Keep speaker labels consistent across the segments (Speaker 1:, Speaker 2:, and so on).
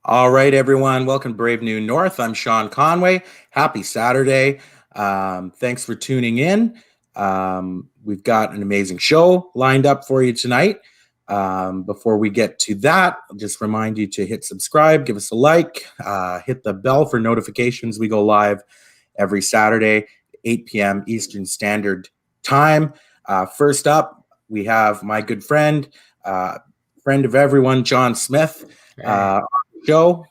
Speaker 1: All right, everyone. Welcome to Brave New North. I'm Sean Conway. Happy Saturday. Thanks for tuning in. We've got an amazing show lined up for you tonight. Before we get to that, I'll just remind you to hit subscribe, give us a like, hit the bell for notifications. We go live every Saturday, 8 p.m. Eastern Standard Time. First up, we have my good friend of everyone, John Smith. Joe?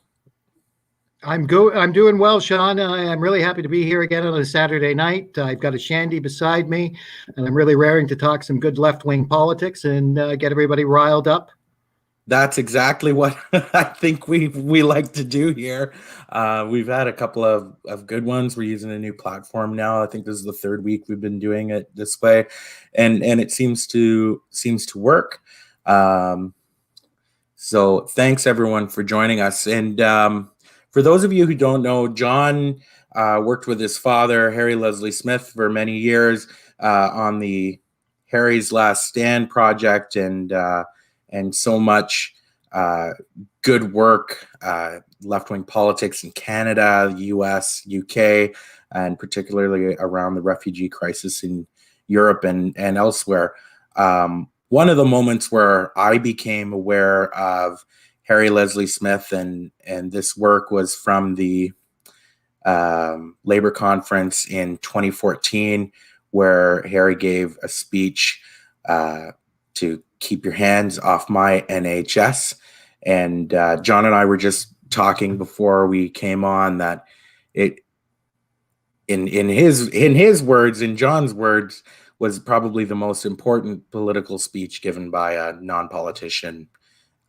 Speaker 2: I'm doing well, Sean. I'm really happy to be here again on a Saturday night. I've got a shandy beside me, and I'm really raring to talk some good left-wing politics and get everybody riled up.
Speaker 1: That's exactly what I think we like to do here. We've had a couple of good ones. We're using a new platform now. I think this is the third week we've been doing it this way, and it seems to work. So thanks everyone for joining us. And for those of you who don't know, John worked with his father, Harry Leslie Smith, for many years on the Harry's Last Stand project, and so much good work, left-wing politics in Canada, the US, UK, and particularly around the refugee crisis in Europe and elsewhere. One of the moments where I became aware of Harry Leslie Smith and this work was from the Labor conference in 2014, where Harry gave a speech to keep your hands off my NHS. And John and I were just talking before we came on that it, in his words, in John's words, was probably the most important political speech given by a non-politician,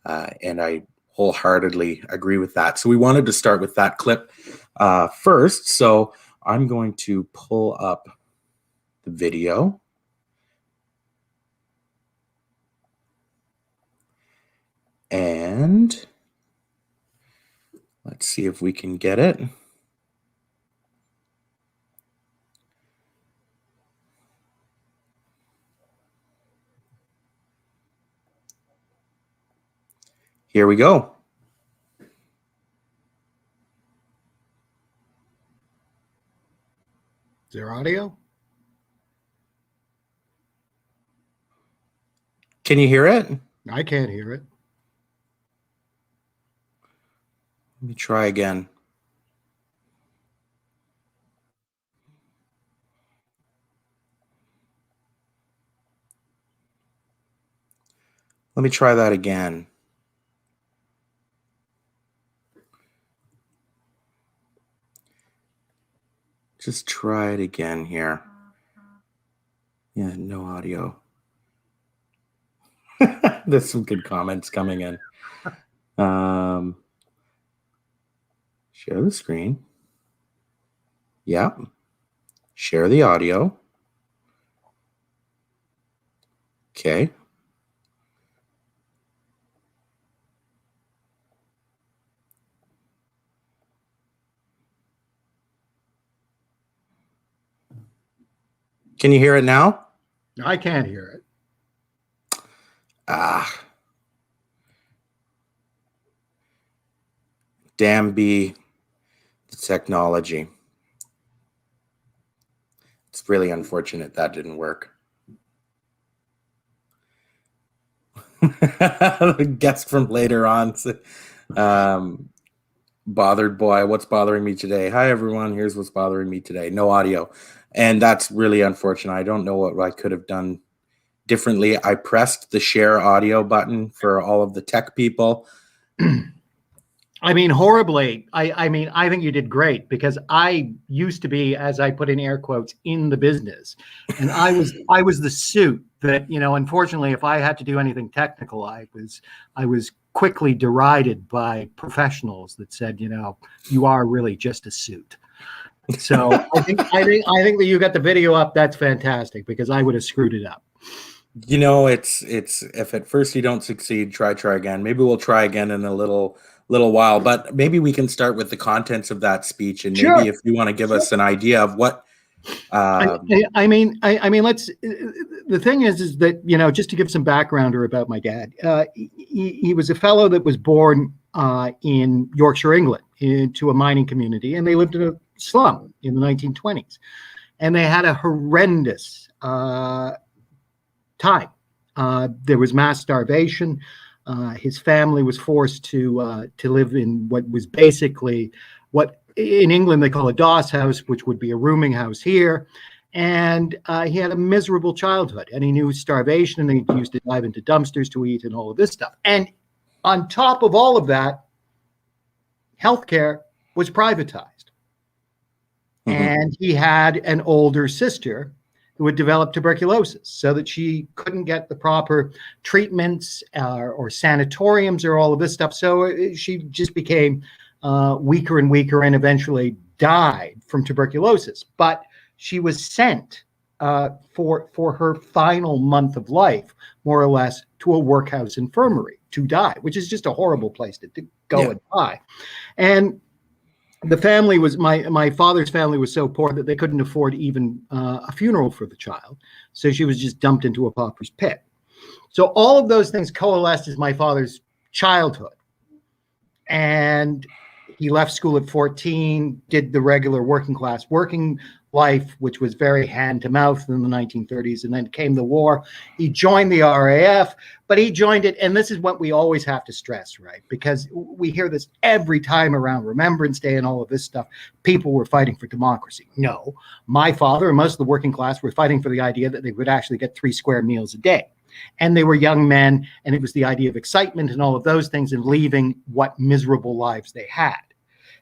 Speaker 1: and I wholeheartedly agree with that. So we wanted to start with that clip first. So I'm going to pull up the video. And let's see if we can get it. Here we go.
Speaker 2: Is there audio?
Speaker 1: Can you hear it?
Speaker 2: I can't hear it.
Speaker 1: Let me try again. Let me try that again. Just try it again here. Yeah, no audio. There's some good comments coming in. Share the screen. Yep. Share the audio. Okay. Can you hear it now?
Speaker 2: I can't hear it.
Speaker 1: Damn be the technology. It's really unfortunate that didn't work. The guest from later on. Bothered boy, what's bothering me today? Hi everyone, here's what's bothering me today. No audio. And that's really unfortunate. I don't know what I could have done differently. I pressed the share audio button for all of the tech people.
Speaker 2: I mean, horribly. I mean, I think you did great, because I used to be, as I put in air quotes, in the business. And I was the suit that, unfortunately, if I had to do anything technical, I was quickly derided by professionals that said, you are really just a suit. So I think that you got the video up. That's fantastic, because I would have screwed it up.
Speaker 1: It's if at first you don't succeed, try again. Maybe we'll try again in a little while, but maybe we can start with the contents of that speech, and
Speaker 2: sure.
Speaker 1: Maybe if you want to give us an idea of what.
Speaker 2: I mean, let's. The thing is that just to give some backgrounder about my dad, he was a fellow that was born in Yorkshire, England, into a mining community, and they lived in a slum in the 1920s. And they had a horrendous time. There was mass starvation. His family was forced to live in what was basically what in England they call a doss house, which would be a rooming house here. And he had a miserable childhood, and he knew starvation, and he used to dive into dumpsters to eat and all of this stuff. And on top of all of that, healthcare was privatized. And he had an older sister who had developed tuberculosis, so that she couldn't get the proper treatments or sanatoriums or all of this stuff. So she just became weaker and weaker, and eventually died from tuberculosis. But she was sent for her final month of life, more or less, to a workhouse infirmary to die, which is just a horrible place to go and die. And the family was, my father's family was so poor that they couldn't afford even a funeral for the child. So she was just dumped into a pauper's pit. So all of those things coalesced as my father's childhood. And he left school at 14, did the regular working life, which was very hand to mouth in the 1930s. And then came the war. He joined the RAF, but he joined it. And this is what we always have to stress, right? Because we hear this every time around Remembrance Day and all of this stuff. People were fighting for democracy. No, my father and most of the working class were fighting for the idea that they would actually get 3 square meals a day. And they were young men, and it was the idea of excitement and all of those things, and leaving what miserable lives they had.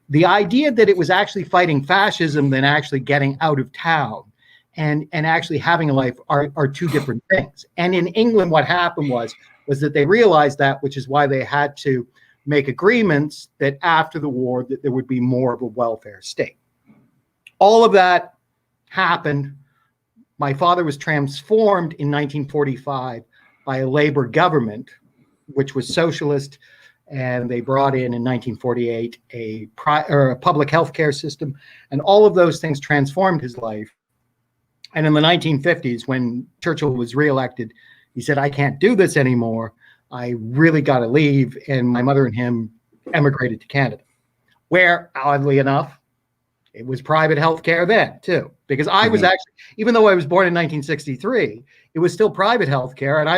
Speaker 2: The idea that it was actually fighting fascism than actually getting out of town and actually having a life are two different things. And in England, what happened was that they realized that, which is why they had to make agreements that after the war that there would be more of a welfare state. All of that happened. My father was transformed in 1945 by a Labour government, which was socialist. And they brought in 1948 a public health care system, and all of those things transformed his life. And in the 1950s, when Churchill was reelected, he said, "I can't do this anymore. I really got to leave." And my mother and him emigrated to Canada, where, oddly enough, it was private health care then too, because I was actually, even though I was born in 1963, it was still private health care, and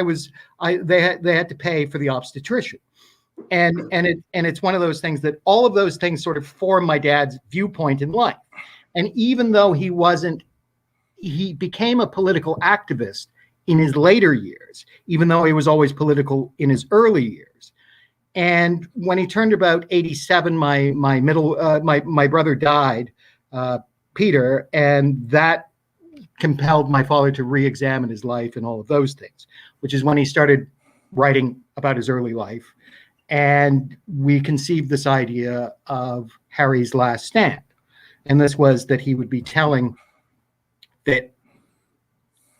Speaker 2: they had to pay for the obstetrician. And it's one of those things that all of those things sort of form my dad's viewpoint in life. And even though he became a political activist in his later years, even though he was always political in his early years. And when he turned about 87, my brother died, Peter, and that compelled my father to re-examine his life and all of those things, which is when he started writing about his early life. And we conceived this idea of Harry's Last Stand. And this was that he would be telling that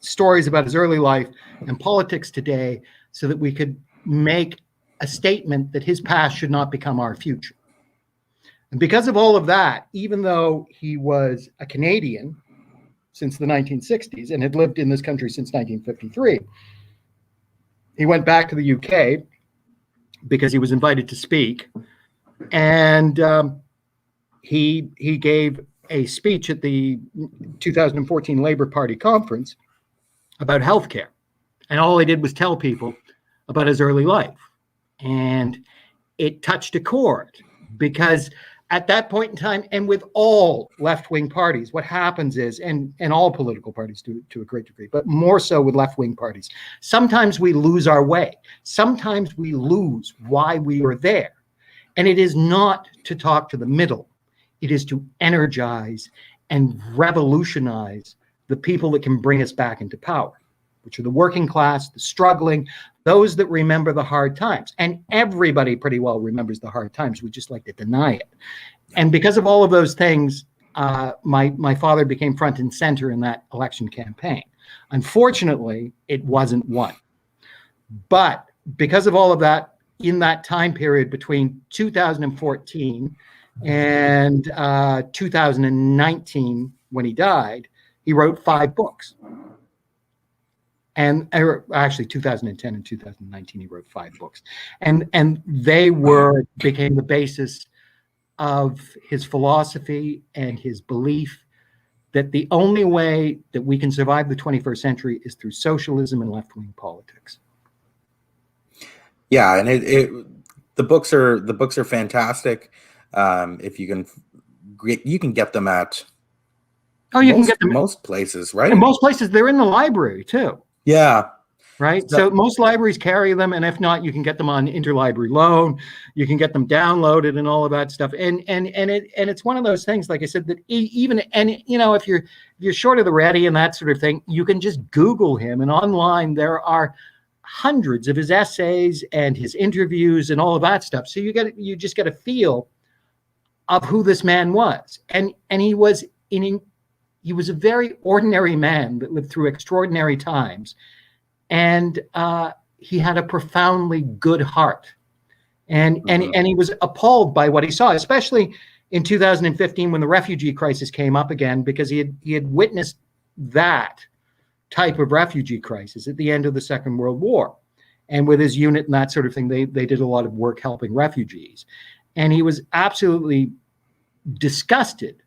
Speaker 2: stories about his early life and politics today so that we could make a statement that his past should not become our future. And because of all of that, even though he was a Canadian since the 1960s and had lived in this country since 1953, he went back to the UK because he was invited to speak, and he gave a speech at the 2014 Labour Party conference about healthcare, and all he did was tell people about his early life, and it touched a chord, because at that point in time, and with all left-wing parties, what happens is, and all political parties to a great degree, but more so with left-wing parties, sometimes we lose our way. Sometimes we lose why we were there. And it is not to talk to the middle. It is to energize and revolutionize the people that can bring us back into power, which are the working class, the struggling, those that remember the hard times. And everybody pretty well remembers the hard times. We just like to deny it. And because of all of those things, my father became front and center in that election campaign. Unfortunately, it wasn't won. But because of all of that, in that time period between 2014 and 2019, when he died, he wrote 5 books. and actually 2010 and 2019 he wrote 5 books, and they became the basis of his philosophy and his belief that the only way that we can survive the 21st century is through socialism and left-wing politics.
Speaker 1: Yeah, and the books are fantastic. If you can get them at
Speaker 2: you can get them
Speaker 1: most places, right?
Speaker 2: In most places, they're in the library too.
Speaker 1: Yeah.
Speaker 2: Right. So most libraries carry them, and if not, you can get them on interlibrary loan. You can get them downloaded and all of that stuff. And it's one of those things, like I said, that even if you're short of the ready and that sort of thing, you can just Google him, and online there are hundreds of his essays and his interviews and all of that stuff. So you just get a feel of who this man was, and he was a very ordinary man that lived through extraordinary times. And he had a profoundly good heart, and he was appalled by what he saw, especially in 2015 when the refugee crisis came up again, because he had witnessed that type of refugee crisis at the end of the Second World War, and with his unit and that sort of thing, they did a lot of work helping refugees, and he was absolutely disgusted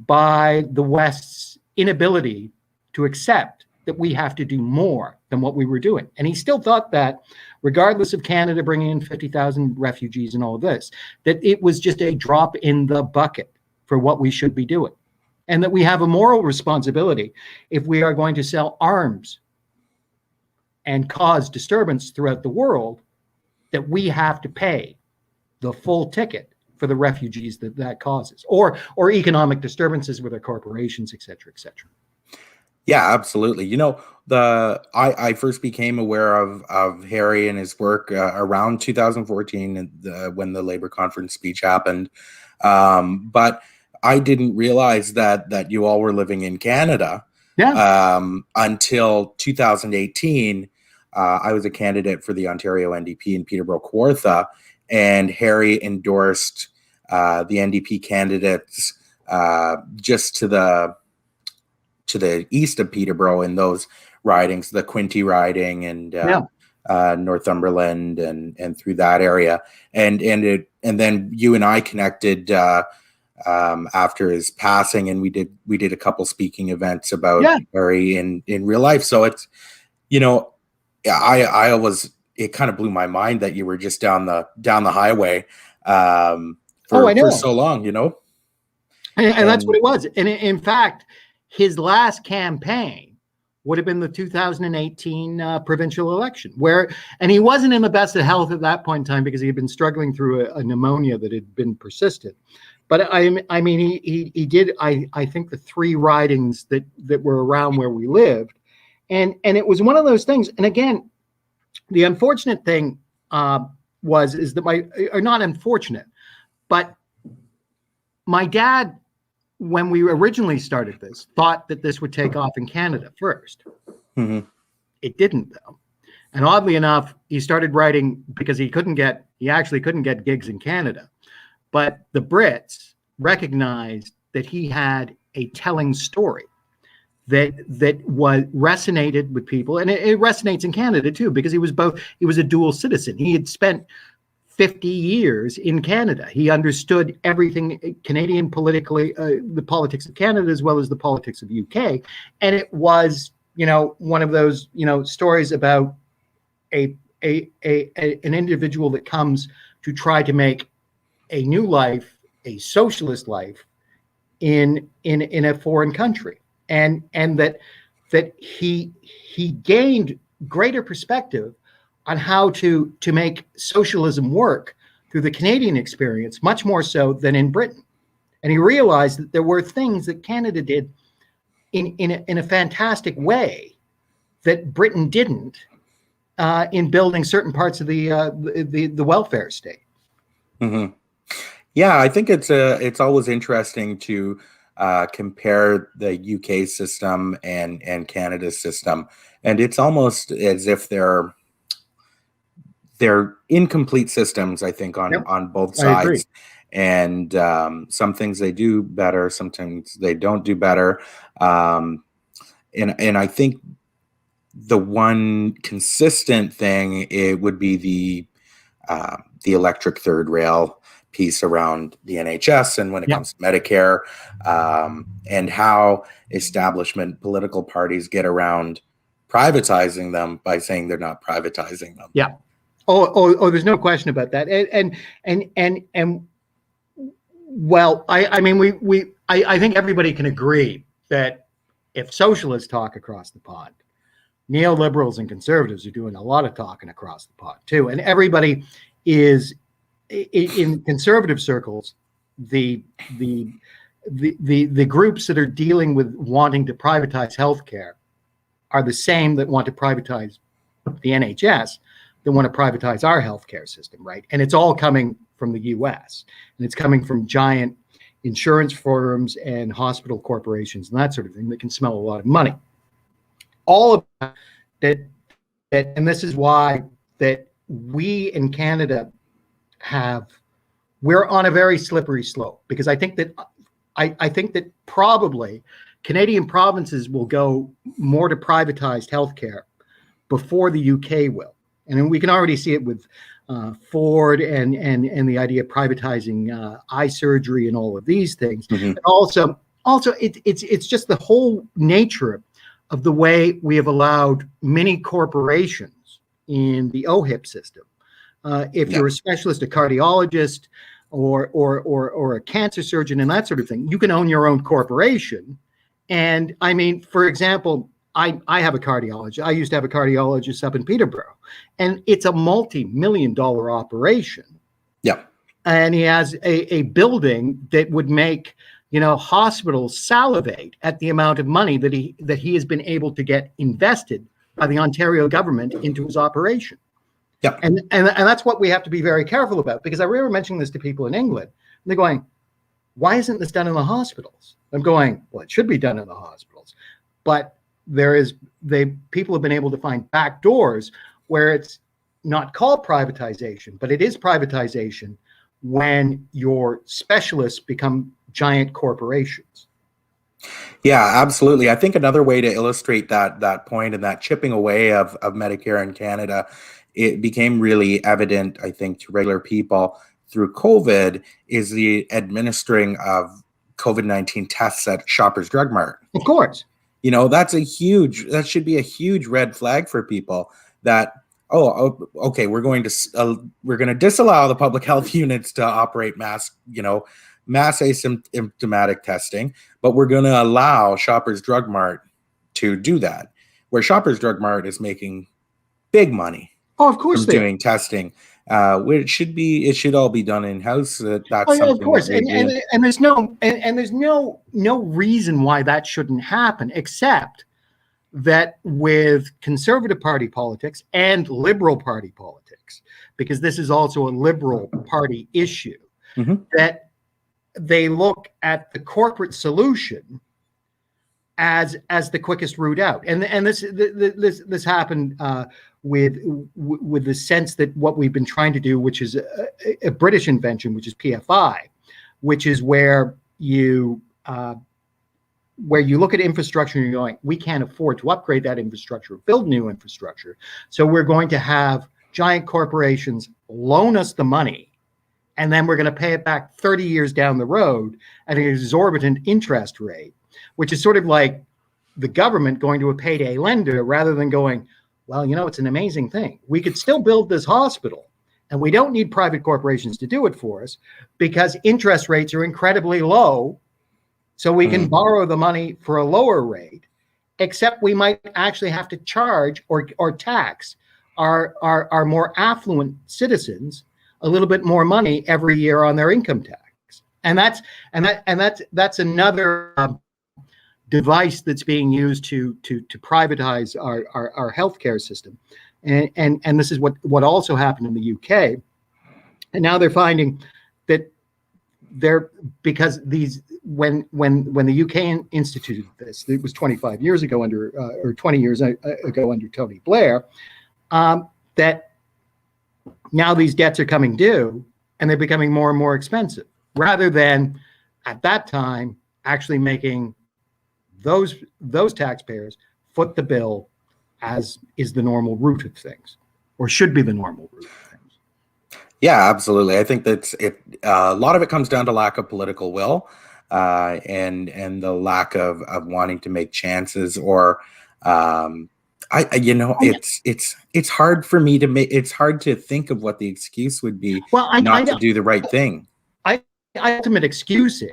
Speaker 2: by the West's inability to accept that we have to do more than what we were doing. And he still thought that, regardless of Canada bringing in 50,000 refugees and all of this, that it was just a drop in the bucket for what we should be doing. And that we have a moral responsibility, if we are going to sell arms and cause disturbance throughout the world, that we have to pay the full ticket for the refugees that causes, or economic disturbances with our corporations, et cetera, et cetera.
Speaker 1: Yeah, absolutely. I first became aware of Harry and his work around 2014 when the Labor Conference speech happened. But I didn't realize that you all were living in Canada.
Speaker 2: Yeah.
Speaker 1: Until 2018. I was a candidate for the Ontario NDP in Peterborough Kawartha, and Harry endorsed the NDP candidates just to the east of Peterborough in those ridings, the Quinte riding and Northumberland and through that area. And then you and I connected after his passing, and we did a couple speaking events about Harry in real life. So it's, it kind of blew my mind that you were just down the highway for so long,
Speaker 2: And that's what it was. And in fact, his last campaign would have been the 2018 provincial election, and he wasn't in the best of health at that point in time because he had been struggling through a pneumonia that had been persistent. But I mean, he did, I think, the 3 ridings that were around where we lived. And it was one of those things. And again, the unfortunate thing is that not unfortunate, but my dad, when we originally started this, thought that this would take off in Canada first.
Speaker 1: Mm-hmm.
Speaker 2: It didn't, though. And oddly enough, he started writing because he actually couldn't get gigs in Canada. But the Brits recognized that he had a telling story that resonated with people. And it resonates in Canada too, because he was a dual citizen. He had spent 50 years in Canada. He understood everything Canadian politically, the politics of Canada as well as the politics of UK. And it was, one of those, stories about an individual that comes to try to make a new life, a socialist life in a foreign country. And that he gained greater perspective on how to make socialism work through the Canadian experience, much more so than in Britain. And he realized that there were things that Canada did in a fantastic way that Britain didn't in building certain parts of the welfare state.
Speaker 1: Mm-hmm. Yeah, I think it's always interesting to compare the UK system and Canada's system, and it's almost as if they're incomplete systems, I think, on both sides. And some things they do better, sometimes they don't do better. And I think the one consistent thing, it would be the electric third rail piece around the NHS, and when it comes to Medicare, and how establishment political parties get around privatizing them by saying they're not privatizing them.
Speaker 2: Yeah. Oh, there's no question about that. And well, I mean, I think everybody can agree that if socialists talk across the pond, neoliberals and conservatives are doing a lot of talking across the pond too. And everybody is in conservative circles, the groups that are dealing with wanting to privatize healthcare are the same that want to privatize the NHS, that want to privatize our healthcare system, right? And it's all coming from the US, and it's coming from giant insurance firms and hospital corporations and that sort of thing that can smell a lot of money. All of that, and this is why that we in Canada we're on a very slippery slope, because I think that I think that probably Canadian provinces will go more to privatized healthcare before the UK will. And we can already see it with Ford and the idea of privatizing eye surgery and all of these things. Mm-hmm. And also it's just the whole nature of the way we have allowed many corporations in the OHIP system. If you're a specialist, a cardiologist, or a cancer surgeon and that sort of thing, you can own your own corporation. And I mean, for example, I have a cardiologist. I used to have a cardiologist up in Peterborough, and it's a multi-million-dollar operation.
Speaker 1: Yeah.
Speaker 2: And he has a building that would make, hospitals salivate at the amount of money that he has been able to get invested by the Ontario government into his operation.
Speaker 1: Yeah.
Speaker 2: And that's what we have to be very careful about, because I remember mentioning this to people in England, and they're going, why isn't this done in the hospitals? I'm going, well, it should be done in the hospitals. But people have been able to find back doors where it's not called privatization, but it is privatization when your specialists become giant corporations.
Speaker 1: Yeah, absolutely. I think another way to illustrate that point and that chipping away of Medicare in Canada, it became really evident, I think, to regular people through COVID, is the administering of COVID-19 tests at Shoppers Drug Mart.
Speaker 2: Of course.
Speaker 1: That should be a huge red flag for people that, okay, we're going to disallow the public health units to operate mass asymptomatic testing, but we're going to allow Shoppers Drug Mart to do that, where Shoppers Drug Mart is making big money.
Speaker 2: Oh, of course,
Speaker 1: from doing testing. It should all be done in house. That's something,
Speaker 2: of course, and there's no reason why that shouldn't happen, except that with Conservative Party politics and Liberal Party politics, because this is also a Liberal Party issue, mm-hmm. that they look at the corporate solution as the quickest route out, and this happened. With the sense that what we've been trying to do, which is a British invention, which is PFI, which is where you look at infrastructure and you're going, we can't afford to upgrade that infrastructure, build new infrastructure. So we're going to have giant corporations loan us the money, and then we're going to pay it back 30 years down the road at an exorbitant interest rate, which is sort of like the government going to a payday lender rather than going, well, it's an amazing thing. We could still build this hospital, and we don't need private corporations to do it for us because interest rates are incredibly low. So we can borrow the money for a lower rate, except we might actually have to charge or tax our more affluent citizens a little bit more money every year on their income tax. And that's another device that's being used to privatize our healthcare system, and this is what also happened in the UK, and now they're finding that because when the UK instituted this, it was 25 years ago or 20 years ago under Tony Blair, that now these debts are coming due and they're becoming more and more expensive, rather than at that time actually making those taxpayers foot the bill as is the normal route of things, or should be the normal route of things.
Speaker 1: Yeah, absolutely. I think that's it. A lot of it comes down to lack of political will, and the lack of wanting to make chances. Or, it's hard for me to make. It's hard to think of what the excuse would be
Speaker 2: Well,
Speaker 1: not to do the right thing.
Speaker 2: I ultimate excuse is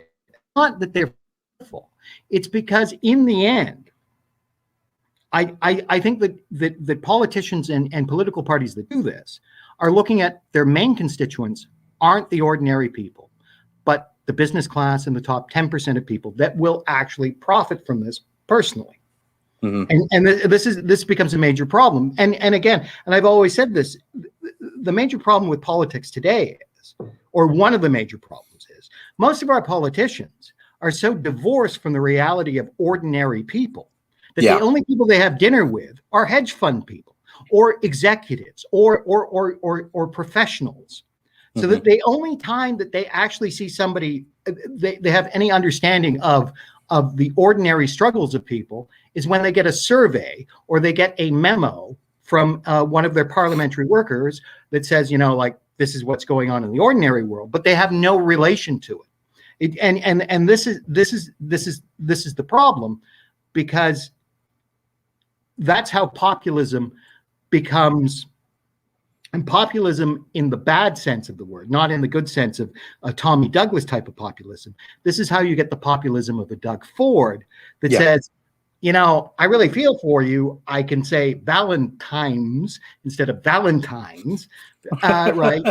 Speaker 2: not that they're fearful. It's because in the end, I think that politicians and political parties that do this are looking at their main constituents aren't the ordinary people, but the business class and the top 10% of people that will actually profit from this personally. Mm-hmm. And this becomes a major problem. And again, and I've always said this, the major problem with politics today is, or one of the major problems is, most of our politicians are so divorced from the reality of ordinary people that the only people they have dinner with are hedge fund people or executives or professionals. So that the only time that they actually see somebody, they have any understanding of the ordinary struggles of people is when they get a survey or they get a memo from one of their parliamentary workers that says, like, this is what's going on in the ordinary world, but they have no relation to it. And this is the problem, because that's how populism becomes, and populism in the bad sense of the word, not in the good sense of a Tommy Douglas type of populism. This is how you get the populism of a Doug Ford that says, I really feel for you. I can say Valentine's instead of Valentine's, right?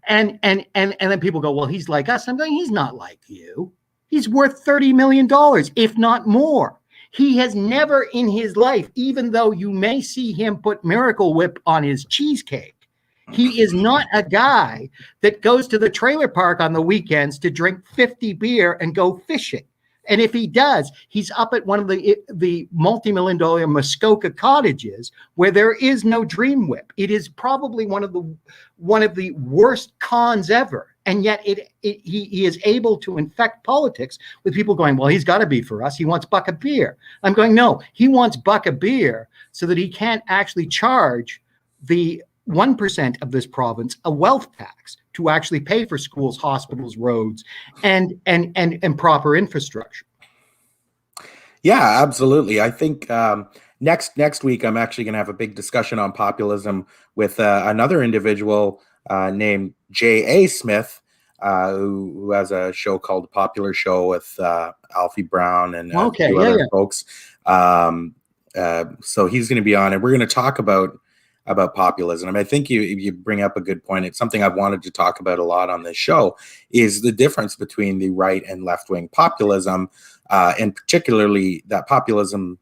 Speaker 2: And then people go, well, he's like us. I'm going, he's not like you. He's worth $30 million, if not more. He has never in his life, even though you may see him put Miracle Whip on his cheesecake, he is not a guy that goes to the trailer park on the weekends to drink 50 beer and go fishing. And if he does, he's up at one of the multi-million-dollar Muskoka cottages where there is no Dream Whip. It is probably one of the worst cons ever. And yet he is able to infect politics with people going, well, he's got to be for us. He wants buck a beer. I'm going, no, he wants buck a beer so that he can't actually charge the 1% of this province a wealth tax to actually pay for schools, hospitals, roads, and proper infrastructure.
Speaker 1: Yeah, absolutely. I think next week I'm actually going to have a big discussion on populism with another individual named J.A. Smith, who has a show called The Popular Show with Alfie Brown and a few other folks. So he's going to be on, and we're going to talk about populism. I mean, I think you bring up a good point. It's something I've wanted to talk about a lot on this show, is the difference between the right and left-wing populism, and particularly that populism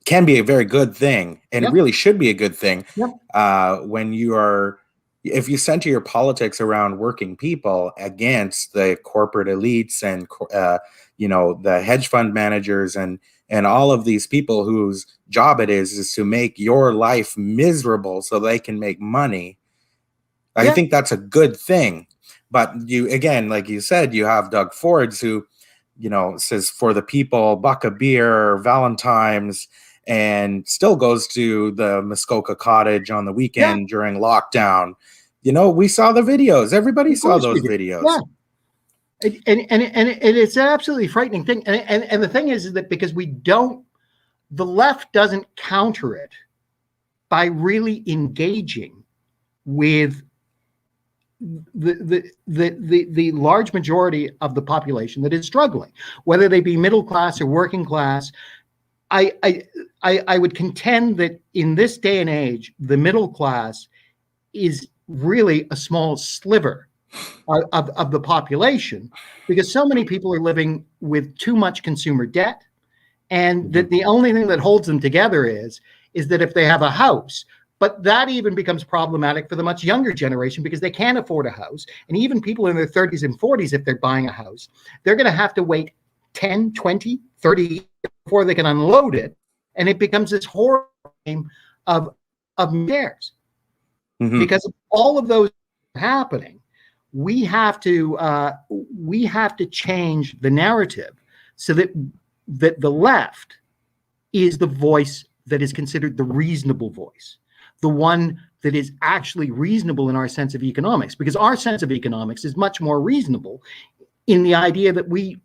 Speaker 1: can be a very good thing, and it really should be a good thing when if you center your politics around working people against the corporate elites and the hedge fund managers and all of these people whose job it is to make your life miserable so they can make money. I think that's a good thing. But you, again, like you said, you have Doug Ford's who, says for the people, buck a beer, Valentine's, and still goes to the Muskoka cottage on the weekend during lockdown. We saw the videos. Everybody saw those videos.
Speaker 2: Yeah. And it's an absolutely frightening thing. And the thing is that because the left doesn't counter it by really engaging with the large majority of the population that is struggling, whether they be middle class or working class. I would contend that in this day and age, the middle class is really a small sliver of the population, because so many people are living with too much consumer debt, and that the only thing that holds them together is that if they have a house. But that even becomes problematic for the much younger generation, because they can't afford a house. And even people in their 30s and 40s, if they're buying a house, they're going to have to wait 10, 20, 30 years before they can unload it. And it becomes this horrible game of shares. Because of all of those happening, we have to change the narrative so that the left is the voice that is considered the reasonable voice, the one that is actually reasonable in our sense of economics, because our sense of economics is much more reasonable in the idea that we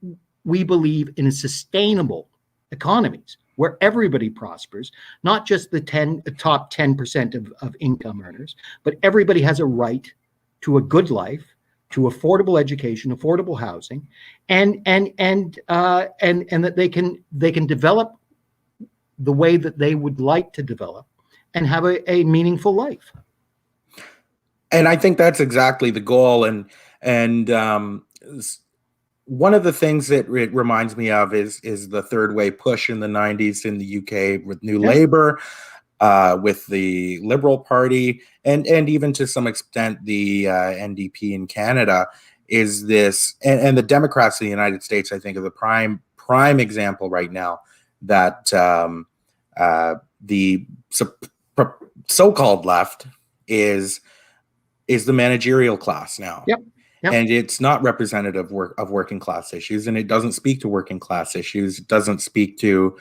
Speaker 2: believe in a sustainable economies where everybody prospers, not just the top 10% of income earners, but everybody has a right to a good life, to affordable education, affordable housing, and that they can develop the way that they would like to develop and have a meaningful life.
Speaker 1: And I think that's exactly the goal. And one of the things that it reminds me of is the third way push in the 90s in the UK with New Labour, with the Liberal Party, and even to some extent the NDP in Canada, is this, and the Democrats in the United States, I think, are the prime example right now that the so-called left is the managerial class now.
Speaker 2: Yep.
Speaker 1: And it's not representative of working class issues, and it doesn't speak to working class issues. It doesn't speak to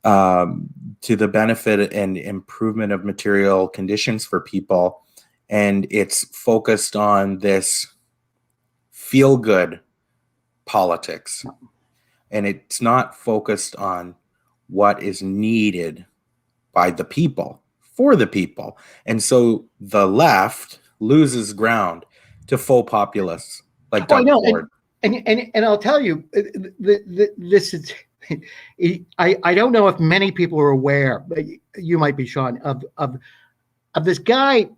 Speaker 1: the benefit and improvement of material conditions for people. And it's focused on this feel-good politics. And it's not focused on what is needed by the people, for the people. And so the left loses ground to faux populists like Doug Ford.
Speaker 2: And I'll tell you, this is, I don't know if many people are aware, but you might be, Sean, of this guy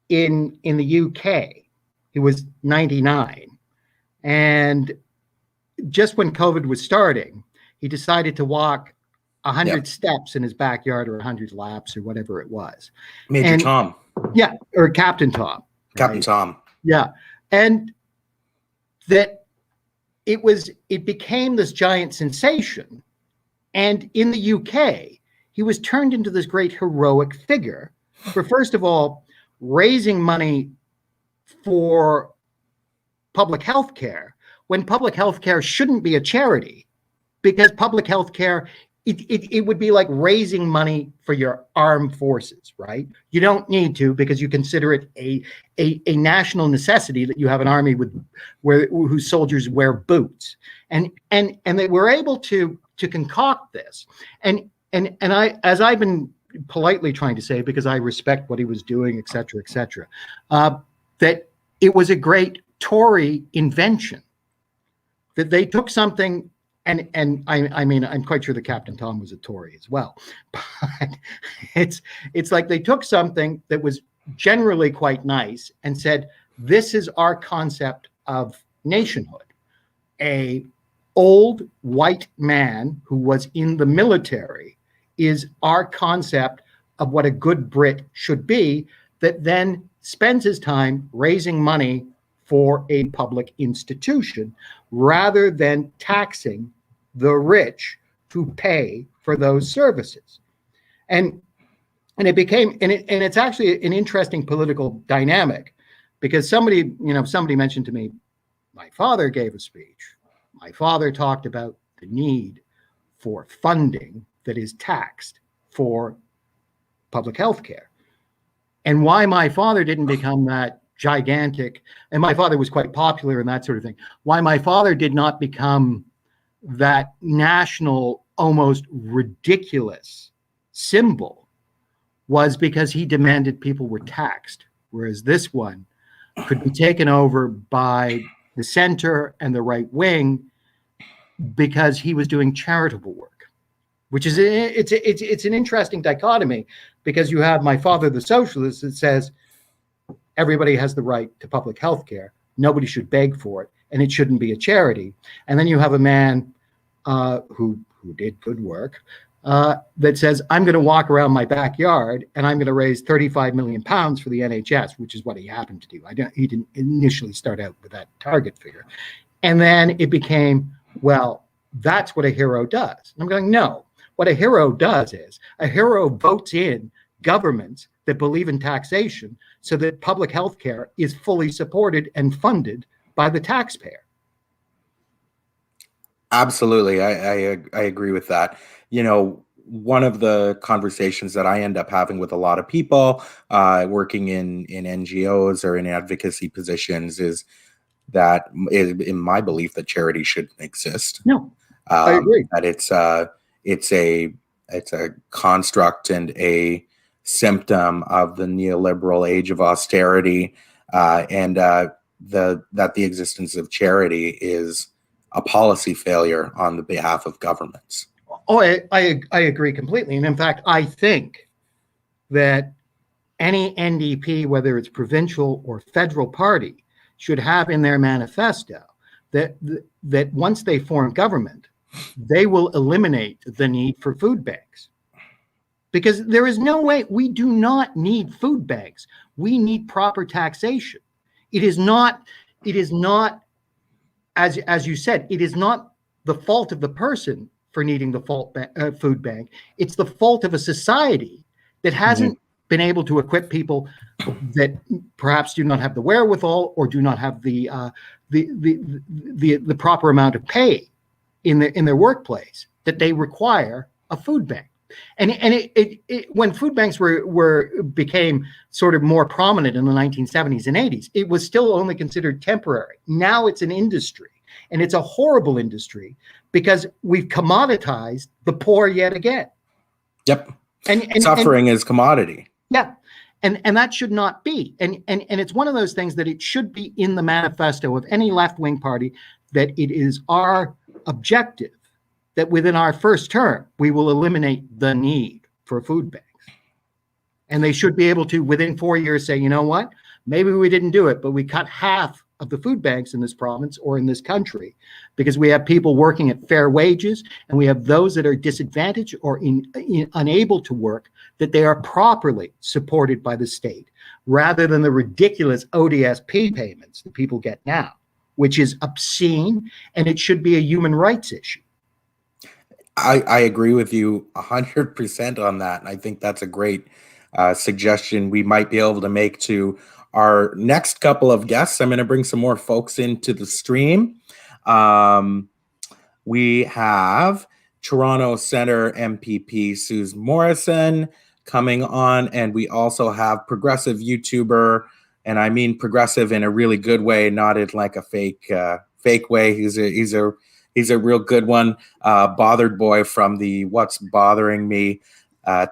Speaker 2: in the UK. He was 99, and just when COVID was starting, he decided to walk 100 steps in his backyard, or 100 laps, or whatever it was.
Speaker 1: Major Tom.
Speaker 2: Yeah, or Captain Tom.
Speaker 1: Captain Tom.
Speaker 2: Yeah. And that it became this giant sensation. And in the UK, he was turned into this great heroic figure for, first of all, raising money for public health care, when public health care shouldn't be a charity, because public health care, it would be like raising money for your armed forces, right? You don't need to, because you consider it a national necessity that you have an army whose soldiers wear boots, and they were able to concoct this, and I, as I've been politely trying to say, because I respect what he was doing, et cetera, that it was a great Tory invention, that they took something. And I mean, I'm quite sure that Captain Tom was a Tory as well, but it's like they took something that was generally quite nice and said, this is our concept of nationhood. A old white man who was in the military is our concept of what a good Brit should be, that then spends his time raising money for a public institution rather than taxing the rich to pay for those services. And it became, and it's actually an interesting political dynamic, because somebody mentioned to me, my father gave a speech. My father talked about the need for funding that is taxed for public health care, and why my father didn't become that gigantic, and my father was quite popular and that sort of thing, why my father did not become that national, almost ridiculous symbol, was because he demanded people were taxed, whereas this one could be taken over by the center and the right wing because he was doing charitable work, which is it's an interesting dichotomy, because you have my father, the socialist, that says everybody has the right to public health care, nobody should beg for it, and it shouldn't be a charity. And then you have a man who did good work, that says, I'm going to walk around my backyard and I'm going to raise 35 million pounds for the NHS, which is what he happened to do. He didn't initially start out with that target figure. And then it became, well, that's what a hero does. And I'm going, no, what a hero does is a hero votes in governments that believe in taxation so that public health care is fully supported and funded by the taxpayer.
Speaker 1: Absolutely. I agree with that. You know, one of the conversations that I end up having with a lot of people working in NGOs or in advocacy positions is that, in my belief, that charity shouldn't exist.
Speaker 2: No, I agree.
Speaker 1: That it's a construct and a symptom of the neoliberal age of austerity, and that the existence of charity is a policy failure on the behalf of governments.
Speaker 2: Oh, I agree completely. And in fact, I think that any NDP, whether it's provincial or federal party, should have in their manifesto that once they form government, they will eliminate the need for food banks. Because there is no way, we do not need food banks. We need proper taxation. It is not, as you said, it is not the fault of the person for needing the food bank. It's the fault of a society that hasn't been able to equip people that perhaps do not have the wherewithal or do not have the proper amount of pay in their workplace that they require a food bank. And when food banks became sort of more prominent in the 1970s and 80s, it was still only considered temporary. Now it's an industry, and it's a horrible industry because we've commoditized the poor yet again.
Speaker 1: Yep. And suffering is commodity.
Speaker 2: Yeah. And that should not be. And it's one of those things that it should be in the manifesto of any left-wing party, that it is our objective that within our first term, we will eliminate the need for food banks. And they should be able to, within 4 years, say, you know what, maybe we didn't do it, but we cut half of the food banks in this province or in this country because we have people working at fair wages, and we have those that are disadvantaged or unable to work, that they are properly supported by the state, rather than the ridiculous ODSP payments that people get now, which is obscene, and it should be a human rights issue.
Speaker 1: I agree with you 100% on that. And I think that's a great suggestion we might be able to make to our next couple of guests. I'm going to bring some more folks into the stream. We have Toronto Centre MPP Suze Morrison coming on, and we also have progressive YouTuber, and I mean progressive in a really good way, not in like a fake way. He's a real good one. Bothered Boy from the What's Bothering Me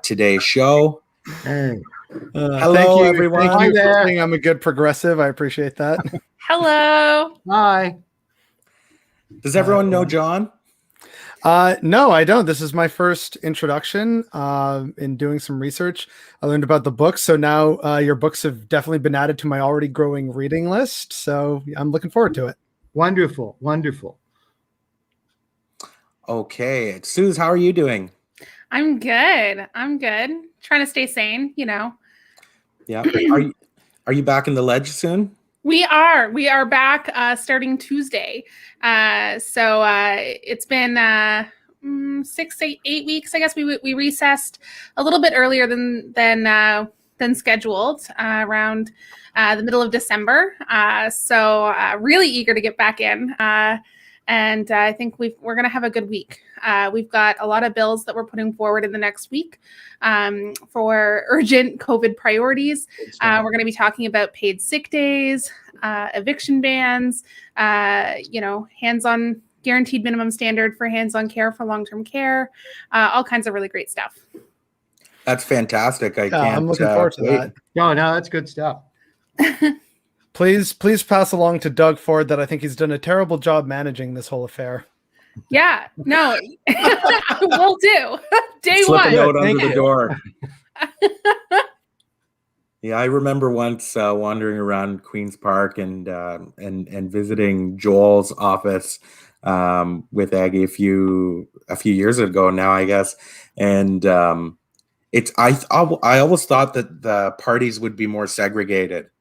Speaker 1: Today show.
Speaker 2: Hey.
Speaker 1: Hello,
Speaker 3: thank you,
Speaker 1: everyone.
Speaker 3: Thank you for saying I'm a good progressive. I appreciate that.
Speaker 4: Hello.
Speaker 2: Hi.
Speaker 1: Does everyone know John?
Speaker 3: No, I don't. This is my first introduction in doing some research. I learned about the books. So now your books have definitely been added to my already growing reading list. So I'm looking forward to it.
Speaker 2: Wonderful. Wonderful.
Speaker 1: Okay. Suze, how are you doing?
Speaker 4: I'm good. Trying to stay sane, you know.
Speaker 1: Yeah. Are you back in the ledge soon?
Speaker 4: We are back starting Tuesday. So it's been 6 to 8 weeks. I guess we recessed a little bit earlier than scheduled, around the middle of December. So really eager to get back in. And I think we're going to have a good week. We've got a lot of bills that we're putting forward in the next week for urgent COVID priorities. We're going to be talking about paid sick days, eviction bans, hands-on guaranteed minimum standard for hands-on care for long-term care, all kinds of really great stuff.
Speaker 1: That's fantastic.
Speaker 3: I'm looking forward to that.
Speaker 2: No, that's good stuff.
Speaker 3: Please pass along to Doug Ford that I think he's done a terrible job managing this whole affair.
Speaker 4: Yeah, no, will do. Day
Speaker 1: Slip
Speaker 4: one.
Speaker 1: a note under the door. Yeah, I remember once wandering around Queen's Park and visiting Joel's office with Aggie a few years ago now, I guess, and I always thought that the parties would be more segregated.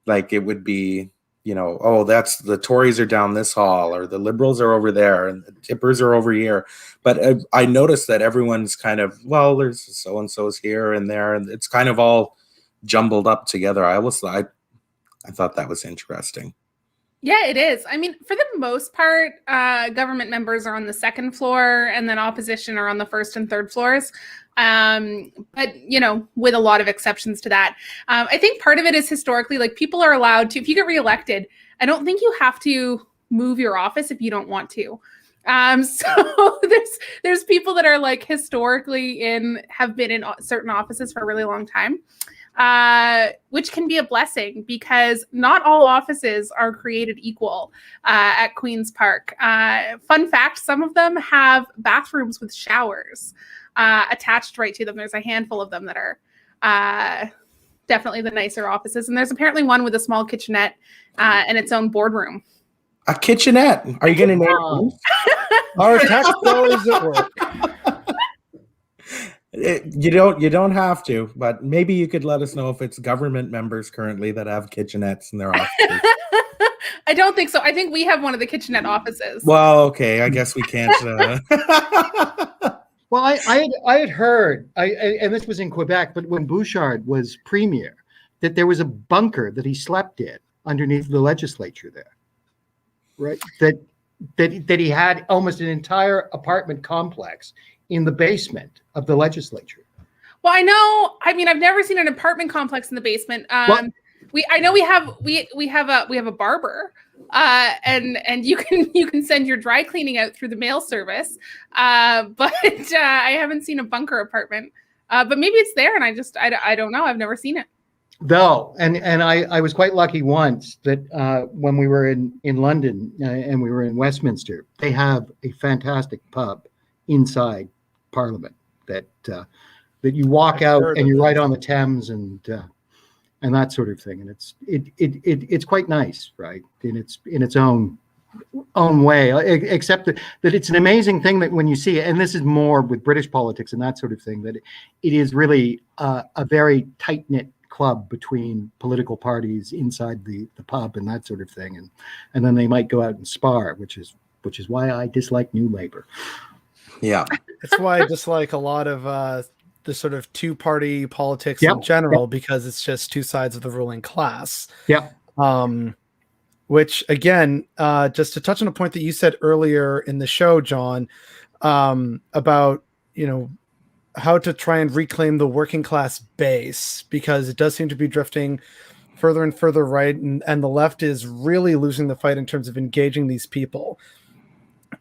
Speaker 1: Like it would be, that's the Tories are down this hall, or the Liberals are over there, and the Tippers are over here. But I noticed that everyone's kind of, there's so-and-so's here and there, and it's kind of all jumbled up together. I thought that was interesting.
Speaker 4: Yeah, it is. I mean, for the most part, government members are on the second floor, and then opposition are on the first and third floors. But with a lot of exceptions to that. I think part of it is historically, like, people are allowed to, if you get reelected, I don't think you have to move your office if you don't want to. So there's people that are like historically have been in certain offices for a really long time, which can be a blessing because not all offices are created equal at Queen's Park. Fun fact, some of them have bathrooms with showers attached right to them. There's a handful of them that are definitely the nicer offices. And there's apparently one with a small kitchenette and its own boardroom.
Speaker 1: A kitchenette. Are you going to name
Speaker 3: Our tax bill is at work?
Speaker 1: You don't have to, but maybe you could let us know if it's government members currently that have kitchenettes in their offices.
Speaker 4: I don't think so. I think we have one of the kitchenette offices.
Speaker 1: Well, okay. I guess we can't.
Speaker 2: Well, I had heard, and this was in Quebec, but when Bouchard was premier, that there was a bunker that he slept in underneath the legislature there, right? That he had almost an entire apartment complex in the basement of the legislature.
Speaker 4: Well, I know. I mean, I've never seen an apartment complex in the basement. We have a barber, and you can send your dry cleaning out through the mail service. But I haven't seen a bunker apartment. But maybe it's there, and I don't know. I've never seen it.
Speaker 2: Though, and I was quite lucky once that when we were in London and we were in Westminster, they have a fantastic pub inside Parliament that you walk out and you're right on the Thames and that sort of thing, and it's quite nice, right? In its own way, except that it's an amazing thing that when you see it, and this is more with British politics and that sort of thing, that it is really a very tight-knit club between political parties inside the pub and that sort of thing, and then they might go out and spar, which is why I dislike New Labour.
Speaker 1: Yeah,
Speaker 3: that's why I dislike a lot of the sort of two-party politics in general, because it's just two sides of the ruling class. Which again, just to touch on a point that you said earlier in the show, John, about how to try and reclaim the working class base, because it does seem to be drifting further and further right, and the left is really losing the fight in terms of engaging these people.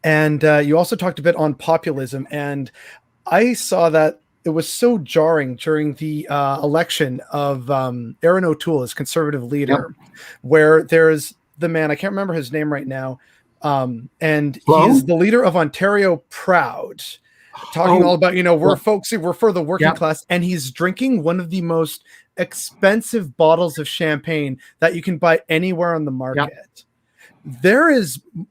Speaker 3: And you also talked a bit on populism, and I saw that it was so jarring during the election of Aaron O'Toole as Conservative leader, where there's the man, I can't remember his name right now, and he's the leader of Ontario Proud, talking all about, we're for the working class, and he's drinking one of the most expensive bottles of champagne that you can buy anywhere on the market.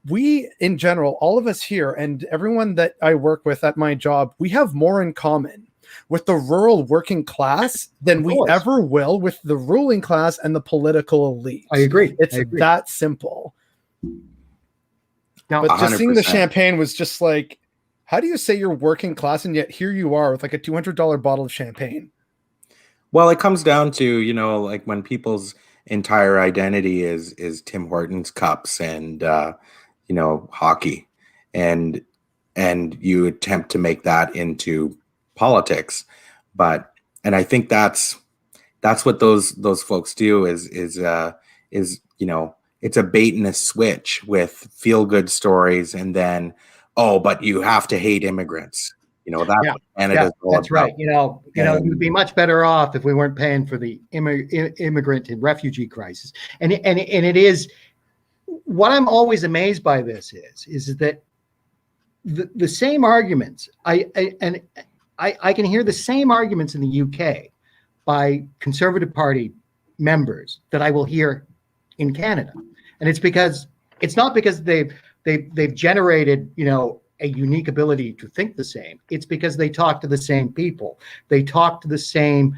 Speaker 3: We in general, all of us here and everyone that I work with at my job, we have more in common with the rural working class than we ever will with the ruling class and the political elite.
Speaker 2: I agree.
Speaker 3: It's that simple. But just 100%. Seeing the champagne was just like, how do you say you're working class and yet here you are with like a $200 bottle of champagne?
Speaker 1: Well, it comes down to, like when people's entire identity is Tim Hortons cups and hockey, and you attempt to make that into politics, and I think that's what those folks do is it's a bait and a switch with feel good stories, and then but you have to hate immigrants. That's
Speaker 2: right. It would be much better off if we weren't paying for the immigrant and refugee crisis. And it is what I'm always amazed by. This is that the same arguments I can hear the same arguments in the UK by Conservative Party members that I will hear in Canada, and it's not because they've generated a unique ability to think the same. It's because they talk to the same people. They talk to the same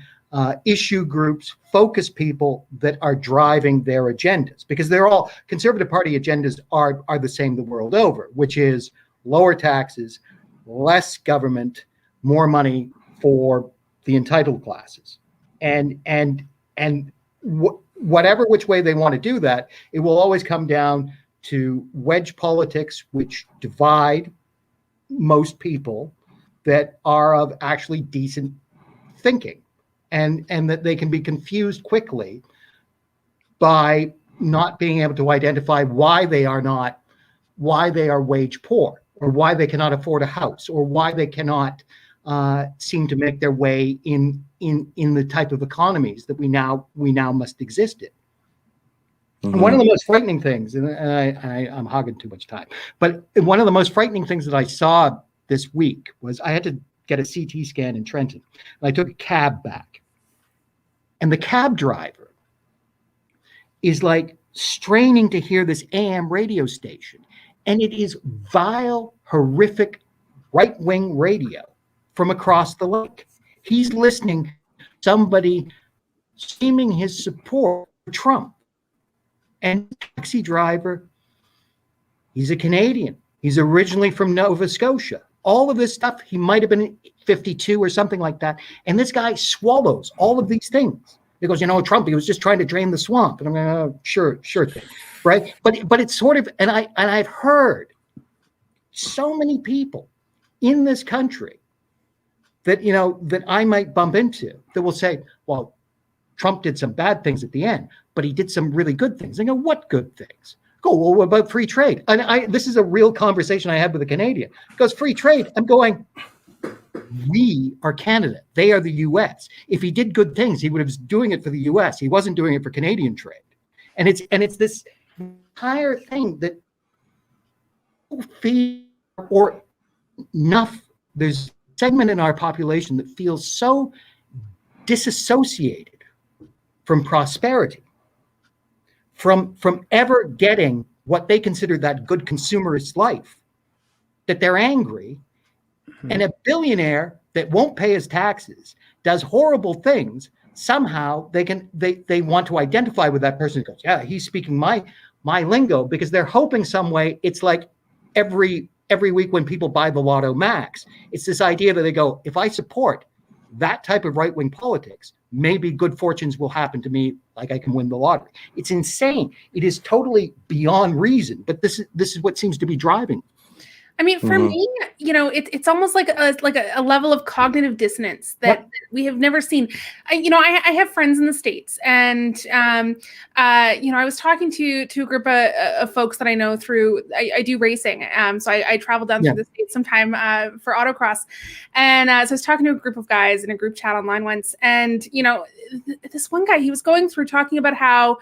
Speaker 2: issue groups, focus people that are driving their agendas, because they're all Conservative Party agendas are the same the world over, which is lower taxes, less government, more money for the entitled classes. And whatever which way they want to do that, it will always come down to wedge politics, which divide most people that are of actually decent thinking, and that they can be confused quickly by not being able to identify why they are wage poor, or why they cannot afford a house, or why they cannot seem to make their way in the type of economies that we now must exist in. Mm-hmm. And one of the most frightening things, and I'm hogging too much time, but one of the most frightening things that I saw this week was I had to get a CT scan in Trenton, and I took a cab back, and the cab driver is like straining to hear this AM radio station, and it is vile, horrific, right-wing radio from across the lake. He's listening to somebody screaming his support for Trump. And the taxi driver, he's a Canadian. He's originally from Nova Scotia. All of this stuff, he might have been 52 or something like that. And this guy swallows all of these things. He goes, Trump, he was just trying to drain the swamp. And I'm going, oh, sure thing, right? But it's sort of, and I've heard so many people in this country that, that I might bump into that will say, well, Trump did some bad things at the end, but he did some really good things. I go, what good things? Go, well, what about free trade? And this is a real conversation I had with a Canadian. He goes, free trade. I'm going, we are Canada. They are the U.S. If he did good things, he would have been doing it for the U.S. He wasn't doing it for Canadian trade. And it's this entire thing that feel or enough. There's a segment in our population that feels so disassociated from prosperity, from ever getting what they consider that good consumerist life, that they're angry. Mm-hmm. And a billionaire that won't pay his taxes, does horrible things, somehow they want to identify with that person who goes, yeah, he's speaking my lingo, because they're hoping some way. It's like every week when people buy the Lotto Max, it's this idea that they go, if I support that type of right-wing politics, maybe good fortunes will happen to me, like I can win the lottery. It's insane. It is totally beyond reason, but this is what seems to be driving.
Speaker 4: I mean, for me, it's almost like a level of cognitive dissonance that we have never seen. I have friends in the States, and I was talking to a group of folks that I know through. I do racing, so I travel down through the States sometime for autocross, and so I was talking to a group of guys in a group chat online once, and this one guy, he was going through talking about how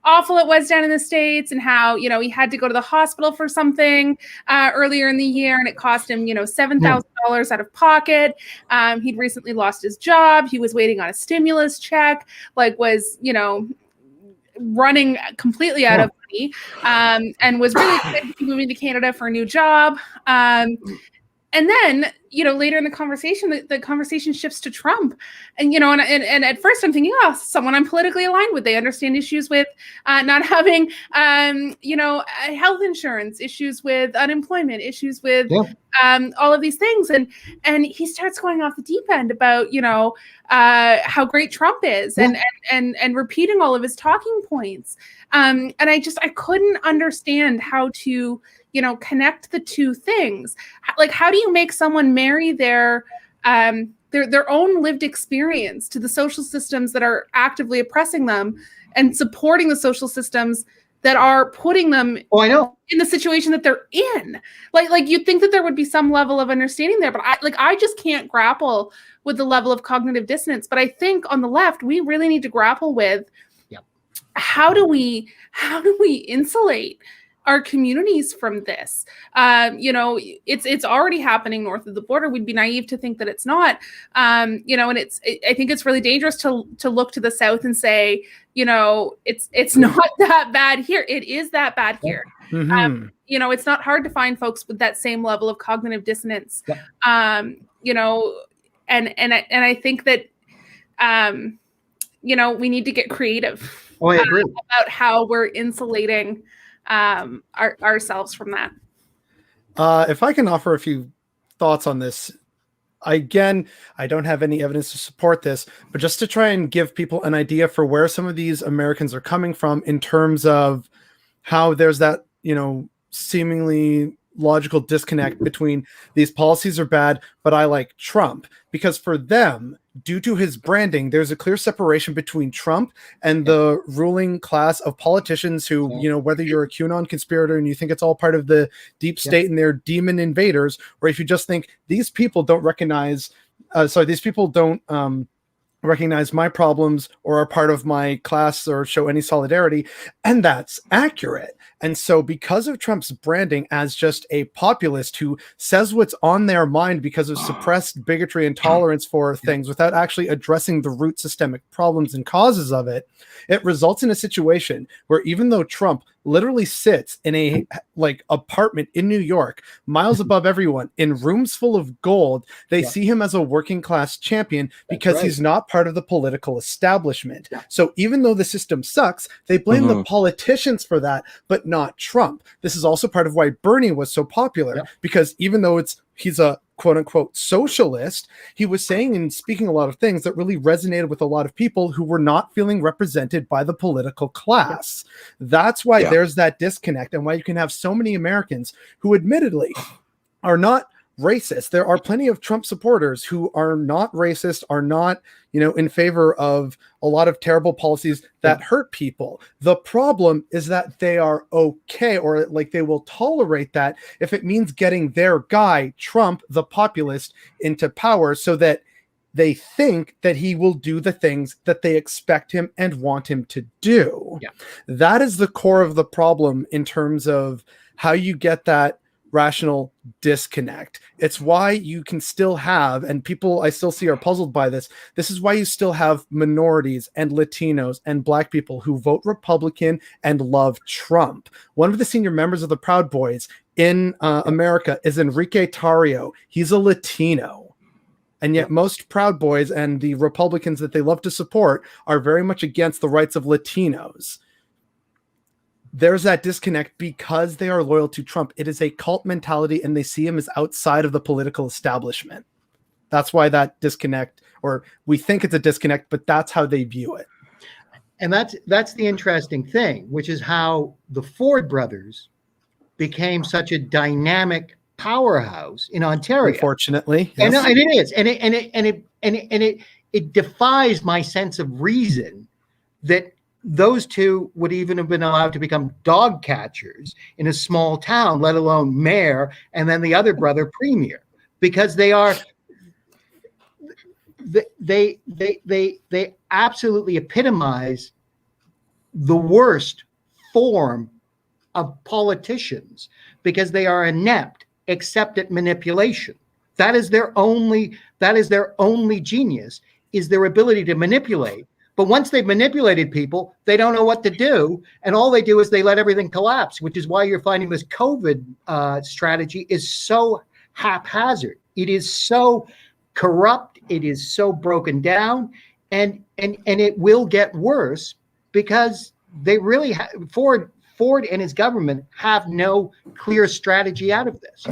Speaker 4: awful it was down in the States, and how he had to go to the hospital for something earlier in the year, and it cost him $7,000 out of pocket. He'd recently lost his job. He was waiting on a stimulus check, was running completely out of money, and was really excited to be moving to Canada for a new job. And then, later in the conversation, the conversation shifts to Trump. And, and at first I'm thinking, someone I'm politically aligned with. They understand issues with not having, health insurance, issues with unemployment, issues with all of these things. And he starts going off the deep end about, how great Trump is and repeating all of his talking points. And I couldn't understand how to connect the two things. Like, how do you make someone marry their own lived experience to the social systems that are actively oppressing them, and supporting the social systems that are putting them in the situation that they're in? Like you'd think that there would be some level of understanding there, but I just can't grapple with the level of cognitive dissonance. But I think on the left, we really need to grapple with how do we insulate our communities from this? It's already happening north of the border. We'd be naive to think that it's not. And I think it's really dangerous to look to the South and say, it's not that bad here. It is that bad here. Mm-hmm. It's not hard to find folks with that same level of cognitive dissonance. And I think that we need to get creative about how we're insulating ourselves from that.
Speaker 3: If I can offer a few thoughts on this, again, I don't have any evidence to support this, but just to try and give people an idea for where some of these Americans are coming from in terms of how there's that, seemingly logical disconnect between these policies are bad, but I like Trump. Because for them, due to his branding, there's a clear separation between Trump and the ruling class of politicians who, whether you're a QAnon conspirator and you think it's all part of the deep state and they're demon invaders, or if you just think these people don't recognize, recognize my problems or are part of my class or show any solidarity. And that's accurate. And so because of Trump's branding as just a populist who says what's on their mind because of suppressed bigotry and tolerance for things without actually addressing the root systemic problems and causes of it, it results in a situation where even though Trump literally sits in a apartment in New York, miles above everyone, in rooms full of gold, they see him as a working class champion because he's not part of the political establishment. So even though the system sucks, they blame the politicians for that, but not Trump. This is also part of why Bernie was so popular, because even though he's a quote unquote socialist, he was saying and speaking a lot of things that really resonated with a lot of people who were not feeling represented by the political class. That's why there's that disconnect, and why you can have so many Americans who admittedly are not racist. There are plenty of Trump supporters who are not racist, are not, in favor of a lot of terrible policies that hurt people. The problem is that they are okay, or they will tolerate that if it means getting their guy, Trump, the populist, into power so that they think that he will do the things that they expect him and want him to do. That is the core of the problem in terms of how you get that rational disconnect. It's why you can still have, and people I still see are puzzled by this, this is why you still have minorities and Latinos and Black people who vote Republican and love Trump. One of the senior members of the Proud Boys in America is Enrique Tarrio. He's a Latino. And yet most Proud Boys and the Republicans that they love to support are very much against the rights of Latinos. There's that disconnect because they are loyal to Trump. It is a cult mentality, and they see him as outside of the political establishment. That's why that disconnect, or we think it's a disconnect, but that's how they view it.
Speaker 2: And that's the interesting thing, which is how the Ford brothers became such a dynamic powerhouse in Ontario.
Speaker 3: Unfortunately,
Speaker 2: yes. And it is, and it defies my sense of reason that those two would even have been allowed to become dog catchers in a small town, let alone mayor, and then the other brother premier, because they absolutely epitomize the worst form of politicians, because they are inept except at manipulation. That is their only genius, is their ability to manipulate. But once they've manipulated people, they don't know what to do. And all they do is they let everything collapse, which is why you're finding this COVID strategy is so haphazard. It is so corrupt. It is so broken down. And it will get worse because they really Ford and his government have no clear strategy out of this.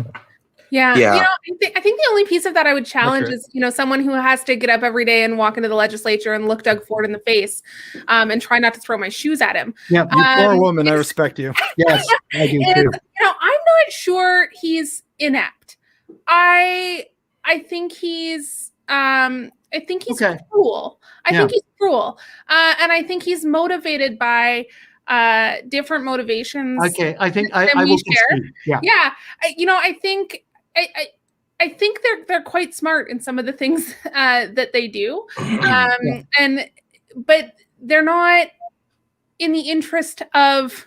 Speaker 4: Yeah. I think the only piece of that I would challenge is, someone who has to get up every day and walk into the legislature and look Doug Ford in the face and try not to throw my shoes at him.
Speaker 3: Yeah, you poor woman. I respect you.
Speaker 2: Yes, I do too.
Speaker 4: I'm not sure he's inept. I think he's cruel. I think he's cruel. And I think he's motivated by different motivations.
Speaker 2: Okay, I think I will share.
Speaker 4: Yeah. I think they're quite smart in some of the things that they do, but they're not in the interest of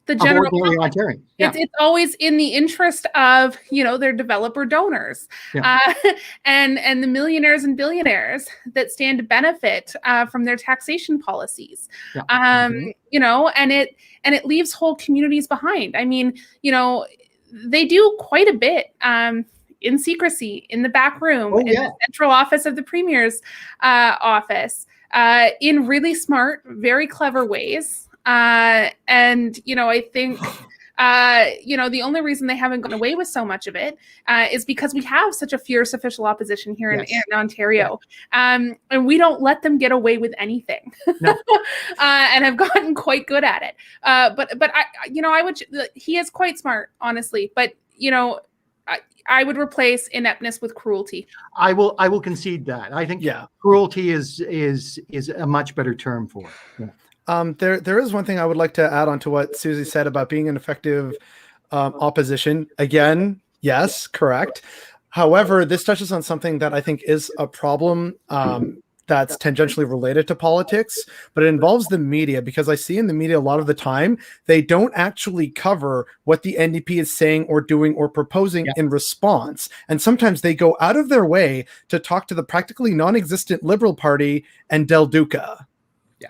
Speaker 4: the general public. It's always in the interest of their developer donors and the millionaires and billionaires that stand to benefit from their taxation policies. And it leaves whole communities behind. I mean, they do quite a bit in secrecy, in the back room, in the central office of the premier's office, in really smart, very clever ways. And I think The only reason they haven't gone away with so much of it is because we have such a fierce official opposition here in Ontario. And we don't let them get away with anything.
Speaker 2: No.
Speaker 4: And have gotten quite good at it. But I would, he is quite smart, honestly. But, I would replace ineptness with cruelty.
Speaker 2: I will concede that. I think cruelty is a much better term for it. Yeah.
Speaker 3: There is one thing I would like to add on to what Susie said about being an effective opposition. Again, yes, correct. However, this touches on something that I think is a problem that's tangentially related to politics, but it involves the media, because I see in the media a lot of the time, they don't actually cover what the NDP is saying or doing or proposing in response. And sometimes they go out of their way to talk to the practically non-existent Liberal Party and Del Duca.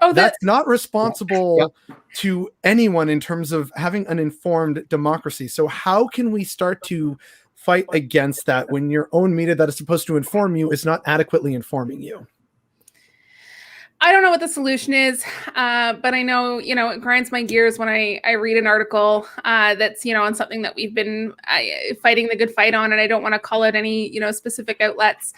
Speaker 3: Oh, that's not responsible to anyone in terms of having an informed democracy. So how can we start to fight against that when your own media that is supposed to inform you is not adequately informing you?
Speaker 4: I don't know what the solution is, but I know, it grinds my gears when I read an article that's, on something that we've been fighting the good fight on, and I don't want to call it any, specific outlets.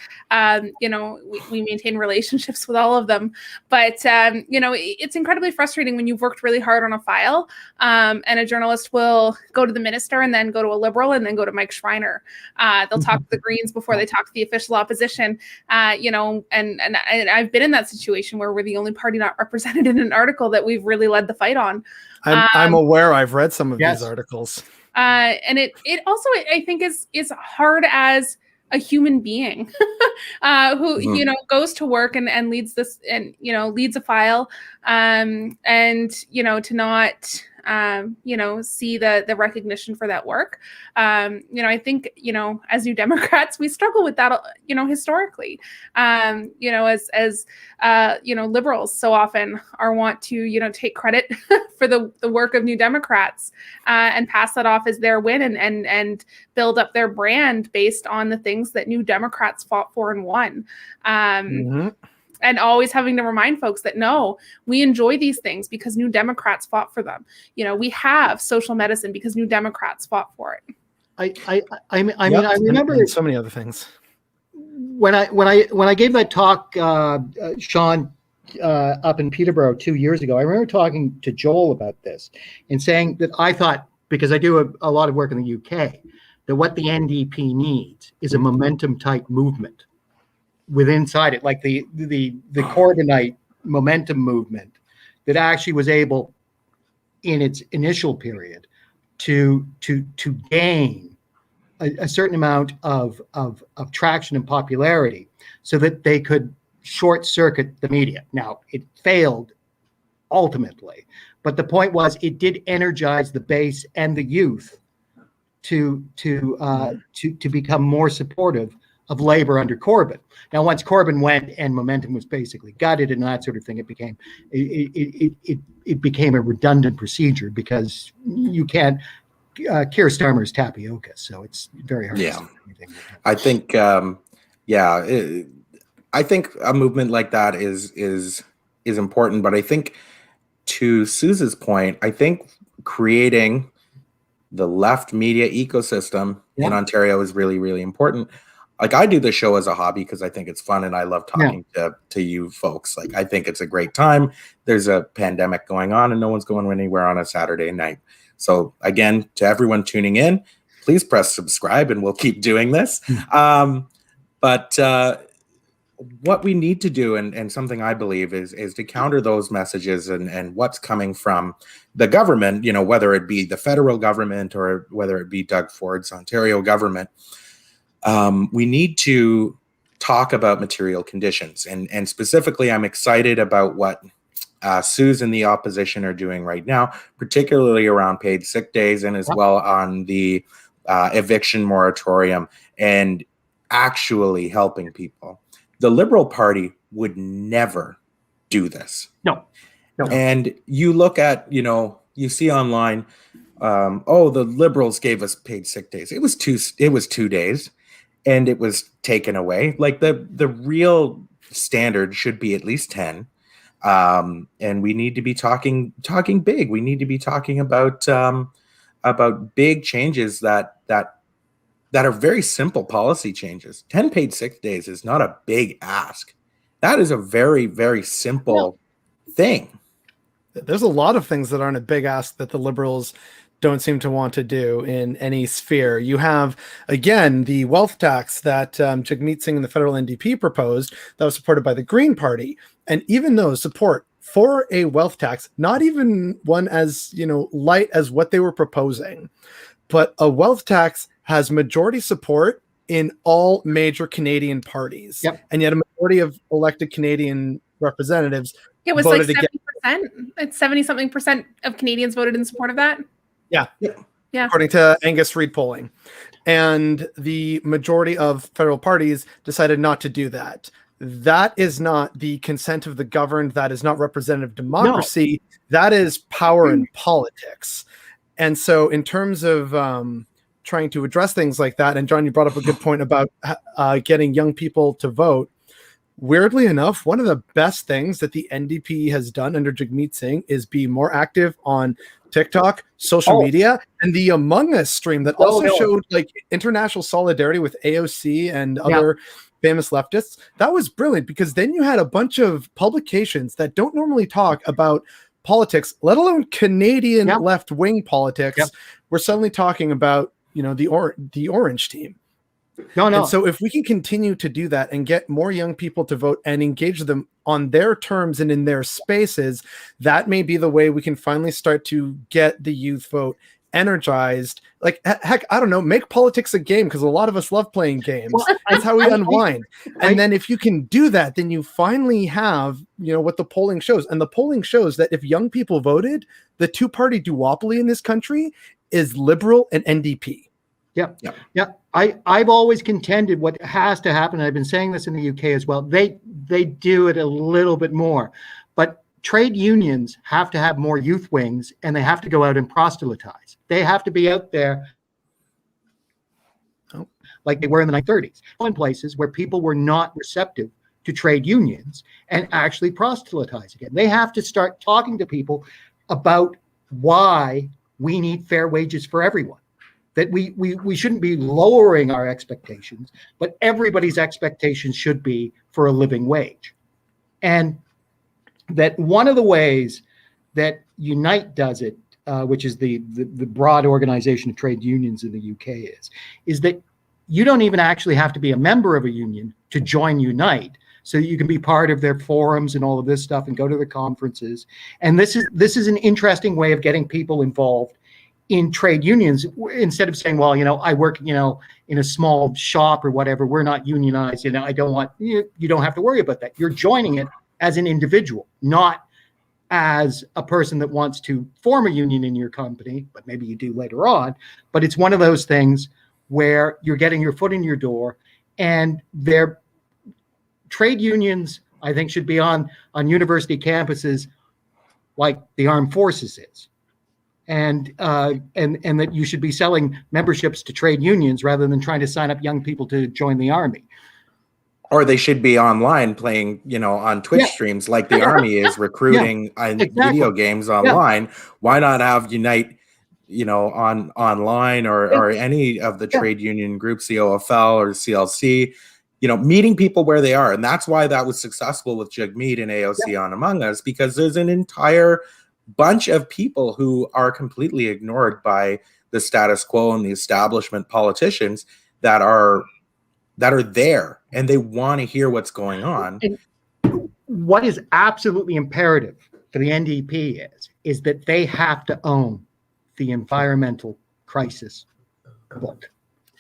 Speaker 4: We maintain relationships with all of them, but, it's incredibly frustrating when you've worked really hard on a file, and a journalist will go to the minister and then go to a Liberal and then go to Mike Schreiner. They'll talk to the Greens before they talk to the official opposition, and I've been in that situation where we're the only party not represented in an article that we've really led the fight on.
Speaker 3: I'm aware. I've read some of these articles.
Speaker 4: And it also, I think, is hard as a human being who, goes to work and leads this and, leads a file and, to not, see the recognition for that work. I think, as New Democrats, we struggle with that, historically, as Liberals so often want to, take credit for the work of New Democrats and pass that off as their win and build up their brand based on the things that New Democrats fought for and won. And always having to remind folks that, no, we enjoy these things because New Democrats fought for them. We have social medicine because New Democrats fought for it.
Speaker 2: I remember
Speaker 3: so many other things.
Speaker 2: When I gave that talk, Sean, up in Peterborough 2 years ago, I remember talking to Joel about this and saying that I thought, because I do a lot of work in the UK, that what the NDP needs is a momentum type movement with inside it, like the Corbynite momentum movement that actually was able in its initial period to gain a certain amount of traction and popularity so that they could short circuit the media. Now, it failed ultimately, but the point was it did energize the base and the youth to become more supportive of Labour under Corbyn. Now, once Corbyn went and momentum was basically gutted and that sort of thing, it became a redundant procedure because you can't Keir Starmer's tapioca, so it's very hard.
Speaker 1: Yeah,
Speaker 2: to anything.
Speaker 1: I think, I think a movement like that is important. But I think, to Suze's point, I think creating the left media ecosystem in Ontario is really, really important. Like, I do the show as a hobby because I think it's fun and I love talking to you folks. Like, I think it's a great time. There's a pandemic going on and no one's going anywhere on a Saturday night. So again, to everyone tuning in, please press subscribe and we'll keep doing this. But what we need to do, and something I believe is to counter those messages and what's coming from the government, whether it be the federal government or whether it be Doug Ford's Ontario government. We need to talk about material conditions. And specifically, I'm excited about what Suze and the opposition are doing right now, particularly around paid sick days and as well on the eviction moratorium and actually helping people. The Liberal Party would never do this.
Speaker 2: No.
Speaker 1: And you look at, you see online, the Liberals gave us paid sick days. It was 2 days. And it was taken away. Like the real standard should be at least 10. And we need to be talking big. We need to be talking about about big changes that are very simple policy changes. 10 paid sick days is not a big ask. That is a very, very simple thing.
Speaker 3: There's a lot of things that aren't a big ask that the Liberals don't seem to want to do in any sphere. You have, again, the wealth tax that Jagmeet Singh and the federal NDP proposed that was supported by the Green Party. And even though support for a wealth tax, not even one as, light as what they were proposing, but a wealth tax has majority support in all major Canadian parties.
Speaker 2: Yep.
Speaker 3: And yet a majority of elected Canadian representatives
Speaker 4: It was like
Speaker 3: voted
Speaker 4: 70%. It's 70-something% of Canadians voted in support of that.
Speaker 3: Yeah.
Speaker 4: Yeah.
Speaker 3: According to Angus Reid polling. And the majority of federal parties decided not to do that. That is not the consent of the governed. That is not representative democracy. No. That is power in politics. And so in terms of trying to address things like that, and John, you brought up a good point about getting young people to vote. Weirdly enough, one of the best things that the NDP has done under Jagmeet Singh is be more active on TikTok, social media, and the Among Us stream that also showed like international solidarity with AOC and other famous leftists. That was brilliant because then you had a bunch of publications that don't normally talk about politics, let alone Canadian left-wing politics. We're suddenly talking about, the orange team.
Speaker 2: No.
Speaker 3: And so if we can continue to do that and get more young people to vote and engage them on their terms and in their spaces, that may be the way we can finally start to get the youth vote energized. Like, heck, I don't know, make politics a game, because a lot of us love playing games. That's how we unwind. And then if you can do that, then you finally have, what the polling shows. And the polling shows that if young people voted, the two-party duopoly in this country is Liberal and NDP.
Speaker 2: Yeah. I've always contended what has to happen, and I've been saying this in the UK as well, they do it a little bit more. But trade unions have to have more youth wings, and they have to go out and proselytize. They have to be out there like they were in the 1930s, in places where people were not receptive to trade unions and actually proselytize again. They have to start talking to people about why we need fair wages for everyone. That we shouldn't be lowering our expectations, but everybody's expectations should be for a living wage. And that one of the ways that Unite does it, which is the broad organization of trade unions in the UK, is that you don't even actually have to be a member of a union to join Unite. So you can be part of their forums and all of this stuff and go to the conferences. And this is an interesting way of getting people involved in trade unions, instead of saying, well, I work, in a small shop or whatever, we're not unionized, I don't want, you don't have to worry about that. You're joining it as an individual, not as a person that wants to form a union in your company, but maybe you do later on. But it's one of those things where you're getting your foot in your door, and their trade unions, I think, should be on university campuses like the armed forces is. And that you should be selling memberships to trade unions rather than trying to sign up young people to join the army.
Speaker 1: Or they should be online playing, on Twitch streams like the army is recruiting video games online. Why not have Unite, on online or any of the trade union groups, the OFL or the CLC, meeting people where they are. And that's why that was successful with Jagmeet and AOC on Among Us, because there's an entire bunch of people who are completely ignored by the status quo and the establishment politicians that are there, and they want to hear what's going on.
Speaker 2: And what is absolutely imperative for the NDP is that they have to own the environmental crisis book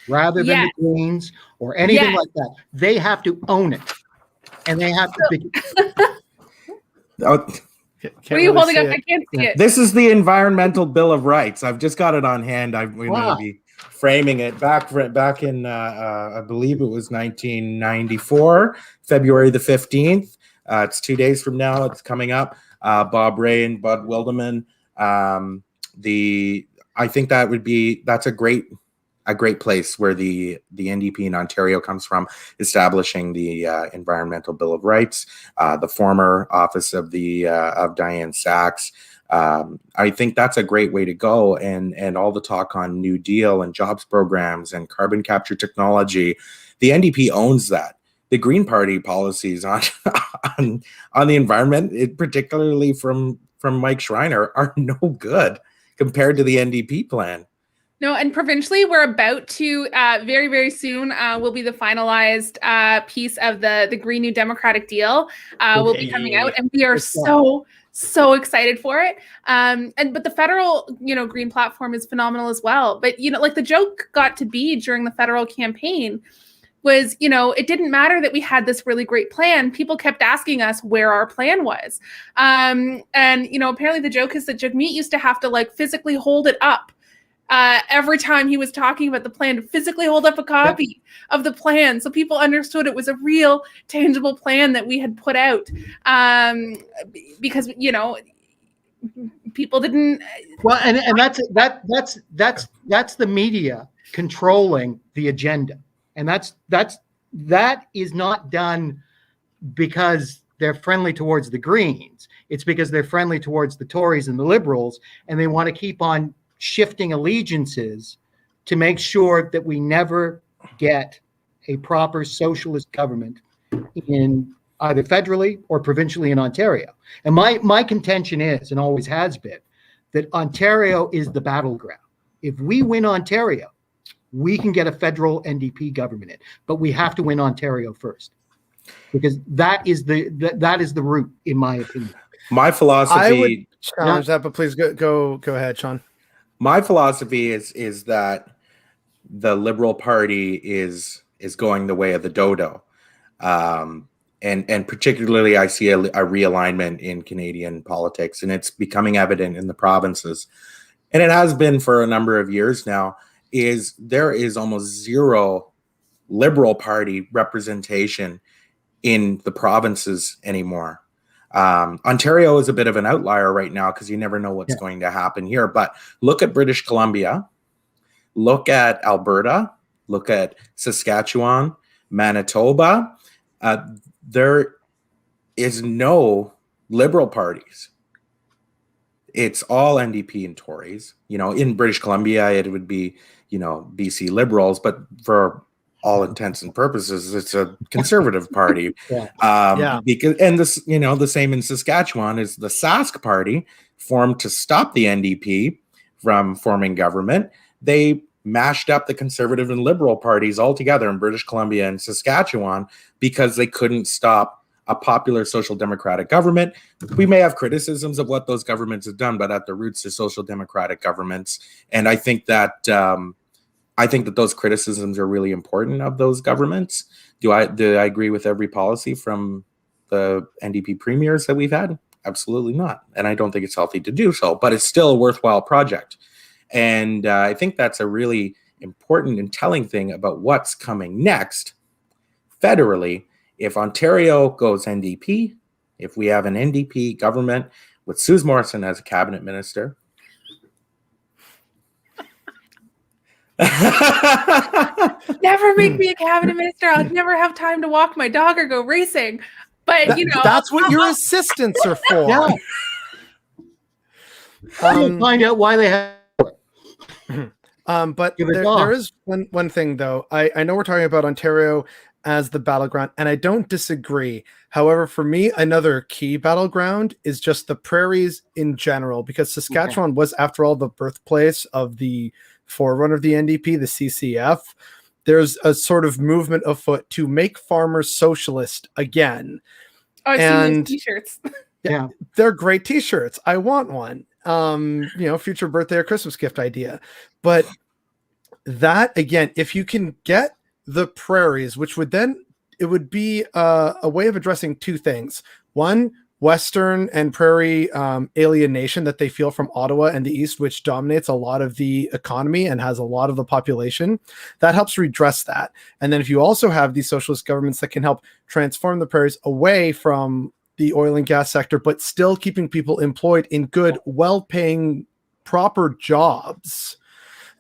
Speaker 2: rather than the Greens or anything like that. They have to own it, and they have to be
Speaker 4: What are you holding up? I can't see it.
Speaker 1: This is the Environmental Bill of Rights. I've just got it on hand. We're going to be framing it back in, I believe it was 1994, February the 15th. It's 2 days from now. It's coming up. Bob Ray and Bud Wilderman. I think that's a great place where the NDP in Ontario comes from, establishing the Environmental Bill of Rights. The former office of Diane Sachs I think that's a great way to go. And all the talk on New Deal and jobs programs and carbon capture technology, the NDP owns that. The Green Party policies on the environment, particularly from Mike Schreiner, are no good compared to the NDP plan.
Speaker 4: No, and provincially, we're about to very, very soon will be the finalized piece of the Green New Democratic deal will be coming out, and we are so excited for it. But the federal, Green platform is phenomenal as well. But like the joke got to be during the federal campaign was, it didn't matter that we had this really great plan. People kept asking us where our plan was. And apparently the joke is that Jagmeet used to have to like physically hold it up every time he was talking about the plan, to physically hold up a copy of the plan so people understood it was a real tangible plan that we had put out. Because people didn't.
Speaker 2: Well, and that's the media controlling the agenda. And that is not done because they're friendly towards the Greens. It's because they're friendly towards the Tories and the Liberals, and they want to keep on shifting allegiances to make sure that we never get a proper socialist government in either federally or provincially in Ontario. And my contention is, and always has been, that Ontario is the battleground. If we win Ontario, we can get a federal NDP government in, but we have to win Ontario first, because that is the route, in my opinion.
Speaker 1: My philosophy.
Speaker 3: I would challenge that, but please go ahead, Sean.
Speaker 1: My philosophy is that the Liberal Party is going the way of the dodo, and particularly I see a realignment in Canadian politics, and it's becoming evident in the provinces, and it has been for a number of years now. There is almost zero Liberal Party representation in the provinces anymore. Ontario is a bit of an outlier right now because you never know what's going to happen here. But look at British Columbia, look at Alberta, look at Saskatchewan, Manitoba. There is no Liberal parties. It's all NDP and Tories. In British Columbia, it would be, BC Liberals, but for all intents and purposes, it's a conservative party. Because, and this, the same in Saskatchewan is the Sask party formed to stop the NDP from forming government. They mashed up the conservative and liberal parties all together in British Columbia and Saskatchewan because they couldn't stop a popular social democratic government. We may have criticisms of what those governments have done, but at the roots, they're social democratic governments. And I think that those criticisms are really important of those governments. Do I agree with every policy from the NDP premiers that we've had? Absolutely not. And I don't think it's healthy to do so, but it's still a worthwhile project. And I think that's a really important and telling thing about what's coming next federally. If Ontario goes NDP, if we have an NDP government with Suze Morrison as a cabinet minister,
Speaker 4: never make me a cabinet minister. I'll never have time to walk my dog or go racing. But
Speaker 3: that's what your assistants are for.
Speaker 2: Yeah. Find out why they have.
Speaker 3: But there is one thing though. I know we're talking about Ontario as the battleground, and I don't disagree. However, for me, another key battleground is just the prairies in general, because Saskatchewan was, after all, the birthplace of the forerunner of the NDP, the CCF. There's a sort of movement afoot to make farmers socialist again.
Speaker 4: Oh, I've seen those t-shirts.
Speaker 3: Yeah, they're great t-shirts. I want one. Future birthday or Christmas gift idea. But that, again, if you can get the prairies, which would then, it would be a way of addressing two things. One, Western and prairie alienation that they feel from Ottawa and the East, which dominates a lot of the economy and has a lot of the population. That helps redress that. And then if you also have these socialist governments that can help transform the prairies away from the oil and gas sector, but still keeping people employed in good, well-paying, proper jobs,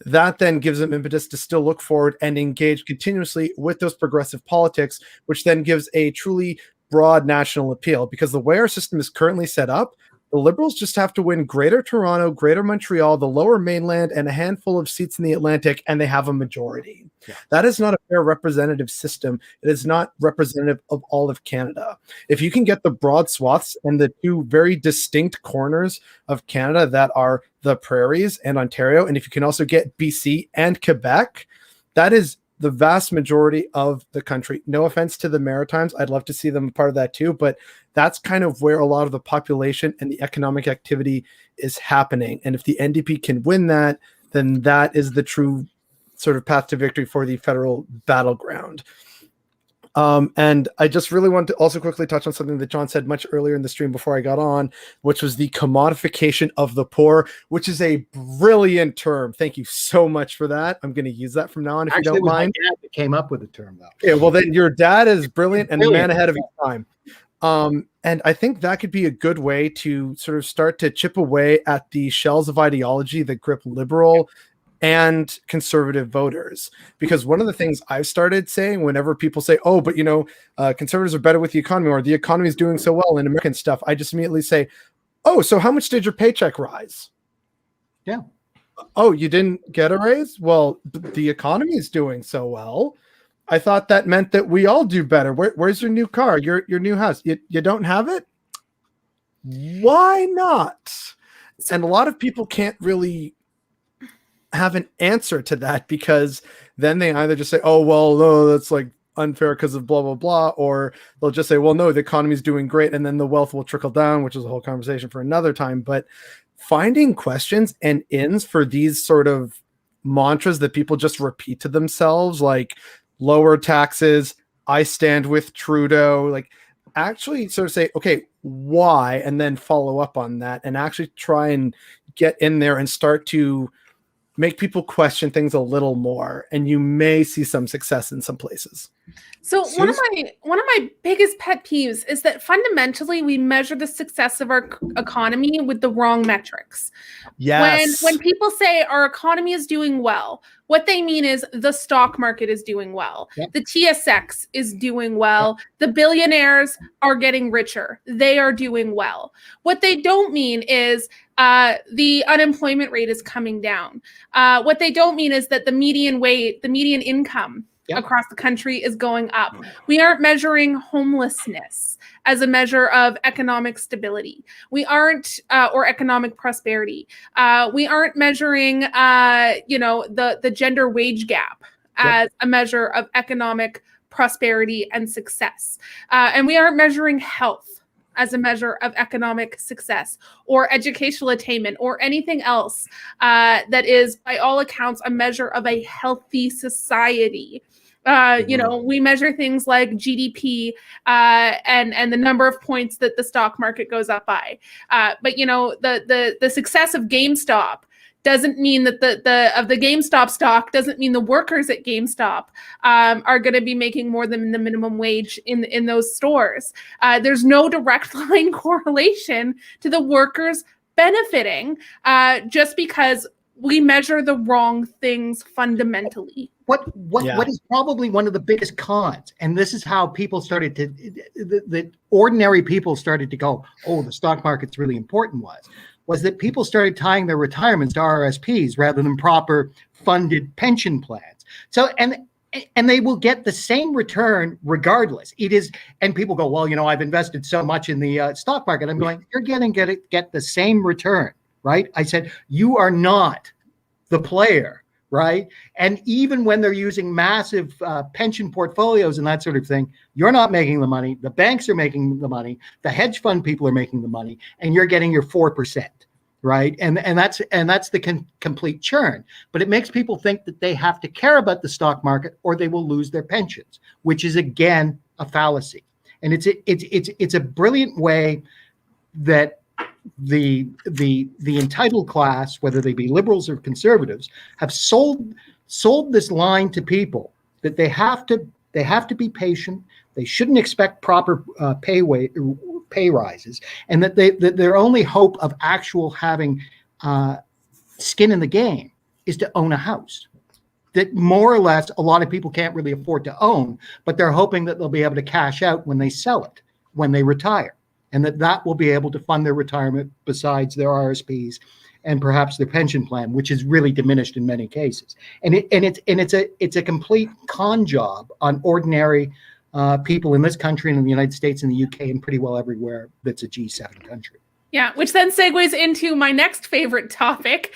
Speaker 3: that then gives them impetus to still look forward and engage continuously with those progressive politics, which then gives a truly broad national appeal. Because the way our system is currently set up, The Liberals just have to win Greater Toronto, Greater Montreal, the Lower Mainland, and a handful of seats in the Atlantic, and they have a majority. Yeah. That is not a fair representative system. It is not representative of all of Canada. If you can get the broad swaths and the two very distinct corners of Canada that are the prairies and Ontario, and if you can also get BC and Quebec, that is the vast majority of the country. No offense to the Maritimes. I'd love to see them part of that too, but that's kind of where a lot of the population and the economic activity is happening. And if the NDP can win that, then that is the true sort of path to victory for the federal battleground. And I just really want to also quickly touch on something that John said much earlier in the stream before I got on, which was the commodification of the poor, which is a brilliant term. Thank you so much for that. I'm going to use that from now on, if you don't mind.
Speaker 2: My dad that came up with the term, though.
Speaker 3: Yeah, well, then your dad is brilliant and a man ahead of his time. And I think that could be a good way to sort of start to chip away at the shells of ideology that grip liberal and conservative voters. Because one of the things I've started saying whenever people say, oh, but conservatives are better with the economy, or the economy is doing so well in American stuff, I just immediately say, oh, so how much did your paycheck rise?
Speaker 2: Yeah.
Speaker 3: Oh, you didn't get a raise? Well, the economy is doing so well. I thought that meant that we all do better. Where's your new car? Your new house? You don't have it? Why not? And a lot of people can't really have an answer to that, because then they either just say, oh, well, no, that's like unfair because of blah, blah, blah, or they'll just say, well, no, the economy is doing great, and then the wealth will trickle down, which is a whole conversation for another time. But finding questions and ins for these sort of mantras that people just repeat to themselves, like lower taxes, I stand with Trudeau, like actually sort of say, okay, why? And then follow up on that and actually try and get in there and start to make people question things a little more, and you may see some success in some places.
Speaker 4: So one of my biggest pet peeves is that fundamentally we measure the success of our economy with the wrong metrics.
Speaker 3: Yes.
Speaker 4: When people say our economy is doing well, what they mean is the stock market is doing well. Yep. The TSX is doing well. Yep. The billionaires are getting richer. They are doing well. What they don't mean is the unemployment rate is coming down. What they don't mean is that the median income across the country is going up. We aren't measuring homelessness as a measure of economic stability. We aren't, or economic prosperity. We aren't measuring, the gender wage gap as a measure of economic prosperity and success. And we aren't measuring health as a measure of economic success or educational attainment or anything else that is, by all accounts, a measure of a healthy society. We measure things like GDP and the number of points that the stock market goes up by. But the success of GameStop doesn't mean that the GameStop stock doesn't mean the workers at GameStop are going to be making more than the minimum wage in those stores. There's no direct line correlation to the workers benefiting just because we measure the wrong things fundamentally.
Speaker 2: What is probably one of the biggest cons, and this is how people started to, the ordinary people started to go, oh, the stock market's really important, was that people started tying their retirements to RSPs rather than proper funded pension plans. So, and they will get the same return regardless. It is, and people go, well, I've invested so much in the stock market. I'm going, you're get the same return, right? I said, you are not the player, right? And even when they're using massive pension portfolios and that sort of thing, you're not making the money. The banks are making the money. The hedge fund people are making the money, and you're getting your 4%, right? And that's the complete churn. But it makes people think that they have to care about the stock market or they will lose their pensions, which is again a fallacy. And it's a brilliant way that the entitled class, whether they be liberals or conservatives, have sold this line to people that they have to be patient. They shouldn't expect proper pay rises, and that their only hope of actual having skin in the game is to own a house. That more or less a lot of people can't really afford to own, but they're hoping that they'll be able to cash out when they sell it, when they retire. and that will be able to fund their retirement besides their RSPs and perhaps their pension plan, which is really diminished in many cases. And it's a complete con job on ordinary people in this country and in the United States and the UK and pretty well everywhere that's a G7 country.
Speaker 4: Yeah, which then segues into my next favorite topic,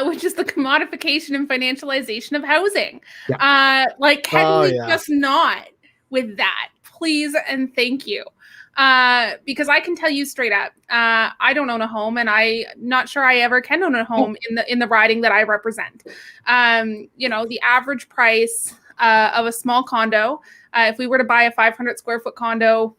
Speaker 4: which is the commodification and financialization of housing.
Speaker 2: Yeah.
Speaker 4: Can we just not with that, please and thank you? Because I can tell you straight up, I don't own a home, and I'm not sure I ever can own a home in the riding that I represent. The average price of a small condo, if we were to buy a 500 square foot condo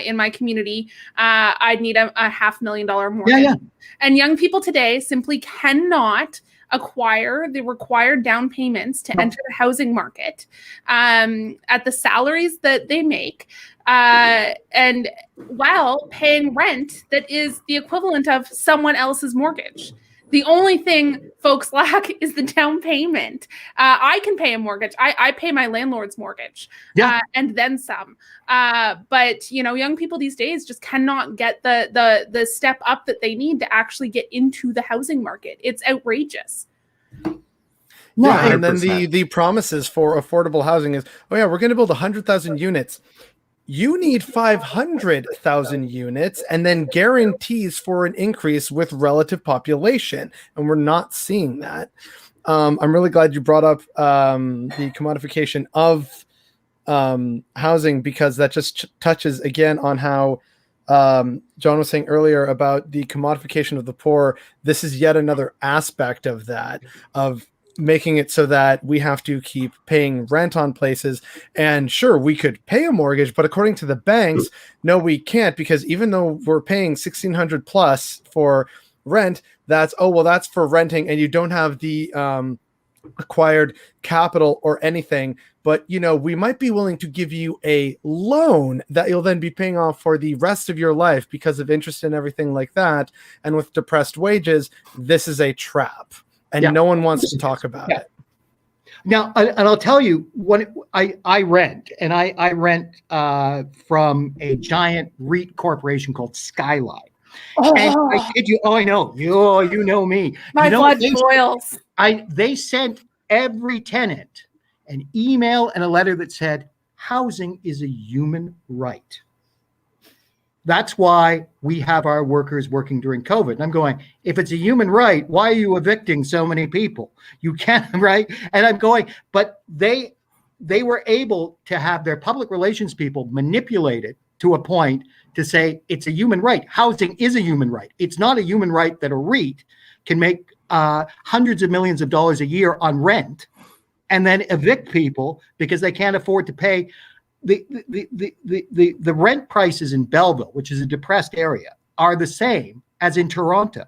Speaker 4: in my community, I'd need a $500,000 mortgage.
Speaker 2: Yeah.
Speaker 4: And young people today simply cannot acquire the required down payments to enter the housing market at the salaries that they make, and while paying rent that is the equivalent of someone else's mortgage. The only thing folks lack is the down payment. I can pay a mortgage. I pay my landlord's mortgage, and then some. But young people these days just cannot get the step up that they need to actually get into the housing market. It's outrageous.
Speaker 3: Yeah, and then the promises for affordable housing is, we're going to build 100,000 units. You need 500,000 units and then guarantees for an increase with relative population. And we're not seeing that. I'm really glad you brought up the commodification of housing, because that just touches again on how John was saying earlier about the commodification of the poor. This is yet another aspect of that, of making it so that we have to keep paying rent on places. And sure, we could pay a mortgage, but according to the banks, no, we can't, because even though we're paying $1,600 plus for rent, that's for renting, and you don't have the acquired capital or anything. But we might be willing to give you a loan that you'll then be paying off for the rest of your life because of interest and everything like that. And with depressed wages, this is a trap. And no one wants to talk about it.
Speaker 2: Now, and I'll tell you, what I rent, and I rent from a giant REIT corporation called Skyline. And I kid you, I know, you know me.
Speaker 4: My blood boils.
Speaker 2: They sent every tenant an email and a letter that said, housing is a human right. That's why we have our workers working during COVID. And I'm going, if it's a human right, why are you evicting so many people? You can't, right? And I'm going, but they were able to have their public relations people manipulate it to a point to say it's a human right. Housing is a human right. It's not a human right that a REIT can make hundreds of millions of dollars a year on rent and then evict people because they can't afford to pay. The rent prices in Belleville, which is a depressed area, are the same as in Toronto.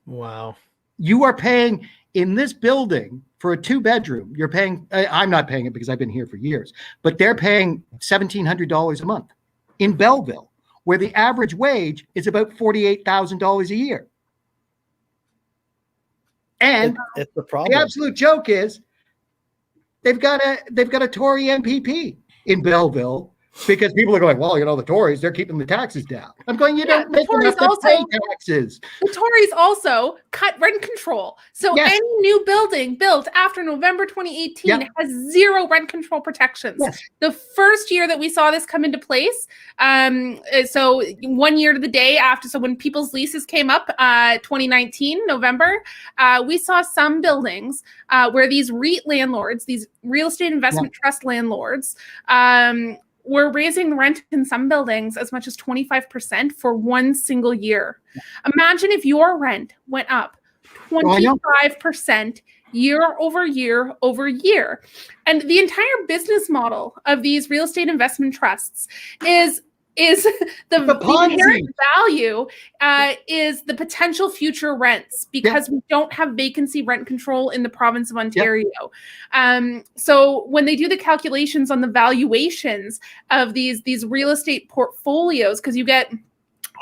Speaker 3: Wow.
Speaker 2: You are paying in this building for a 2-bedroom. You're paying, I'm not paying it because I've been here for years, but they're paying $1,700 a month in Belleville, where the average wage is about $48,000 a year. And
Speaker 3: it's the problem.
Speaker 2: The absolute joke is they've got a Tory MPP in Belleville, because people are going, well, the Tories, they're keeping the taxes down. I'm going, you don't make enough to pay taxes.
Speaker 4: The Tories also cut rent control. So any new building built after November 2018 has zero rent control protections.
Speaker 2: Yes.
Speaker 4: The first year that we saw this come into place, so 1 year to the day after, so when people's leases came up, 2019, November, we saw some buildings where these REIT landlords, these real estate investment trust landlords, we're raising the rent in some buildings as much as 25% for one single year. Imagine if your rent went up 25% year over year over year. And the entire business model of these real estate investment trusts is the inherent value is the potential future rents, because we don't have vacancy rent control in the province of Ontario. So when they do the calculations on the valuations of these real estate portfolios, because you get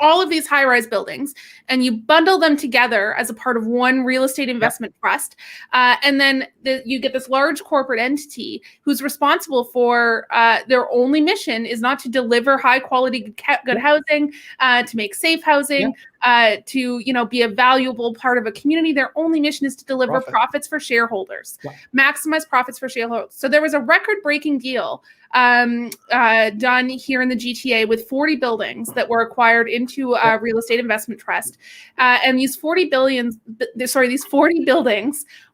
Speaker 4: all of these high-rise buildings, and you bundle them together as a part of one real estate investment trust, and then you get this large corporate entity who's responsible for their only mission is not to deliver high-quality, good housing, to make safe housing, to be a valuable part of a community. Their only mission is to deliver profits for shareholders, maximize profits for shareholders. So there was a record-breaking deal done here in the GTA with 40 buildings that were acquired into a real estate investment trust, and these 40 buildings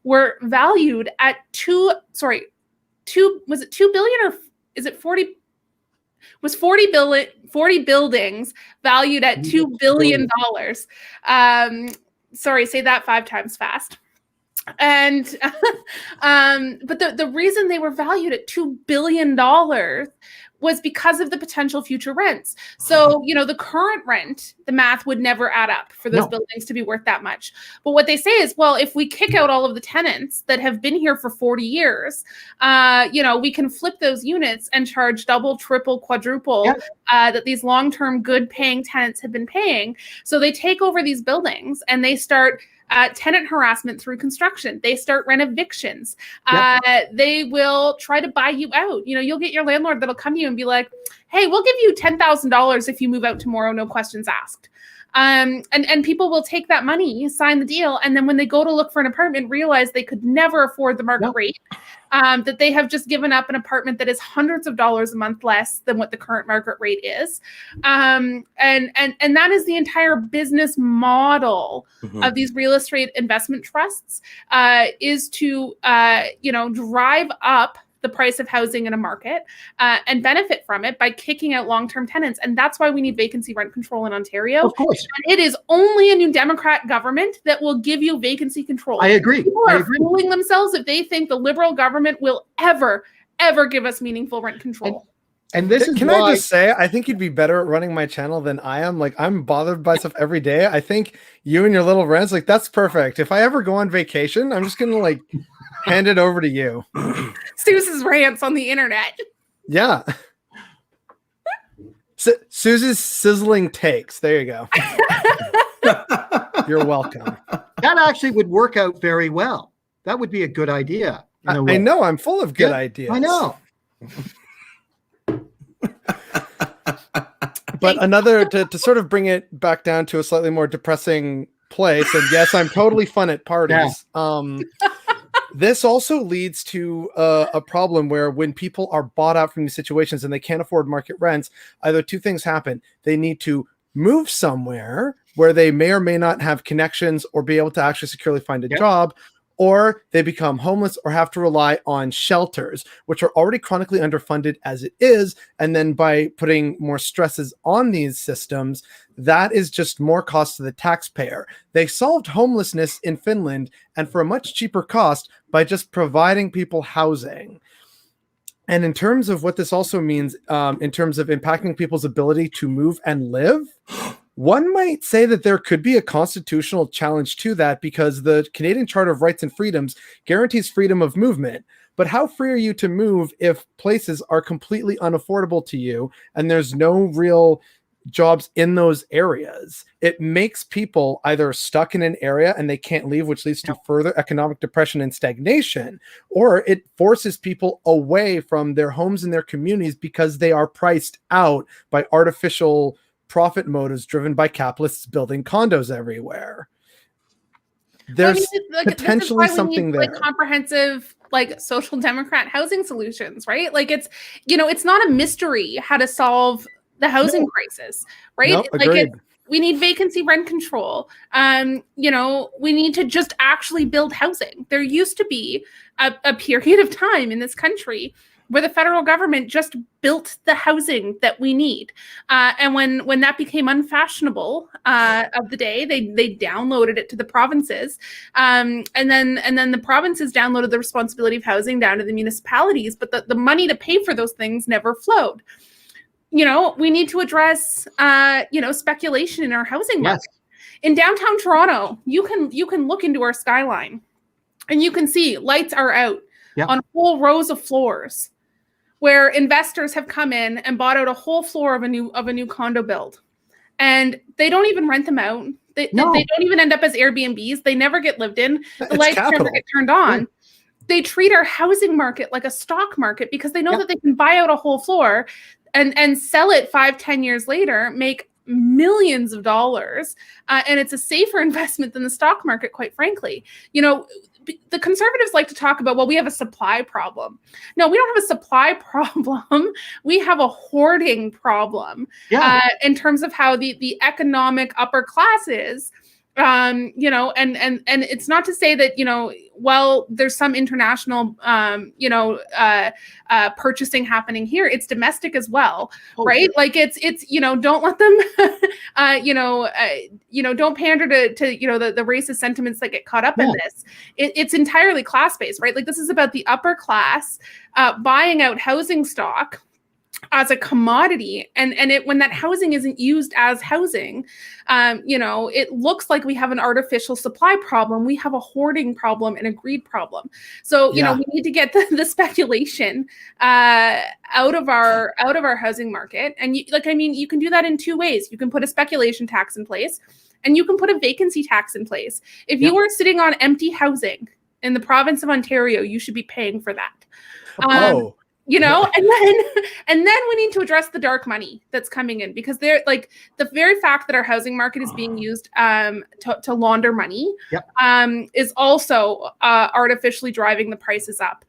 Speaker 4: were valued at 2 billion, or is it 40? Was 40 buildings valued at $2 billion. Sorry, say that 5 times fast. And but the reason they were valued at $2 billion was because of the potential future rents. So, the current rent, the math would never add up for those buildings to be worth that much. But what they say is, well, if we kick out all of the tenants that have been here for 40 years, we can flip those units and charge double, triple, quadruple that these long-term good paying tenants have been paying. So they take over these buildings and they start tenant harassment through construction. They start rent evictions. They will try to buy you out. You'll get your landlord that'll come to you and be like, hey, we'll give you $10,000 if you move out tomorrow, no questions asked. And people will take that money, sign the deal, and then when they go to look for an apartment, realize they could never afford the market rate, that they have just given up an apartment that is hundreds of dollars a month less than what the current market rate is. And that is the entire business model of these real estate investment trusts, is to drive up the price of housing in a market and benefit from it by kicking out long-term tenants. And that's why we need vacancy rent control in Ontario. Of course. And it is only a New Democrat government that will give you vacancy control.
Speaker 2: I agree.
Speaker 4: People are fooling themselves if they think the Liberal government will ever give us meaningful rent control.
Speaker 3: And this is why I just say, I think you'd be better at running my channel than I am. Like, I'm bothered by stuff every day. I think you and your little rants, like, that's perfect. If I ever go on vacation, I'm just going to hand it over to you.
Speaker 4: Suze's rants on the internet.
Speaker 3: Yeah. Suze's sizzling takes. There you go. You're welcome.
Speaker 2: That actually would work out very well. That would be a good idea.
Speaker 3: I know. I'm full of good ideas.
Speaker 2: I know.
Speaker 3: But another, to sort of bring it back down to a slightly more depressing place, and yes, I'm totally fun at parties. This also leads to a problem where when people are bought out from these situations and they can't afford market rents, either two things happen. They need to move somewhere where they may or may not have connections or be able to actually securely find a job, or they become homeless or have to rely on shelters, which are already chronically underfunded as it is. And then by putting more stresses on these systems, that is just more cost to the taxpayer. They solved homelessness in Finland, and for a much cheaper cost, by just providing people housing. And in terms of what this also means, in terms of impacting people's ability to move and live, one might say that there could be a constitutional challenge to that, because the Canadian Charter of Rights and Freedoms guarantees freedom of movement. But how free are you to move if places are completely unaffordable to you and there's no real jobs in those areas? It makes people either stuck in an area and they can't leave, which leads to further economic depression and stagnation, or it forces people away from their homes and their communities because they are priced out by artificial profit motives driven by capitalists building condos everywhere. There's potentially something there.
Speaker 4: Comprehensive, social democrat housing solutions, right? It's not a mystery how to solve the housing crisis, right? We need vacancy rent control. We need to just actually build housing. There used to be a period of time in this country where the federal government just built the housing that we need. And when that became unfashionable of the day, they downloaded it to the provinces. And then the provinces downloaded the responsibility of housing down to the municipalities, but the money to pay for those things never flowed. We need to address, speculation in our housing market. In downtown Toronto, you can look into our skyline and you can see lights are out on whole rows of floors, where investors have come in and bought out a whole floor of a new condo build. and they don't even rent them out. They don't even end up as Airbnbs. They never get lived in. The lights never get turned on. Yeah. They treat our housing market like a stock market because they know that they can buy out a whole floor and sell it 5-10 years later, make millions of dollars, and it's a safer investment than the stock market, quite frankly. You know, the conservatives like to talk about, well, we have a supply problem. No, we don't have a supply problem. We have a hoarding problem in terms of how the economic upper classes, you know, and it's not to say that, you know, well, there's some international, you know, purchasing happening here. It's domestic as well, right? Like it's, you know, don't let them, you know, don't pander to, you know, the racist sentiments that get caught up in this. It's entirely class-based, right? Like this is about the upper class buying out housing stock as a commodity, and when that housing isn't used as housing, you know, it looks like we have an artificial supply problem. We have a hoarding problem and a greed problem. So you know, we need to get the speculation out of our housing market. And you can do that in two ways. You can put a speculation tax in place, and you can put a vacancy tax in place. If you are sitting on empty housing in the province of Ontario, you should be paying for that. You know, and then we need to address the dark money that's coming in, because they're like the very fact that our housing market is being used to launder money is also artificially driving the prices up.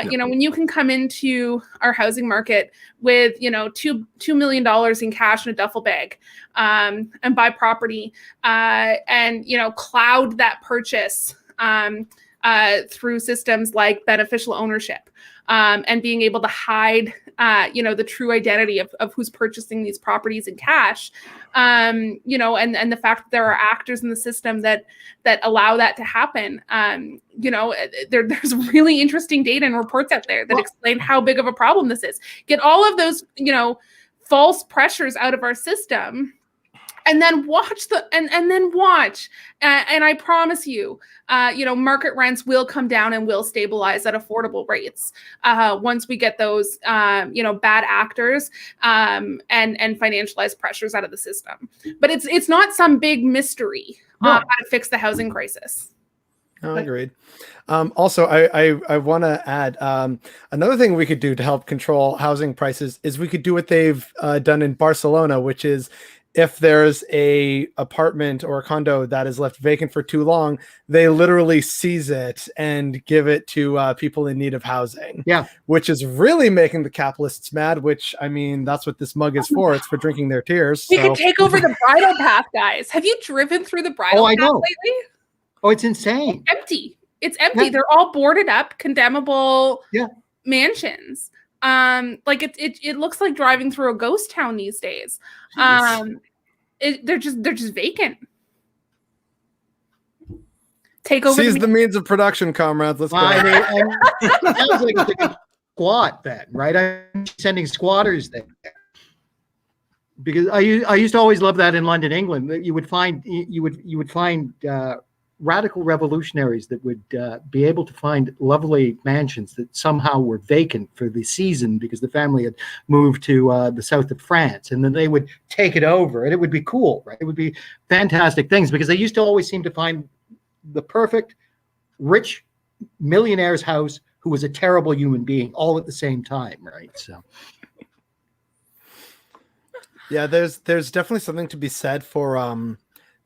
Speaker 4: You know, when you can come into our housing market with, you know, $2 million in cash in a duffel bag and buy property and, you know, cloud that purchase through systems like beneficial ownership. And being able to hide, you know, the true identity of who's purchasing these properties in cash, you know, and the fact that there are actors in the system that allow that to happen. You know, there's really interesting data and reports out there that explain how big of a problem this is. Get all of those, you know, false pressures out of our system. And then watch and I promise you, you know, market rents will come down and will stabilize at affordable rates once we get those, you know, bad actors and financialized pressures out of the system. But it's not some big mystery how to fix the housing crisis.
Speaker 3: Oh, agreed. Also, I want to add another thing we could do to help control housing prices is we could do what they've done in Barcelona, which is, if there's a apartment or a condo that is left vacant for too long, they literally seize it and give it to people in need of housing. Yeah, which is really making the capitalists mad. Which, I mean, that's what this mug is for. It's for drinking their tears.
Speaker 4: We can take over the bridle path, guys. Have you driven through the bridle path lately?
Speaker 2: Oh, it's insane.
Speaker 4: It's empty. It's empty. Yeah. They're all boarded up, condemnable mansions. Like it looks like driving through a ghost town these days. They're just vacant. Take over.
Speaker 3: Seize the means of production, comrades. Let's go.
Speaker 2: Sounds like a squat then, right? I'm sending squatters there. Because I used to always love that in London, England, that you would find radical revolutionaries that would be able to find lovely mansions that somehow were vacant for the season because the family had moved to the south of France, and then they would take it over, and it would be cool, right? It would be fantastic things, because they used to always seem to find the perfect rich millionaire's house who was a terrible human being all at the same time, right? So
Speaker 3: yeah, there's definitely something to be said for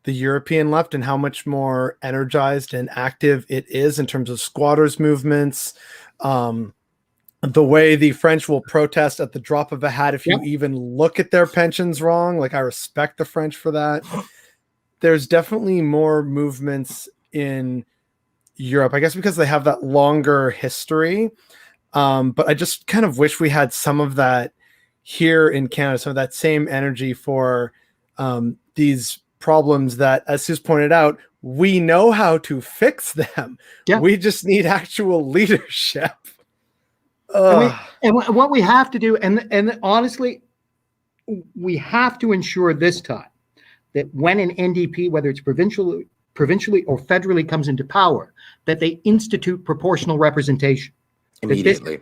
Speaker 3: the European left and how much more energized and active it is in terms of squatters movements. The way the French will protest at the drop of a hat if you even look at their pensions wrong. Like, I respect the French for that. There's definitely more movements in Europe, I guess because they have that longer history. But I just kind of wish we had some of that here in Canada, some of that same energy for these problems that, as Suze pointed out, we know how to fix them. Yeah. We just need actual leadership.
Speaker 2: And what we have to do, and honestly, we have to ensure this time that when an NDP, whether it's provincially or federally, comes into power, that they institute proportional representation immediately.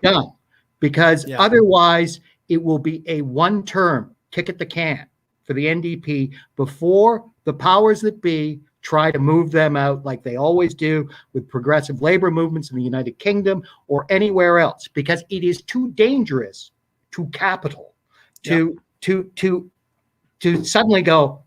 Speaker 2: Because otherwise it will be a one-term kick at the can for the NDP before the powers that be try to move them out like they always do with progressive labor movements in the United Kingdom or anywhere else, because it is too dangerous to capital to suddenly go,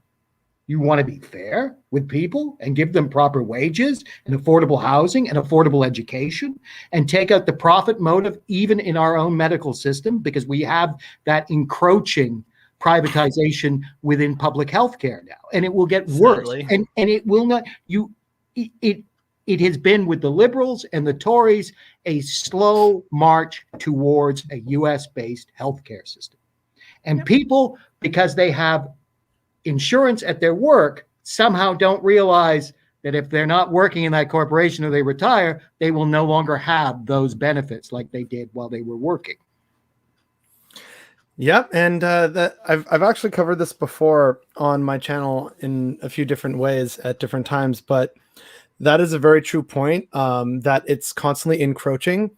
Speaker 2: you want to be fair with people and give them proper wages and affordable housing and affordable education and take out the profit motive even in our own medical system, because we have that encroaching privatization within public health care now, and it will get worse.
Speaker 3: Sadly.
Speaker 2: And it will not, it has been with the Liberals and the Tories a slow march towards a US-based healthcare system. And people, because they have insurance at their work, somehow don't realize that if they're not working in that corporation or they retire, they will no longer have those benefits like they did while they were working.
Speaker 3: Yep, and that I've actually covered this before on my channel in a few different ways at different times, but that is a very true point, that it's constantly encroaching,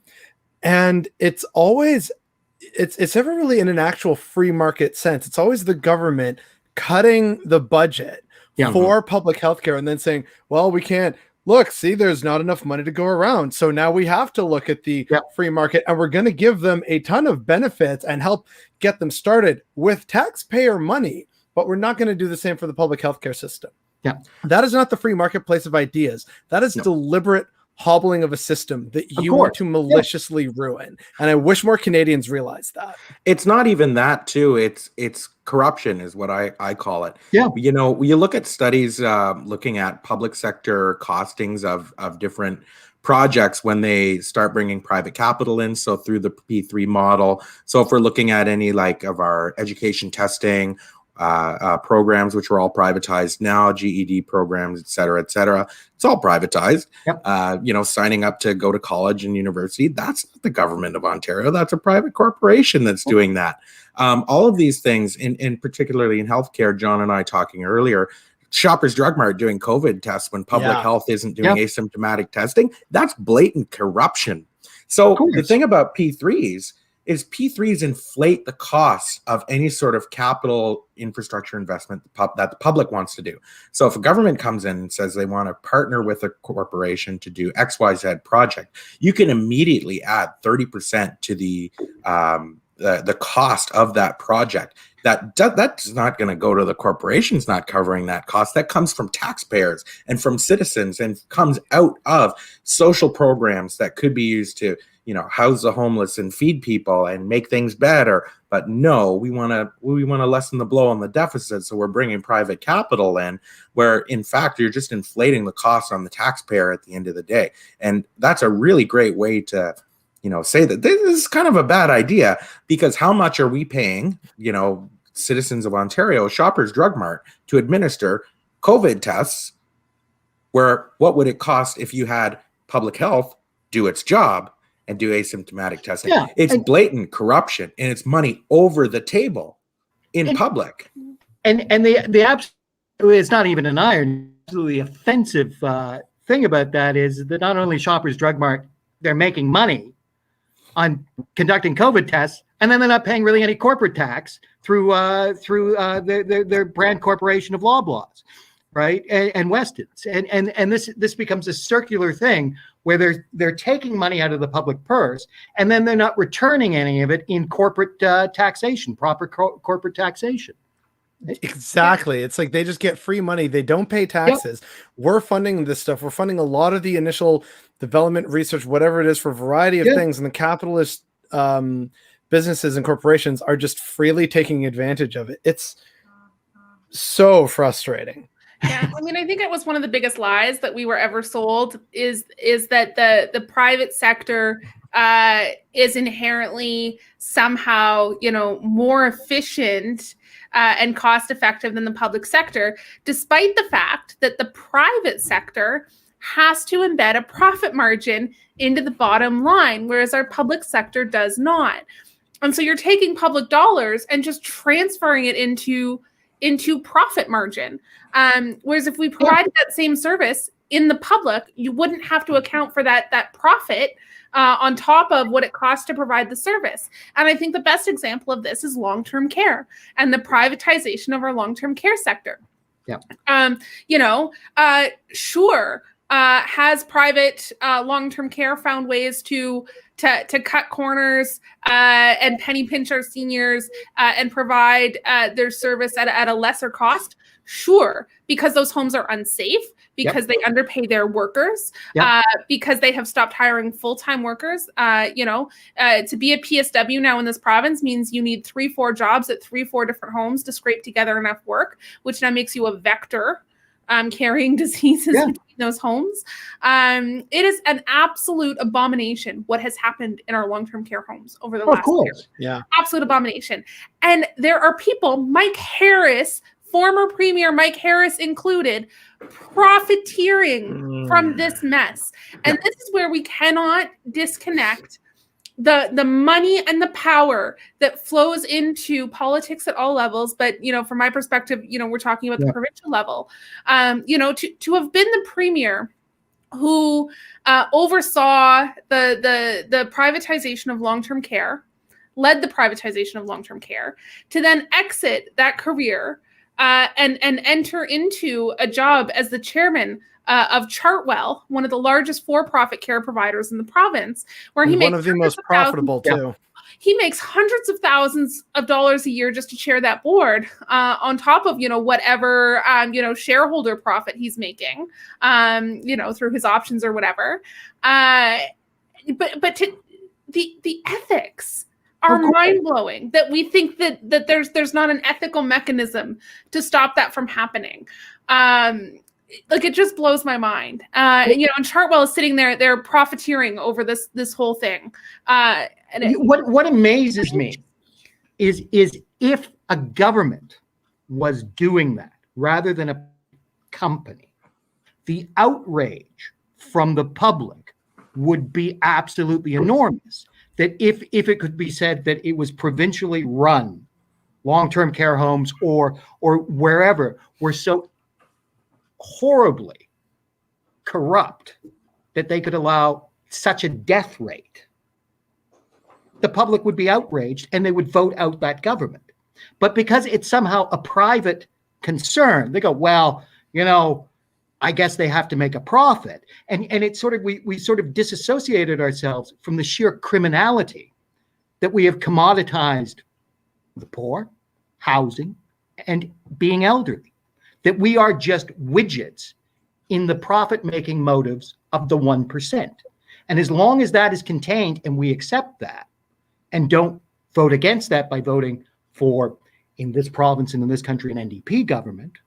Speaker 3: and it's never really in an actual free market sense. It's always the government cutting the budget for public health care and then saying, well, we can't. Look, see, there's not enough money to go around. So now we have to look at the free market, and we're going to give them a ton of benefits and help get them started with taxpayer money. But we're not going to do the same for the public healthcare system.
Speaker 2: Yeah.
Speaker 3: That is not the free marketplace of ideas. That is deliberate hobbling of a system that you want to maliciously ruin. And I wish more Canadians realized that.
Speaker 1: It's not even that too. It's corruption is what I call it.
Speaker 2: Yeah.
Speaker 1: You know, you look at studies looking at public sector costings of different projects when they start bringing private capital in. So through the P3 model. So if we're looking at any like of our education testing programs, which are all privatized now, GED programs, et cetera, it's all privatized. You know, signing up to go to college and university, that's not the government of Ontario. That's a private corporation that's doing that. All of these things, in particularly in healthcare, John and I talking earlier, Shoppers Drug Mart doing COVID tests when public health isn't doing asymptomatic testing, that's blatant corruption. So the thing about P3s is P3s inflate the cost of any sort of capital infrastructure investment that the public wants to do. So if a government comes in and says they want to partner with a corporation to do XYZ project, you can immediately add 30% to the cost of that project. That's not going to go to the corporations not covering that cost. That comes from taxpayers and from citizens and comes out of social programs that could be used to, you know, house the homeless and feed people and make things better. But no, we want to lessen the blow on the deficit. So we're bringing private capital in, where in fact you're just inflating the cost on the taxpayer at the end of the day. And that's a really great way to, you know, say that this is kind of a bad idea, because how much are we paying, you know, citizens of Ontario, Shoppers Drug Mart, to administer COVID tests, where what would it cost if you had public health do its job and do asymptomatic testing? It's blatant corruption, and it's money over the table in public.
Speaker 2: And the it's not even an iron, absolutely offensive thing about that is that not only Shoppers Drug Mart, they're making money on conducting COVID tests, and then they're not paying really any corporate tax through their brand corporation of Loblaws, right? And Weston's, and this becomes a circular thing where they're taking money out of the public purse, and then they're not returning any of it in corporate taxation, proper corporate taxation.
Speaker 3: Exactly. It's like they just get free money. They don't pay taxes. We're funding this stuff. We're funding a lot of the initial development research, whatever it is, for a variety of things. And the capitalist businesses and corporations are just freely taking advantage of it. It's so frustrating.
Speaker 4: Yeah, I mean, I think it was one of the biggest lies that we were ever sold is that the private sector is inherently somehow, you know, more efficient and cost effective than the public sector, despite the fact that the private sector has to embed a profit margin into the bottom line, whereas our public sector does not. And so you're taking public dollars and just transferring it into profit margin. Whereas if we provided that same service in the public, you wouldn't have to account for that profit on top of what it costs to provide the service. And I think the best example of this is long-term care and the privatization of our long-term care sector.
Speaker 2: Yeah.
Speaker 4: Sure. Has private long-term care found ways to cut corners and penny pinch our seniors and provide their service at a lesser cost? Sure, because those homes are unsafe, because they underpay their workers, because they have stopped hiring full-time workers. To be a PSW now in this province means you need 3-4 jobs at 3-4 different homes to scrape together enough work, which now makes you a vector carrying diseases between those homes. It is an absolute abomination what has happened in our long-term care homes over the last year.
Speaker 3: Yeah.
Speaker 4: Absolute abomination. And there are people, Mike Harris, former Premier Mike Harris included, profiteering from this mess. And this is where we cannot disconnect the money and the power that flows into politics at all levels. But, from my perspective, we're talking about the provincial level, to have been the premier who oversaw the privatization of long-term care, led the privatization of long-term care, to then exit that career and enter into a job as the chairman of Chartwell, one of the largest for-profit care providers in the province, where he makes
Speaker 3: one of the most profitable too.
Speaker 4: He makes hundreds of thousands of dollars a year just to chair that board, on top of whatever shareholder profit he's making, through his options or whatever. But the ethics are mind-blowing, that we think that there's not an ethical mechanism to stop that from happening. It just blows my mind. And Chartwell is sitting there, they're profiteering over this whole thing.
Speaker 2: What amazes me is if a government was doing that rather than a company, the outrage from the public would be absolutely enormous. That if it could be said that it was provincially run long-term care homes or wherever were so horribly corrupt that they could allow such a death rate, the public would be outraged and they would vote out that government. But because it's somehow a private concern, they go, well, I guess they have to make a profit. And it's sort of, we sort of disassociated ourselves from the sheer criminality that we have commoditized the poor, housing, and being elderly. That we are just widgets in the profit-making motives of the 1%. And as long as that is contained and we accept that and don't vote against that by voting for, in this province and in this country, an NDP government,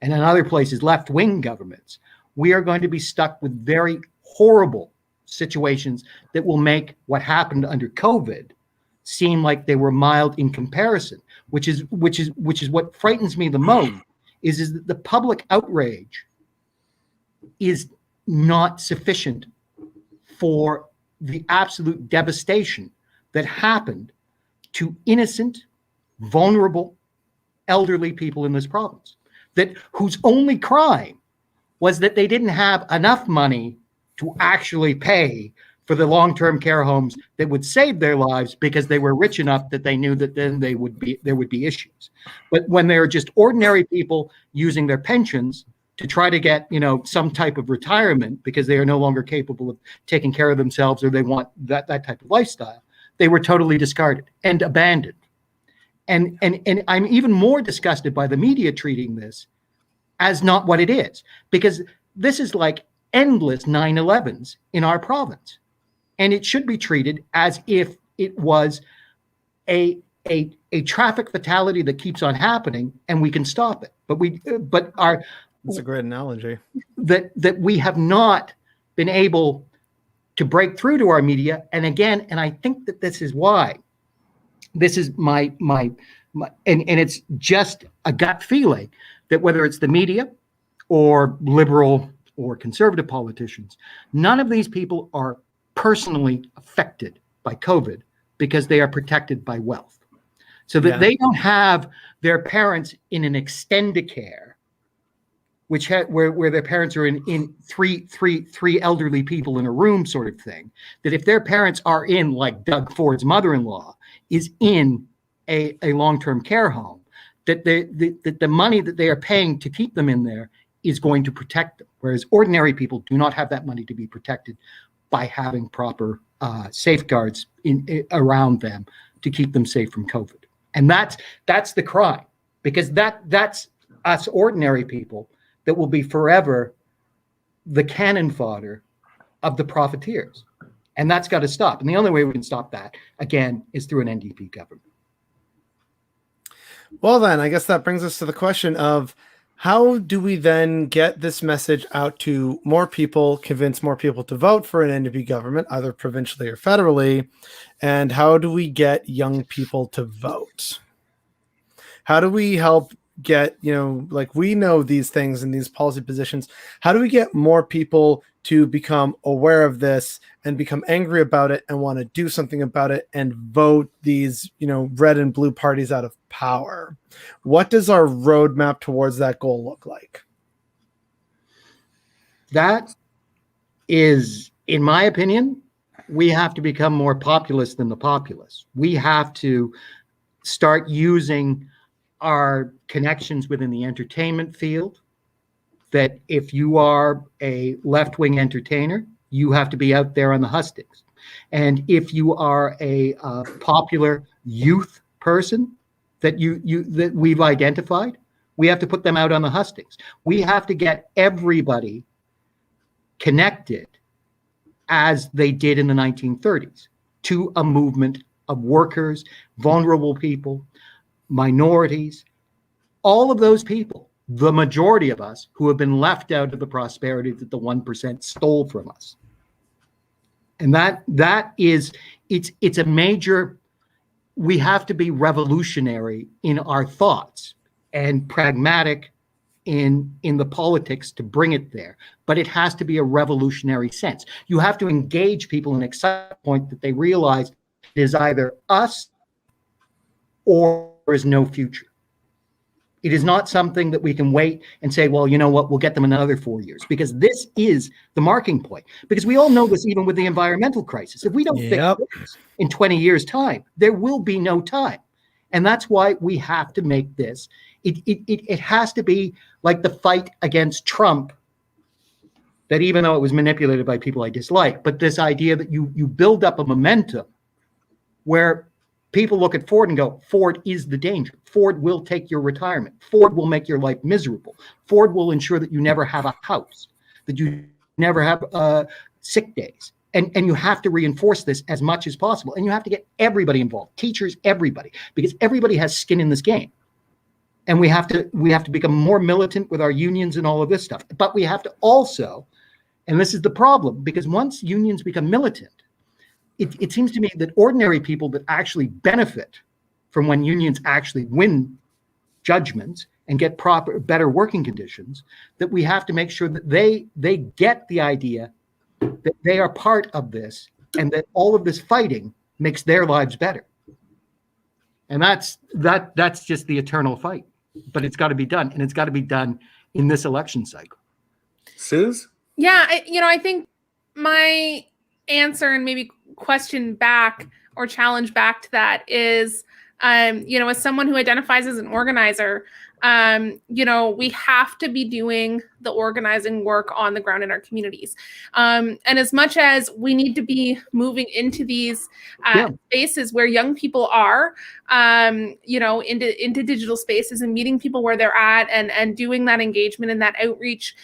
Speaker 2: and in other places, left-wing governments, we are going to be stuck with very horrible situations that will make what happened under COVID seem like they were mild in comparison, which is what frightens me the most. Is that the public outrage is not sufficient for the absolute devastation that happened to innocent, vulnerable, elderly people in this province, that whose only crime was that they didn't have enough money to actually pay for the long-term care homes that would save their lives because they were rich enough that they knew that then there would be issues. But when they're just ordinary people using their pensions to try to get, some type of retirement because they are no longer capable of taking care of themselves or they want that type of lifestyle, they were totally discarded and abandoned. And I'm even more disgusted by the media treating this as not what it is, because this is like endless 9/11s in our province. And it should be treated as if it was a traffic fatality that keeps on happening and we can stop it. That's
Speaker 3: a great analogy.
Speaker 2: That we have not been able to break through to our media. And again, and I think that this is why, this is my and it's just a gut feeling that whether it's the media or liberal or conservative politicians, none of these people are personally affected by COVID because they are protected by wealth. So that they don't have their parents in an extended care where their parents are in three elderly people in a room sort of thing, that if their parents are in, like Doug Ford's mother-in-law is in a long-term care home, that the money that they are paying to keep them in there is going to protect them, whereas ordinary people do not have that money to be protected by having proper safeguards around them to keep them safe from COVID. And that's the crime, because that's us ordinary people that will be forever the cannon fodder of the profiteers. And that's got to stop. And the only way we can stop that, again, is through an NDP government.
Speaker 3: Well, then, I guess that brings us to the question of how do we then get this message out to more people, convince more people to vote for an NDP government, either provincially or federally? And how do we get young people to vote? How do we help get, like, we know these things and these policy positions. How do we get more people to become aware of this and become angry about it and want to do something about it and vote these, red and blue parties out of power? What does our roadmap towards that goal look like?
Speaker 2: That is, in my opinion, we have to become more populist than the populace. We have to start using our connections within the entertainment field, that if you are a left-wing entertainer, you have to be out there on the hustings. And if you are a popular youth person that that we've identified, we have to put them out on the hustings. We have to get everybody connected as they did in the 1930s to a movement of workers, vulnerable people, minorities, all of those people, the majority of us who have been left out of the prosperity that the 1% stole from us. And that is, it's a major, we have to be revolutionary in our thoughts and pragmatic in the politics to bring it there. But it has to be a revolutionary sense. You have to engage people and excite the point that they realize it is either us or there is no future. It is not something that we can wait and say, well, you know what, we'll get them another 4 years, because this is the marking point. Because we all know this, even with the environmental crisis. If we don't fix this in 20 years' time, there will be no time. And that's why we have to make this. It has to be like the fight against Trump, that even though it was manipulated by people I dislike, but this idea that you build up a momentum where people look at Ford and go, Ford is the danger. Ford will take your retirement. Ford will make your life miserable. Ford will ensure that you never have a house, that you never have sick days. And you have to reinforce this as much as possible. And you have to get everybody involved, teachers, everybody, because everybody has skin in this game. And we have to become more militant with our unions and all of this stuff. But we have to also, and this is the problem, because once unions become militant, it seems to me that ordinary people that actually benefit from when unions actually win judgments and get better working conditions, that we have to make sure that they get the idea that they are part of this and that all of this fighting makes their lives better. And that's just the eternal fight. But it's got to be done, and it's got to be done in this election cycle.
Speaker 1: Suze?
Speaker 4: Yeah, I think my answer and maybe question back or challenge back to that is, as someone who identifies as an organizer, we have to be doing the organizing work on the ground in our communities. And as much as we need to be moving into these spaces where young people are, into digital spaces and meeting people where they're at and doing that engagement and that outreach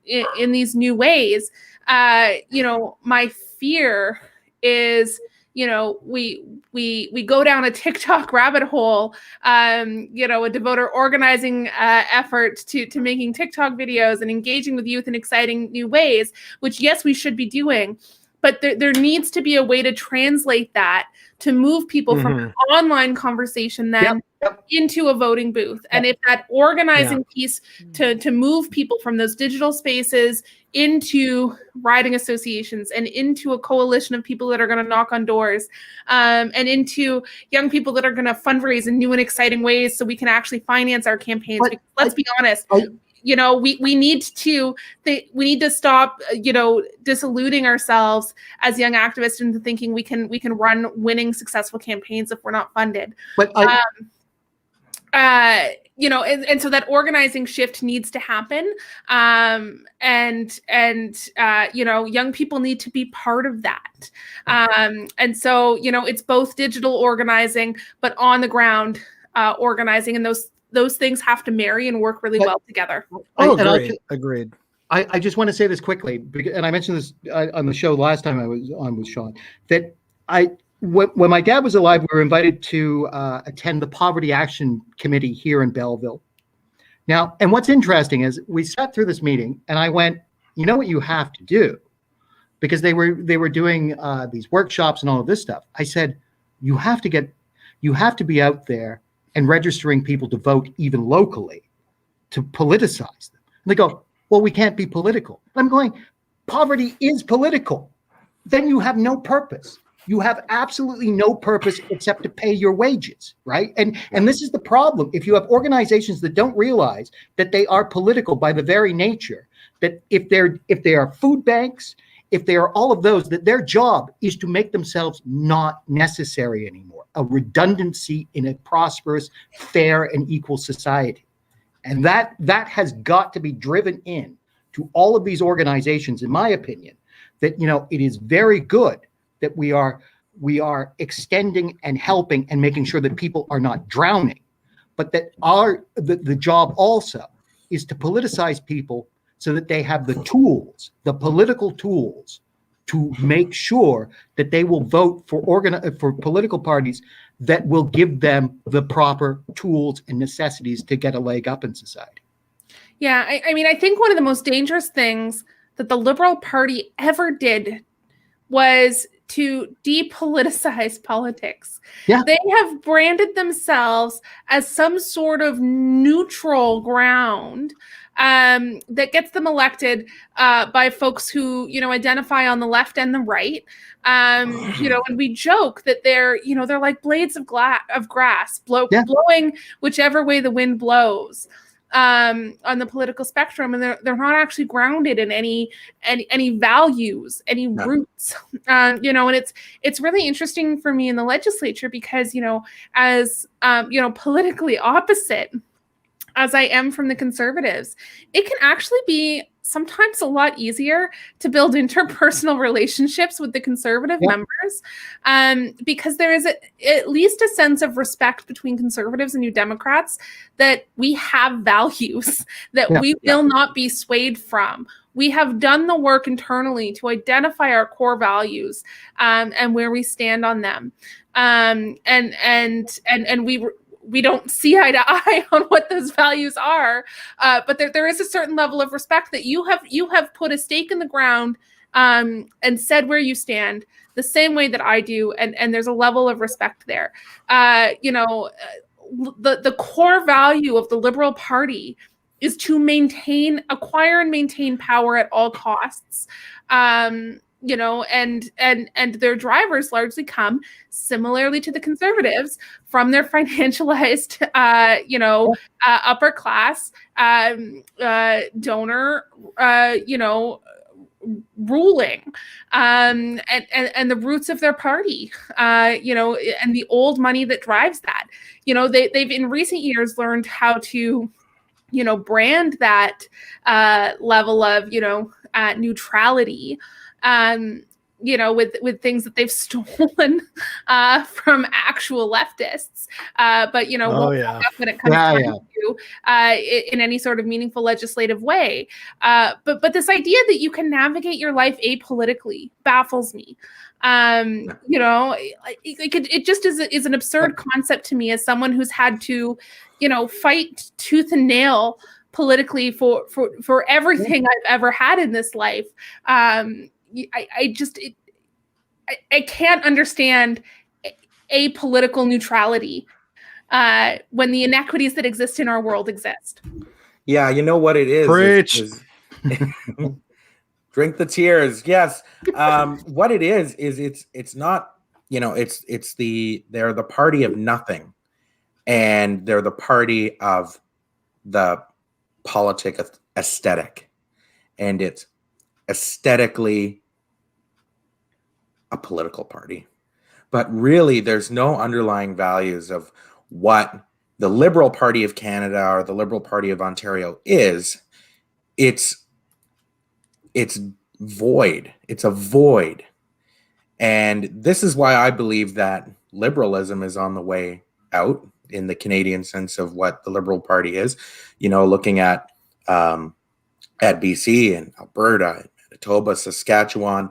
Speaker 4: in these new ways, my fear is, we go down a TikTok rabbit hole, devote our organizing effort to making TikTok videos and engaging with youth in exciting new ways, which, yes, we should be doing. But there needs to be a way to translate that to move people from an online conversation then into a voting booth. And if that organizing piece to move people from those digital spaces into riding associations and into a coalition of people that are going to knock on doors, and into young people that are going to fundraise in new and exciting ways so we can actually finance our campaigns. Because let's be honest, we need to stop, disiluding ourselves as young activists into thinking we can run winning, successful campaigns if we're not funded.
Speaker 2: But
Speaker 4: and so that organizing shift needs to happen. Young people need to be part of that. And so, it's both digital organizing, but on the ground organizing, and those things have to marry and work really well together.
Speaker 3: Agreed.
Speaker 2: I just want to say this quickly, and I mentioned this on the show last time I was on with Sean, that when my dad was alive, we were invited to attend the Poverty Action Committee here in Belleville. Now, and what's interesting is we sat through this meeting, and I went, you know what you have to do? Because they were doing these workshops and all of this stuff. I said, you have to be out there and registering people to vote even locally to politicize them. And they go, well, we can't be political. I'm going, poverty is political. Then you have no purpose. You have absolutely no purpose except to pay your wages, right? And this is the problem. If you have organizations that don't realize that they are political by the very nature, that if they are food banks, if they are all of those, that their job is to make themselves not necessary anymore, a redundancy in a prosperous, fair, and equal society. And that has got to be driven in to all of these organizations, in my opinion, that, it is very good that we are extending and helping and making sure that people are not drowning, but that the job also is to politicize people so that they have the tools, the political tools, to make sure that they will vote for political parties that will give them the proper tools and necessities to get a leg up in society.
Speaker 4: Yeah, I think one of the most dangerous things that the Liberal Party ever did was to depoliticize politics.
Speaker 2: Yeah.
Speaker 4: They have branded themselves as some sort of neutral ground that gets them elected by folks who, identify on the left and the right. And we joke that they're like blades of grass blowing whichever way the wind blows on the political spectrum, and they're not actually grounded in any values, any roots. And it's really interesting for me in the legislature because as politically opposite as I am from the Conservatives, it can actually be sometimes a lot easier to build interpersonal relationships with the Conservative members, because there is at least a sense of respect between Conservatives and New Democrats that we have values that we will not be swayed from. We have done the work internally to identify our core values and where we stand on them, and we don't see eye to eye on what those values are, but there is a certain level of respect that you have put a stake in the ground and said where you stand the same way that I do, and there's a level of respect there. The core value of the Liberal Party is to acquire and maintain power at all costs. And their drivers largely come, similarly to the Conservatives, from their financialized, upper class donor, ruling, and the roots of their party, and the old money that drives that. They've in recent years learned how to, brand that level of, neutrality, with things that they've stolen from actual leftists, but when it comes to in any sort of meaningful legislative way. But this idea that you can navigate your life apolitically baffles me. It just is an absurd concept to me as someone who's had to, fight tooth and nail politically for everything I've ever had in this life. I can't understand apolitical neutrality when the inequities that exist in our world exist.
Speaker 1: Yeah, you know what it is.
Speaker 3: Preach.
Speaker 1: Drink the tears. Yes. What it is it's not, they're the party of nothing, and they're the party of the politic aesthetic, and it's aesthetically a political party. But really, there's no underlying values of what the Liberal Party of Canada or the Liberal Party of Ontario is. It's void. It's a void. And this is why I believe that liberalism is on the way out in the Canadian sense of what the Liberal Party is. You know, looking at BC and Alberta, and Manitoba, Saskatchewan,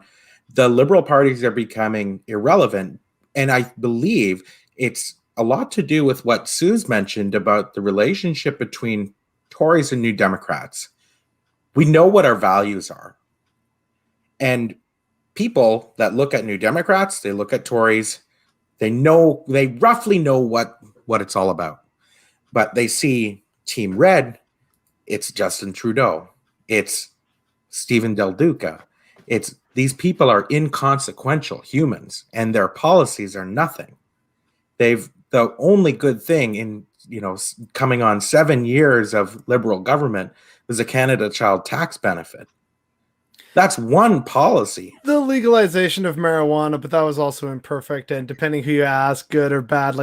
Speaker 1: the Liberal parties are becoming irrelevant. And I believe it's a lot to do with what Suze mentioned about the relationship between Tories and New Democrats. We know what our values are. And people that look at New Democrats, they look at Tories, they roughly know what it's all about. But they see Team Red, it's Justin Trudeau, it's Stephen Del Duca. These people are inconsequential humans, and their policies are nothing. The only good thing in, coming on 7 years of Liberal government was a Canada Child Tax benefit. That's one policy.
Speaker 3: The legalization of marijuana, but that was also imperfect, and depending who you ask, good or bad,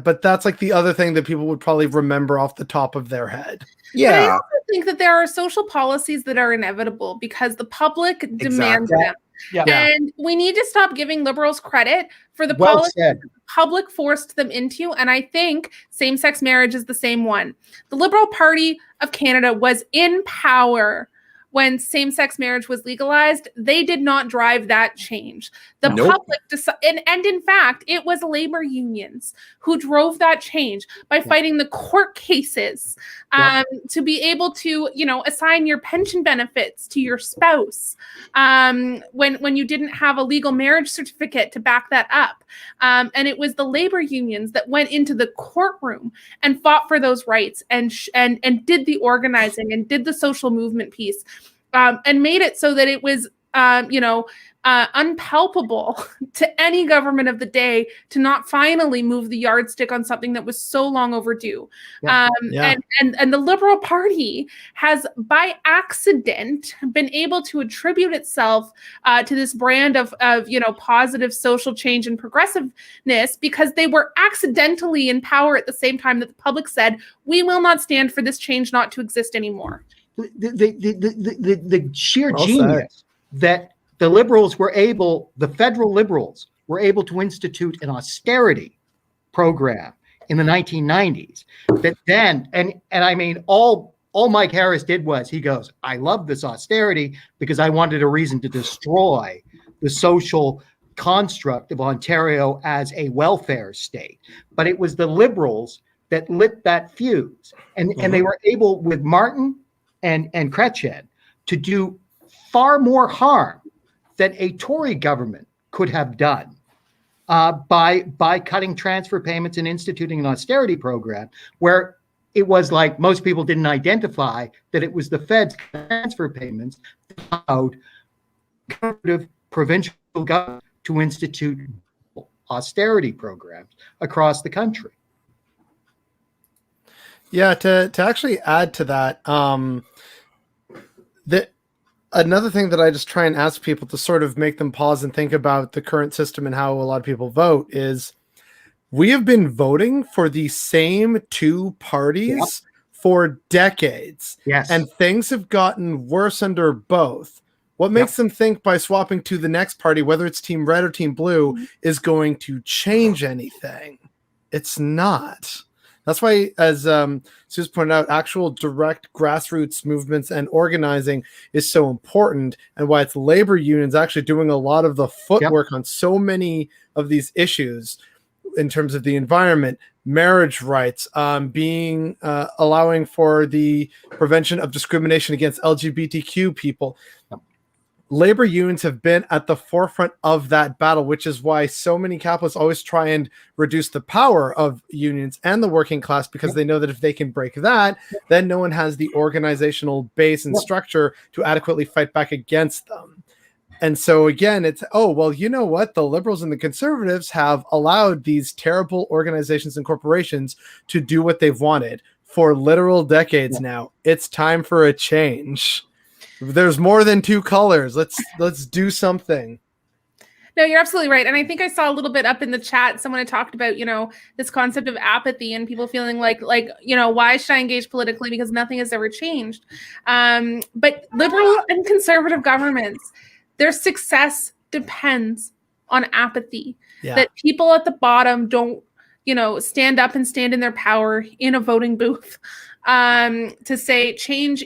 Speaker 3: but that's like the other thing that people would probably remember off the top of their head.
Speaker 4: Yeah. But I also think that there are social policies that are inevitable because the public demands them. Yeah. And we need to stop giving Liberals credit for the policies the public forced them into. And I think same-sex marriage is the same one. The Liberal Party of Canada was in power when same-sex marriage was legalized. They did not drive that change. The public and in fact, it was labor unions who drove that change by fighting the court cases to be able to, assign your pension benefits to your spouse when you didn't have a legal marriage certificate to back that up. And it was the labor unions that went into the courtroom and fought for those rights and did the organizing and did the social movement piece. And made it so that it was, unpalpable to any government of the day to not finally move the yardstick on something that was so long overdue. And the Liberal Party has, by accident, been able to attribute itself to this brand of positive social change and progressiveness because they were accidentally in power at the same time that the public said, we will not stand for this change not to exist anymore.
Speaker 2: The sheer genius that the federal liberals were able to institute an austerity program in the 1990s. That then, and I mean, all Mike Harris did was he goes, I love this austerity because I wanted a reason to destroy the social construct of Ontario as a welfare state. But it was the liberals that lit that fuse, and they were able with Martin and Chrétien to do far more harm than a Tory government could have done by cutting transfer payments and instituting an austerity program where it was like most people didn't identify that it was the Fed's transfer payments that allowed conservative provincial government to institute austerity programs across the country.
Speaker 3: Yeah, to actually add to that, another thing that I just try and ask people to sort of make them pause and think about the current system and how a lot of people vote is we have been voting for the same two parties for decades.
Speaker 2: Yes.
Speaker 3: And things have gotten worse under both. What makes them think by swapping to the next party, whether it's Team Red or Team Blue, is going to change anything? It's not. That's why, as Suze pointed out, actual direct grassroots movements and organizing is so important, and why it's labor unions actually doing a lot of the footwork on so many of these issues in terms of the environment, marriage rights, allowing for the prevention of discrimination against LGBTQ people. Labor unions have been at the forefront of that battle, which is why so many capitalists always try and reduce the power of unions and the working class, because they know that if they can break that, then no one has the organizational base and structure to adequately fight back against them. And so again, it's, oh, well, you know what? The liberals and the conservatives have allowed these terrible organizations and corporations to do what they've wanted for literal decades now. It's time for a change. There's more than two colors. Let's do something.
Speaker 4: No, you're absolutely right. And I think I saw a little bit up in the chat, someone had talked about, this concept of apathy and people feeling like, why should I engage politically? Because nothing has ever changed. But liberal and conservative governments, their success depends on apathy.
Speaker 3: Yeah.
Speaker 4: That people at the bottom don't, stand up and stand in their power in a voting booth to say change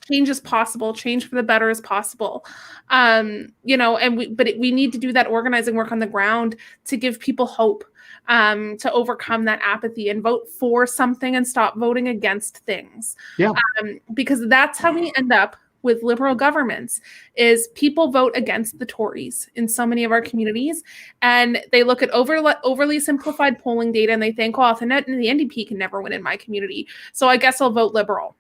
Speaker 4: is possible, change for the better is possible. And we need to do that organizing work on the ground to give people hope, to overcome that apathy and vote for something and stop voting against things.
Speaker 2: Yeah.
Speaker 4: Because that's how we end up with liberal governments, is people vote against the Tories in so many of our communities, and they look at overly simplified polling data and they think, well, the NDP can never win in my community, so I guess I'll vote Liberal.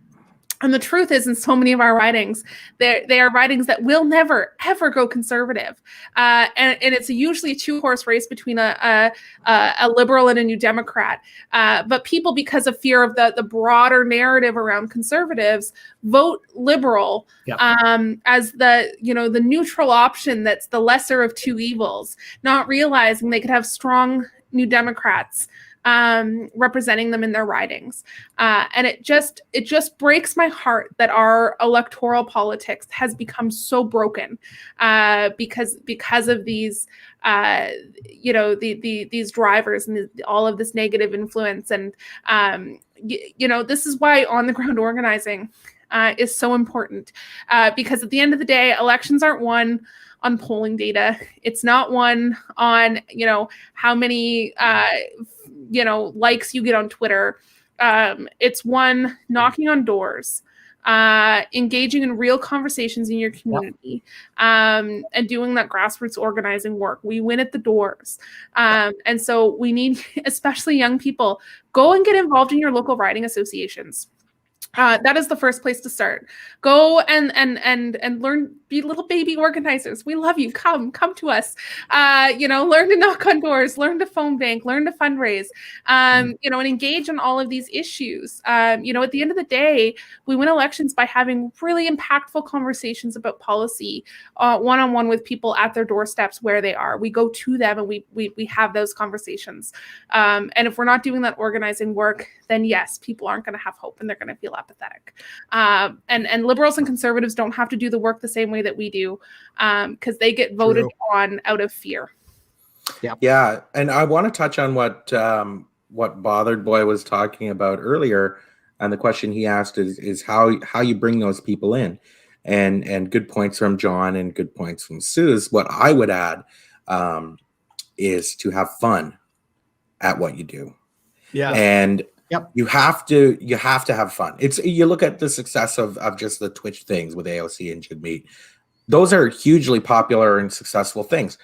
Speaker 4: And the truth is, in so many of our ridings, they are ridings that will never, ever go conservative. And it's usually a two-horse race between a Liberal and a New Democrat. But people, because of fear of the broader narrative around conservatives, vote Liberal as the neutral option that's the lesser of two evils, not realizing they could have strong New Democrats representing them in their ridings. And it just breaks my heart that our electoral politics has become so broken because of these these drivers and all of this negative influence. And this is why on the ground organizing is so important, because at the end of the day, elections aren't won on polling data. It's not won on how many likes you get on Twitter. It's one knocking on doors, engaging in real conversations in your community, and doing that grassroots organizing work. We win at the doors. And so we need, especially young people, go and get involved in your local riding associations. That is the first place to start. Go and learn, be little baby organizers. We love you. Come to us. Learn to knock on doors, learn to phone bank, learn to fundraise, and engage on all of these issues. At the end of the day, we win elections by having really impactful conversations about policy, one-on-one with people at their doorsteps where they are. We go to them and we have those conversations. And if we're not doing that organizing work, then yes, people aren't going to have hope and they're going to feel apathetic. And liberals and conservatives don't have to do the work the same way that we do, because they get voted on out of fear.
Speaker 1: Yeah, and I want to touch on what Bothered Boy was talking about earlier, and the question he asked is how you bring those people in, and good points from John and good points from Suze. What I would add is to have fun at what you do.
Speaker 2: Yeah,
Speaker 1: and
Speaker 2: Yep.
Speaker 1: You have to have fun. You look at the success of just the Twitch things with AOC and Jigmeet. Those are hugely popular and successful things.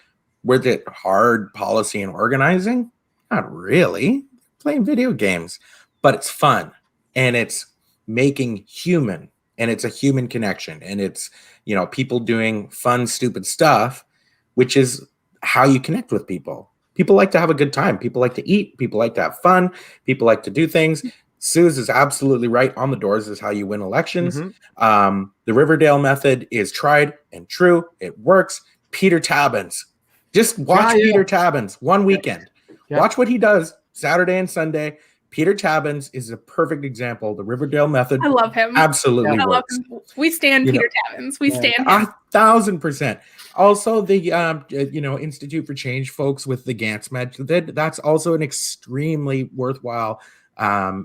Speaker 1: Was it hard policy and organizing? Not really. Playing video games, but it's fun and it's making human, and it's a human connection, and it's people doing fun, stupid stuff, which is how you connect with people. People like to have a good time. People like to eat. People like to have fun. People like to do things. Suze is absolutely right. On the doors is how you win elections. Mm-hmm. The Riverdale method is tried and true. It works. Peter Tabbins. Just watch Peter Tabbins one weekend. Yeah. Watch what he does Saturday and Sunday. Peter Tabbins is a perfect example. The Riverdale method.
Speaker 4: I love him.
Speaker 1: Absolutely works.
Speaker 4: Love him. We stand Peter Tabbins. We stand him.
Speaker 1: 1,000%. Also, the Institute for Change folks with the Gantz method. That's also an extremely worthwhile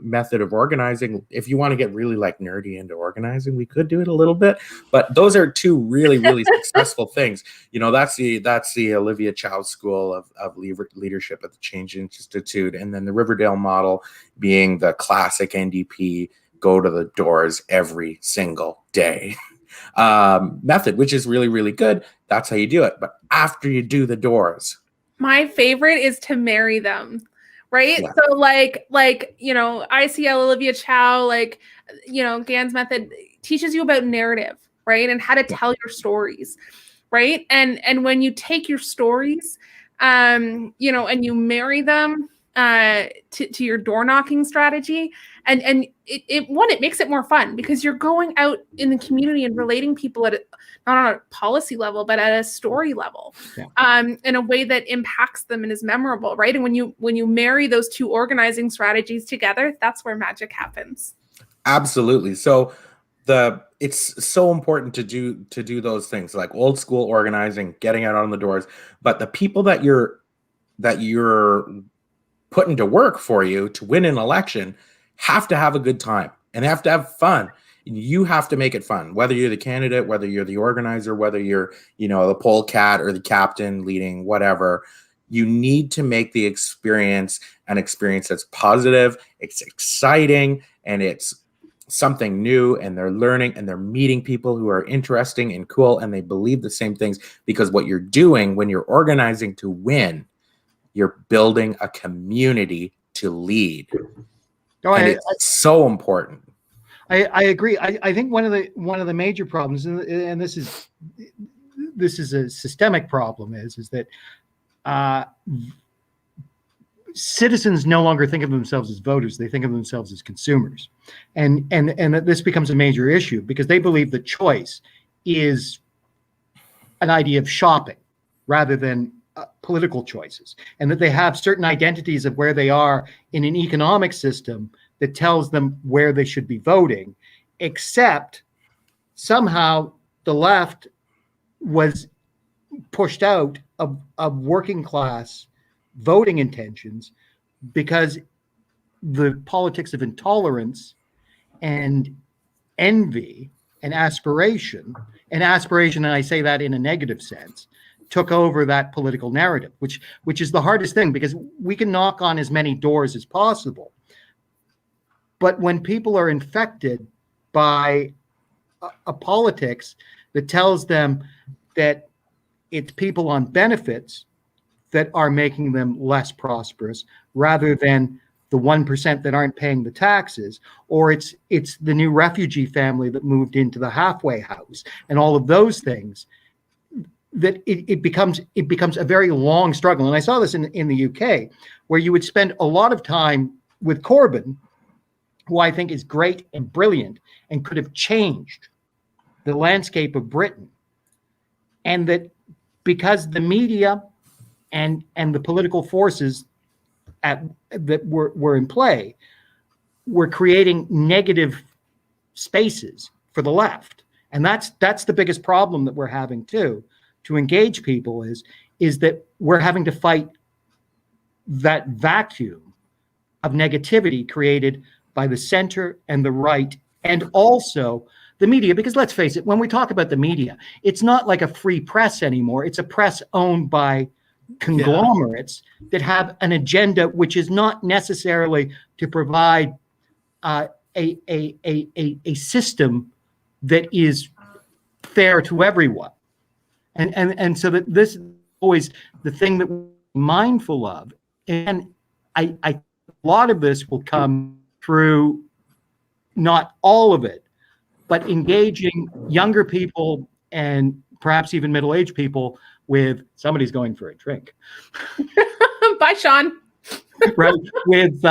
Speaker 1: method of organizing. If you want to get really nerdy into organizing, we could do it a little bit. But those are two really, really successful things. That's the Olivia Chow School of Leadership at the Change Institute, and then the Riverdale model being the classic NDP go to the doors every single day method, which is really, really good. That's how you do it. But after you do the doors,
Speaker 4: my favorite is to marry them. Right. Yeah. So ICL Olivia Chow, Gann's method teaches you about narrative, right? And how to tell your stories. Right. And when you take your stories, and you marry them to your door knocking strategy, and it makes it more fun because you're going out in the community and relating people at not on a policy level but at a story level, in a way that impacts them and is memorable, right? And when you marry those two organizing strategies together, that's where magic happens.
Speaker 1: Absolutely. So it's so important to do those things, like old school organizing, getting out on the doors, but the people that you're putting to work for you to win an election have to have a good time and have to have fun. You have to make it fun, whether you're the candidate, whether you're the organizer, whether you're, the poll cat or the captain leading, whatever. You need to make the experience an experience that's positive, it's exciting, and it's something new, and they're learning and they're meeting people who are interesting and cool, and they believe the same things, because what you're doing when you're organizing to win, you're building a community to lead. And it's so important.
Speaker 2: I agree. I think one of the major problems, and this is a systemic problem, is that citizens no longer think of themselves as voters; they think of themselves as consumers, and that this becomes a major issue because they believe that choice is an idea of shopping rather than political choices, and that they have certain identities of where they are in an economic system that tells them where they should be voting, except somehow the left was pushed out of working class voting intentions because the politics of intolerance and envy and aspiration, and I say that in a negative sense, took over that political narrative, which is the hardest thing, because we can knock on as many doors as possible. But when people are infected by a politics that tells them that it's people on benefits that are making them less prosperous, rather than the 1% that aren't paying the taxes, or it's the new refugee family that moved into the halfway house, and all of those things, that it becomes a very long struggle. And I saw this in the UK, where you would spend a lot of time with Corbyn, who I think is great and brilliant and could have changed the landscape of Britain. And that because the media and the political forces that were in play were creating negative spaces for the left. And that's the biggest problem that we're having too, to engage people, is that we're having to fight that vacuum of negativity created by the center and the right, and also the media. Because let's face it, when we talk about the media, it's not like a free press anymore. It's a press owned by conglomerates that have an agenda, which is not necessarily to provide a system that is fair to everyone. And so that this is always the thing that we're mindful of. And a lot of this will come through, not all of it, but engaging younger people and perhaps even middle-aged people with somebody's going for a drink.
Speaker 4: Bye, Sean.
Speaker 2: Right, with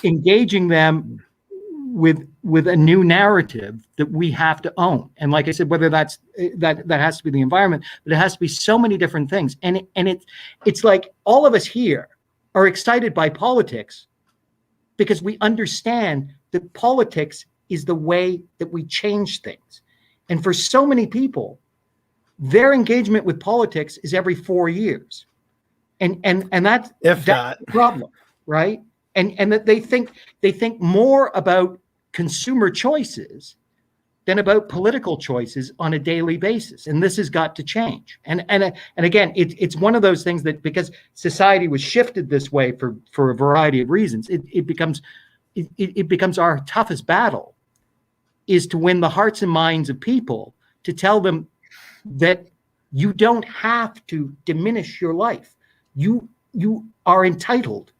Speaker 2: engaging them with a new narrative that we have to own. And like I said, whether that has to be the environment, but it has to be so many different things. And it's like all of us here are excited by politics because we understand that politics is the way that we change things. And for so many people, their engagement with politics is every 4 years. And that's the problem, right? And that they think more about consumer choices than about political choices on a daily basis. And this has got to change. And again, it's one of those things that, because society was shifted this way for a variety of reasons, it becomes our toughest battle, is to win the hearts and minds of people, to tell them that you don't have to diminish your life. You are entitled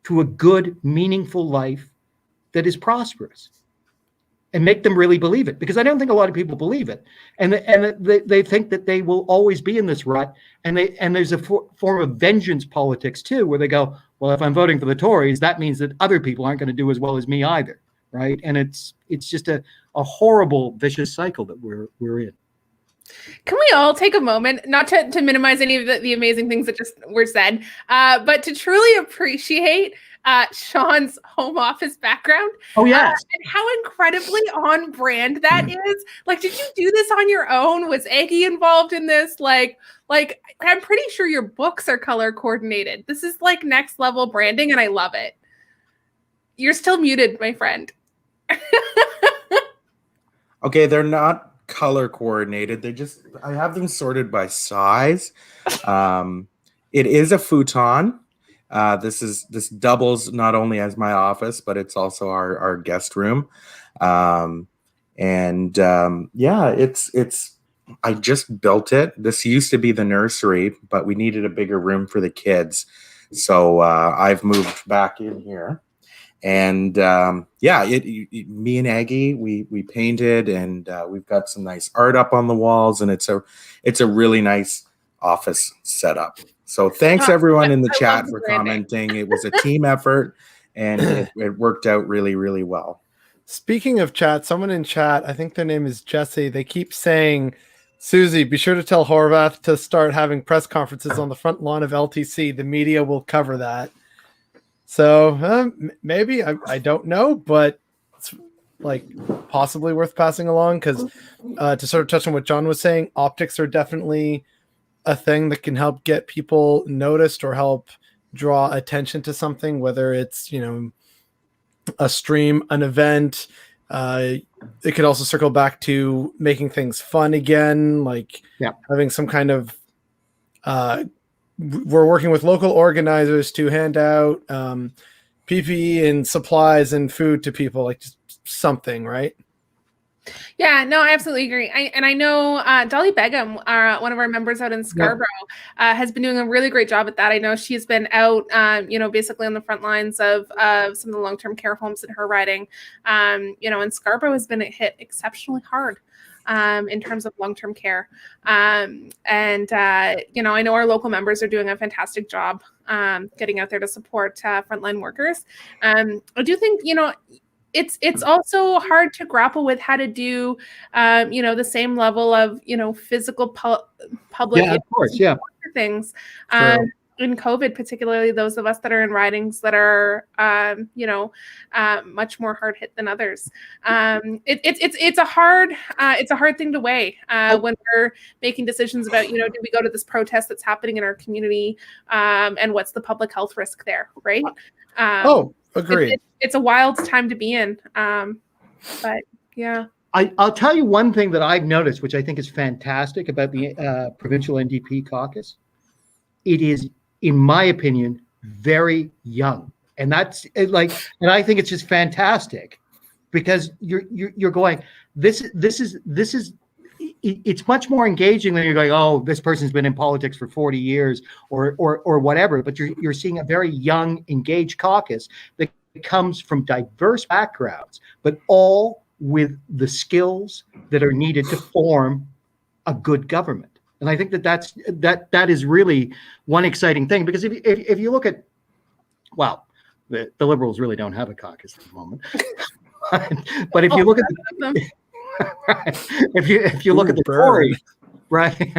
Speaker 2: to a good, meaningful life that is prosperous. and make them really believe it, because I don't think a lot of people believe it, and they think that they will always be in this rut, and there's a form of vengeance politics too, where they go, well, if I'm voting for the Tories, that means that other people aren't going to do as well as me either, right? And it's just a horrible vicious cycle that we're in.
Speaker 4: Can we all take a moment, not to minimize any of the amazing things that just were said, but to truly appreciate Sean's home office background?
Speaker 2: Oh, yes.
Speaker 4: And how incredibly on brand that is. Like, did you do this on your own? Was Aggie involved in this? Like I'm pretty sure your books are color coordinated. This is like next level branding, and I love it. You're still muted, my friend.
Speaker 1: Okay, they're not color coordinated. I have them sorted by size. It is a futon. This doubles not only as my office, but it's also our guest room. It's I just built it. This used to be the nursery, but we needed a bigger room for the kids. So I've moved back in here. And me and Aggie, we painted, and we've got some nice art up on the walls, and it's a really nice office setup. So thanks everyone in the chat for commenting. It was a team effort, and it worked out really, really well.
Speaker 3: Speaking of chat, someone in chat, I think their name is Jesse, they keep saying, Susie, be sure to tell Horvath to start having press conferences on the front lawn of LTC. The media will cover that. So maybe, I don't know, but it's like possibly worth passing along, because to sort of touch on what John was saying, optics are definitely a thing that can help get people noticed or help draw attention to something, whether it's, a stream, an event. It could also circle back to making things fun again, like having some kind of we're working with local organizers to hand out PPE and supplies and food to people, like just something, right?
Speaker 4: Yeah, no, I absolutely agree. I know Dolly Begum, one of our members out in Scarborough, has been doing a really great job at that. I know she's been out, basically on the front lines of some of the long-term care homes in her riding. And Scarborough has been hit exceptionally hard in terms of long-term care. I know our local members are doing a fantastic job getting out there to support frontline workers. I do think, it's also hard to grapple with how to do, the same level of, physical public things. In COVID, particularly those of us that are in ridings that are, much more hard hit than others. It's a hard thing to weigh when we're making decisions about, do we go to this protest that's happening in our community, and what's the public health risk there, right?
Speaker 3: Agreed.
Speaker 4: It's a wild time to be in, but yeah.
Speaker 2: I'll tell you one thing that I've noticed, which I think is fantastic about the provincial NDP caucus. It is, in my opinion, very young, and that's like, and I think it's just fantastic, because you're going, this is it's much more engaging than you're going, oh, this person's been in politics for 40 years or whatever. But you're seeing a very young, engaged caucus that comes from diverse backgrounds, but all with the skills that are needed to form a good government. And I think that is really one exciting thing, because if you look at, well, the Liberals really don't have a caucus at the moment, but if you look at if you look at the Tories, right?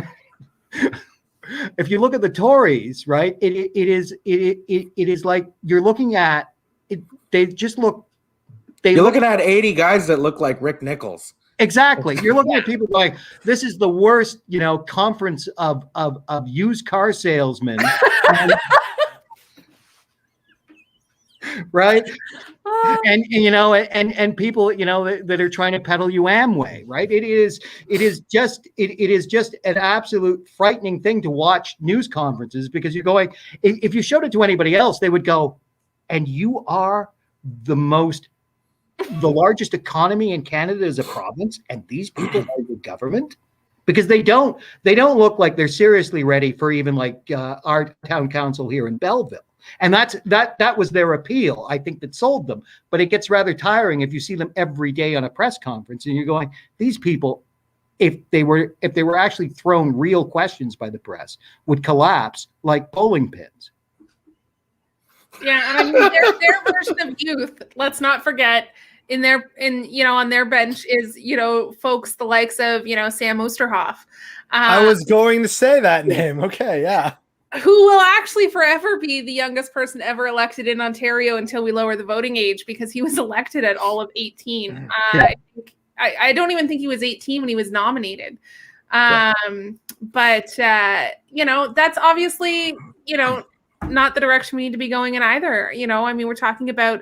Speaker 2: If you look at the Tories, right, it is like you're looking at it. They just look.
Speaker 1: You're looking at 80 guys that look like Rick Nichols.
Speaker 2: Exactly. You're looking at people like, this is the worst, conference of used car salesmen. Right. And people, that are trying to peddle you Amway. Right. It is just an absolute frightening thing to watch news conferences, because you're going, if you showed it to anybody else, they would go, and you are the largest economy in Canada as a province, and these people are the government? Because they don't look like they're seriously ready for even like our town council here in Belleville. And that was their appeal, I think, that sold them. But it gets rather tiring if you see them every day on a press conference and you're going, these people, if they were actually thrown real questions by the press, would collapse like bowling pins.
Speaker 4: Yeah, and I mean their version of youth, let's not forget, on their bench is, folks the likes of, Sam Oosterhoff.
Speaker 3: I was going to say that name. Okay, yeah.
Speaker 4: Who will actually forever be the youngest person ever elected in Ontario until we lower the voting age, because he was elected at all of 18. I don't even think he was 18 when he was nominated. But that's obviously, not the direction we need to be going in either. I mean, we're talking about,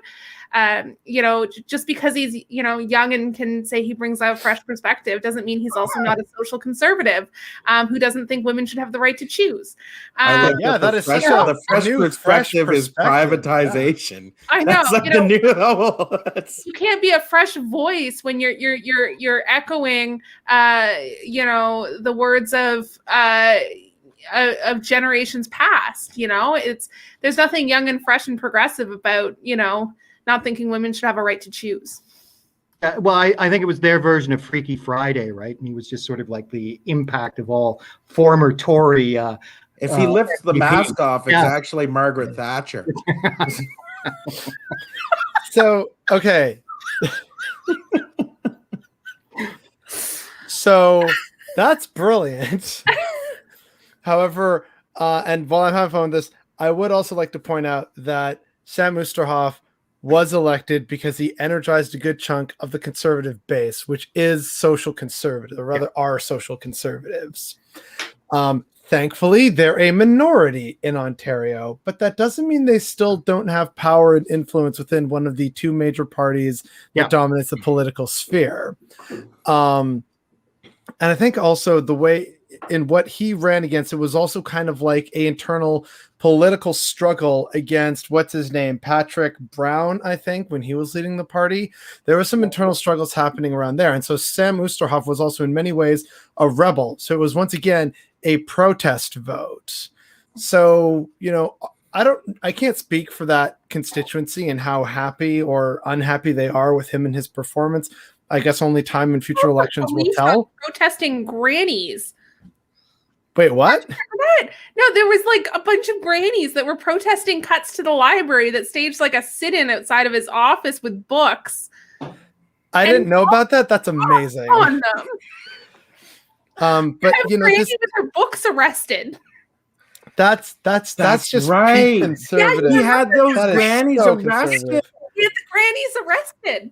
Speaker 4: just because he's, young and can say he brings a fresh perspective doesn't mean he's also not a social conservative who doesn't think women should have the right to choose.
Speaker 3: That is such
Speaker 1: the fresh perspective is privatization.
Speaker 4: I know.
Speaker 1: That's like the new level.
Speaker 4: You can't be a fresh voice when you're echoing, the words of generations past. There's nothing young and fresh and progressive about, not thinking women should have a right to choose.
Speaker 2: Well, I think it was their version of Freaky Friday, right? And he was just sort of like the impact of all former Tory.
Speaker 1: If he lifts the mask off, it's actually Margaret Thatcher.
Speaker 3: So, okay. So that's brilliant. However, and while I'm having fun with this, I would also like to point out that Sam Oosterhoff was elected because he energized a good chunk of the conservative base, which is social conservative, or rather are social conservatives. Thankfully, they're a minority in Ontario, but that doesn't mean they still don't have power and influence within one of the two major parties that dominates the political sphere. And I think also the way in what he ran against, it was also kind of like a internal political struggle against what's his name, Patrick Brown, I think, when he was leading the party. There were some internal struggles happening around there. And so Sam Oosterhoff was also in many ways a rebel. So it was once again a protest vote. So, I can't speak for that constituency and how happy or unhappy they are with him and his performance. I guess only time in future elections will tell.
Speaker 4: Protesting grannies.
Speaker 3: Wait, what?
Speaker 4: No, there was like a bunch of grannies that were protesting cuts to the library that staged like a sit-in outside of his office with books.
Speaker 3: I didn't know about that. That's amazing.
Speaker 4: On them.
Speaker 3: But
Speaker 4: grannies with her books arrested.
Speaker 3: That's just
Speaker 1: right.
Speaker 3: Peak conservative.
Speaker 1: Yeah, he had those grannies
Speaker 3: so
Speaker 1: arrested.
Speaker 4: He had the grannies arrested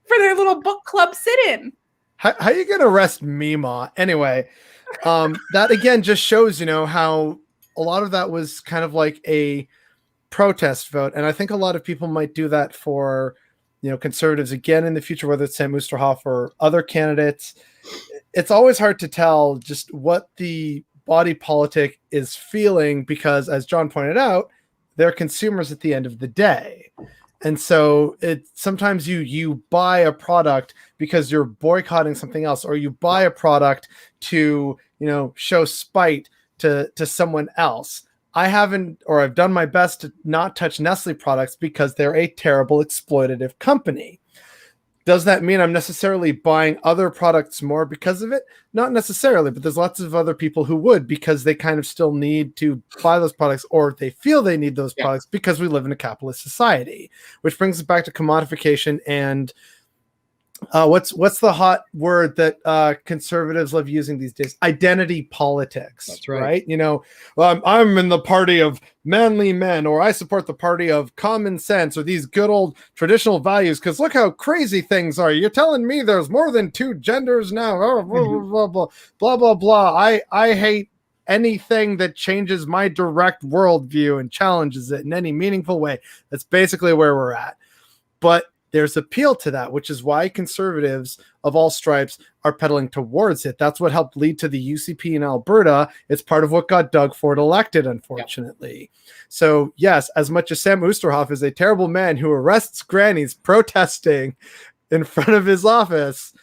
Speaker 4: for their little book club sit-in.
Speaker 3: How are you gonna arrest Mima anyway? That again just shows, how a lot of that was kind of like a protest vote. And I think a lot of people might do that for, conservatives again in the future, whether it's Sam Oosterhoff or other candidates. It's always hard to tell just what the body politic is feeling because, as John pointed out, they're consumers at the end of the day. And so sometimes you buy a product because you're boycotting something else, or you buy a product to, show spite to someone else. I've done my best to not touch Nestle products because they're a terrible exploitative company. Does that mean I'm necessarily buying other products more because of it? Not necessarily, but there's lots of other people who would, because they kind of still need to buy those products, or they feel they need those products because we live in a capitalist society, which brings us back to commodification and what's the hot word that conservatives love using these days? Identity politics.
Speaker 2: That's right.
Speaker 3: I'm in the party of manly men, or I support the party of common sense, or these good old traditional values, because look how crazy things are. You're telling me there's more than two genders now. Blah, blah, blah, blah, blah, blah. I hate anything that changes my direct worldview and challenges it in any meaningful way. That's basically where we're at. But there's appeal to that, which is why conservatives of all stripes are pedaling towards it. That's what helped lead to the UCP in Alberta. It's part of what got Doug Ford elected, unfortunately. So, yes, as much as Sam Oosterhoff is a terrible man who arrests grannies protesting in front of his office,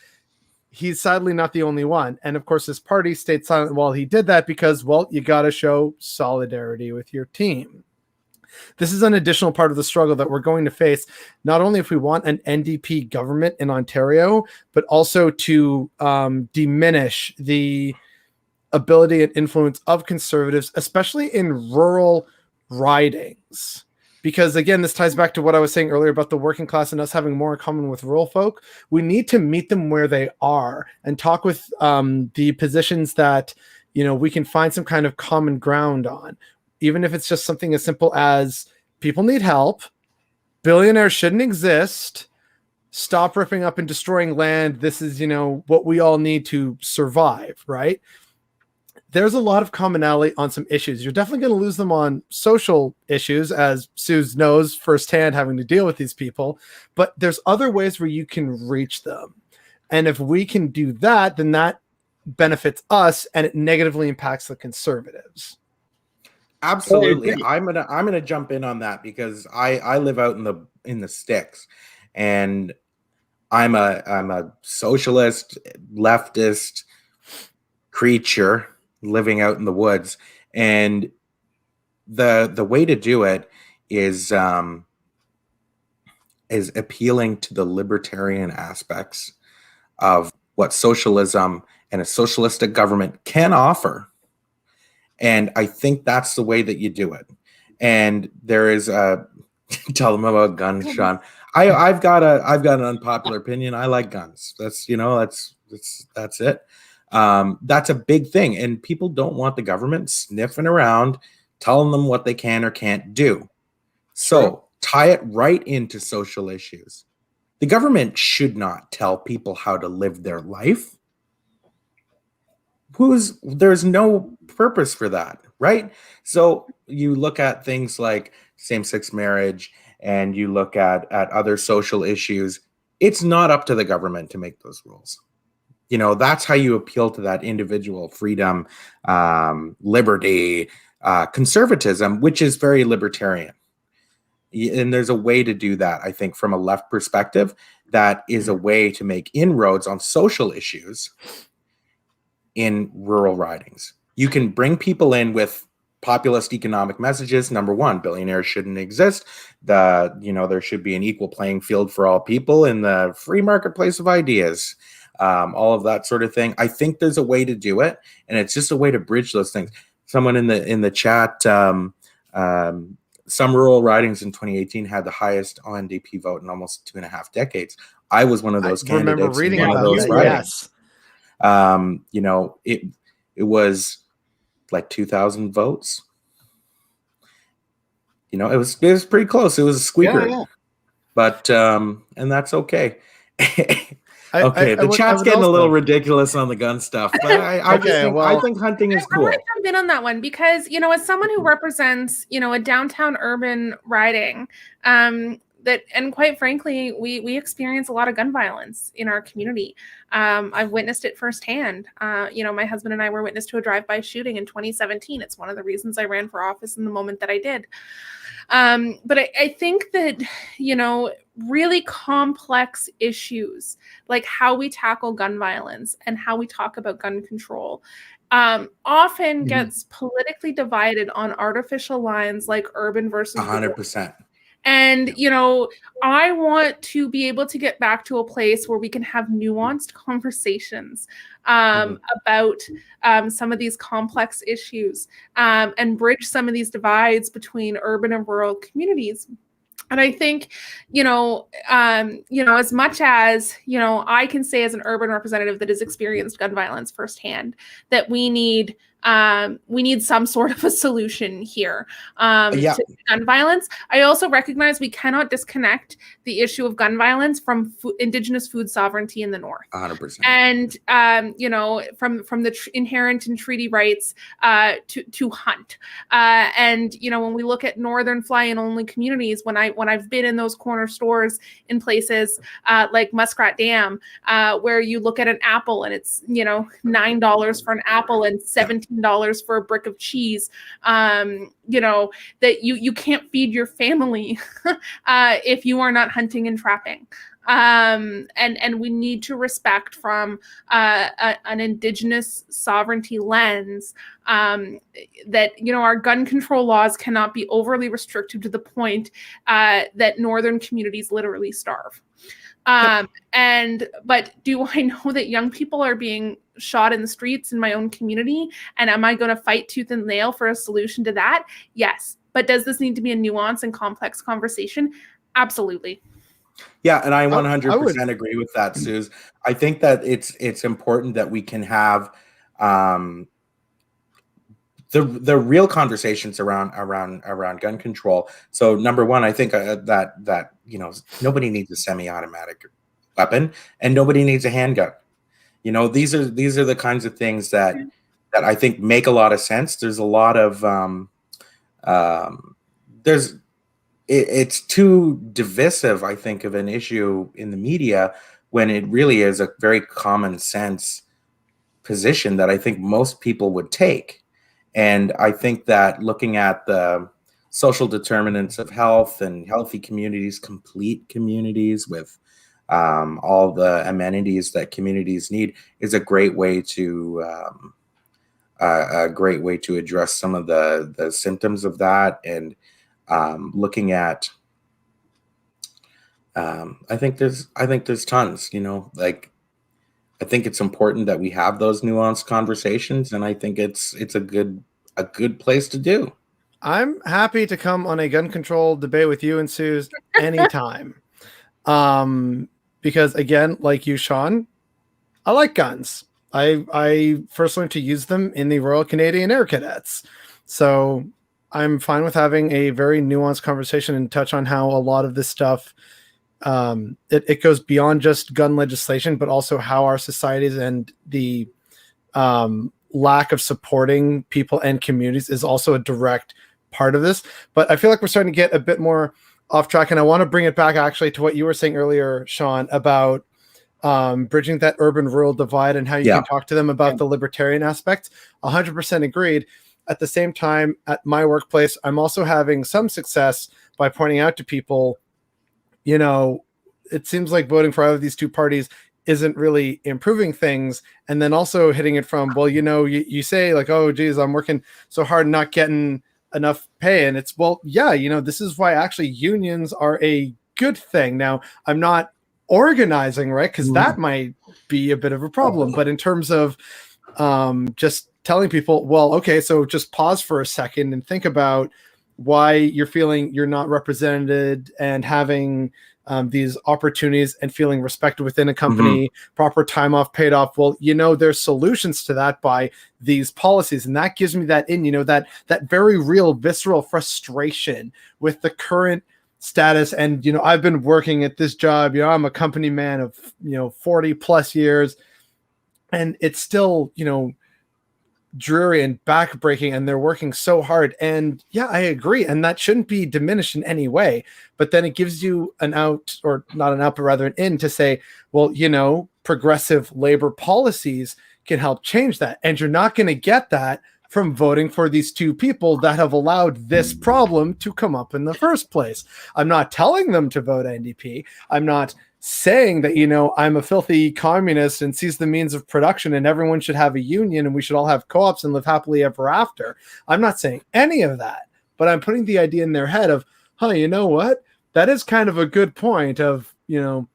Speaker 3: he's sadly not the only one. And, of course, his party stayed silent while he did that because, well, you got to show solidarity with your team. This is an additional part of the struggle that we're going to face, not only if we want an NDP government in Ontario, but also to diminish the ability and influence of Conservatives, especially in rural ridings. Because again, this ties back to what I was saying earlier about the working class and us having more in common with rural folk. We need to meet them where they are and talk with the positions that, you know, we can find some kind of common ground on, even if it's just something as simple as people need help, billionaires shouldn't exist, stop ripping up and destroying land. This is, you know, what we all need to survive, right? There's a lot of commonality on some issues. You're definitely going to lose them on social issues, as Suze knows firsthand, having to deal with these people. But there's other ways where you can reach them. And if we can do that, then that benefits us and it negatively impacts the Conservatives.
Speaker 1: Absolutely. I'm gonna jump in on that because I live out in the sticks, and I'm a socialist, leftist creature living out in the woods, and the way to do it is appealing to the libertarian aspects of what socialism and a socialistic government can offer. And I think that's the way that you do it. And there is tell them about guns, Sean. I've got an unpopular opinion. I like guns. That's it. That's a big thing. And people don't want the government sniffing around, telling them what they can or can't do. So tie it right into social issues. The government should not tell people how to live their life. There's no purpose for that, right? So you look at things like same-sex marriage and you look at other social issues. It's not up to the government to make those rules. You know, that's how you appeal to that individual freedom, liberty, conservatism, which is very libertarian. And there's a way to do that, I think, from a left perspective, that is a way to make inroads on social issues in rural ridings. You can bring people in with populist economic messages. Number one, billionaires shouldn't exist. There should be an equal playing field for all people in the free marketplace of ideas. All of that sort of thing. I think there's a way to do it, and it's just a way to bridge those things. Someone in the chat, some rural ridings in 2018 had the highest NDP vote in almost 2.5 decades. I was one of those candidates.
Speaker 3: Remember reading
Speaker 1: in one
Speaker 3: about
Speaker 1: of those
Speaker 3: that,
Speaker 1: ridings.
Speaker 3: yes.
Speaker 1: It was like 2,000 votes. It was pretty close. It was a squeaker, but and that's okay. Okay, the chat's getting a little ridiculous on the gun stuff, but I think hunting is cool.
Speaker 4: I want to jump in on that one because, as someone who represents, a downtown urban riding, and quite frankly, we experience a lot of gun violence in our community. I've witnessed it firsthand. My husband and I were witness to a drive-by shooting in 2017. It's one of the reasons I ran for office in the moment that I did. But I think that, really complex issues like how we tackle gun violence and how we talk about gun control often gets politically divided on artificial lines like urban versus
Speaker 1: 100%.
Speaker 4: And, I want to be able to get back to a place where we can have nuanced conversations about some of these complex issues and bridge some of these divides between urban and rural communities. And I think, as much as, I can say as an urban representative that has experienced gun violence firsthand, that we need some sort of a solution here to gun violence. I also recognize we cannot disconnect the issue of gun violence from Indigenous food sovereignty in the North.
Speaker 1: 100%.
Speaker 4: And, from the inherent in treaty rights to hunt. And, when we look at Northern fly-in only communities, when I've been in those corner stores in places like Muskrat Dam, where you look at an apple and it's, $9 for an apple and $17 for a brick of cheese, that you can't feed your family if you are not hunting and trapping. And we need to respect from an Indigenous sovereignty lens that, you know, our gun control laws cannot be overly restrictive to the point that northern communities literally starve. But do I know that young people are being shot in the streets in my own community? And am I going to fight tooth and nail for a solution to that? Yes. But does this need to be a nuanced and complex conversation? Absolutely.
Speaker 1: Yeah, and I 100% agree with that, Suze. I think that it's important that we can have the real conversations around gun control. So number one, I think that you know, nobody needs a semi-automatic weapon and nobody needs a handgun. You know, these are the kinds of things that I think make a lot of sense. There's a lot of it's too divisive, I think, of an issue in the media when it really is a very common sense position that I think most people would take. And I think that looking at the social determinants of health and healthy communities, complete communities with all the amenities that communities need is a great way to address some of the symptoms of that. And looking at, I think there's tons, you know, like, I think it's important that we have those nuanced conversations, and I think it's a good place to do.
Speaker 3: I'm happy to come on a gun control debate with you and Suze anytime. Because again, like you, Sean, I like guns. I first learned to use them in the Royal Canadian Air Cadets. So I'm fine with having a very nuanced conversation and touch on how a lot of this stuff, it goes beyond just gun legislation, but also how our societies and the lack of supporting people and communities is also a direct part of this. But I feel like we're starting to get a bit more off track, and I want to bring it back actually to what you were saying earlier, Sean, about bridging that urban-rural divide and how you can talk to them about the libertarian aspects. 100% agreed. At the same time, at my workplace, I'm also having some success by pointing out to people, you know, it seems like voting for either of these two parties isn't really improving things. And then also hitting it from, well, you know, you say like, oh, geez, I'm working so hard and not getting enough pay. And it's, well, yeah, you know, this is why actually unions are a good thing. Now, I'm not organizing, right? Because that might be a bit of a problem. But in terms of just telling people, well, okay, so just pause for a second and think about why you're feeling you're not represented, and having these opportunities and feeling respected within a company, proper time off, paid off. Well, you know, there's solutions to that by these policies. And that gives me that you know, that very real visceral frustration with the current status. And, you know, I've been working at this job, you know, I'm a company man of, you know, 40 plus years, and it's still, you know, dreary and backbreaking, and they're working so hard. And yeah, I agree. And that shouldn't be diminished in any way. But then it gives you an out, or not an out, but rather an in, to say, well, you know, progressive labor policies can help change that. And you're not going to get that from voting for these two people that have allowed this problem to come up in the first place. I'm not telling them to vote NDP. I'm not saying that, you know, I'm a filthy communist and sees the means of production and everyone should have a union and we should all have co-ops and live happily ever after. I'm not saying any of that, but I'm putting the idea in their head of, you know what? That is kind of a good point of, you know,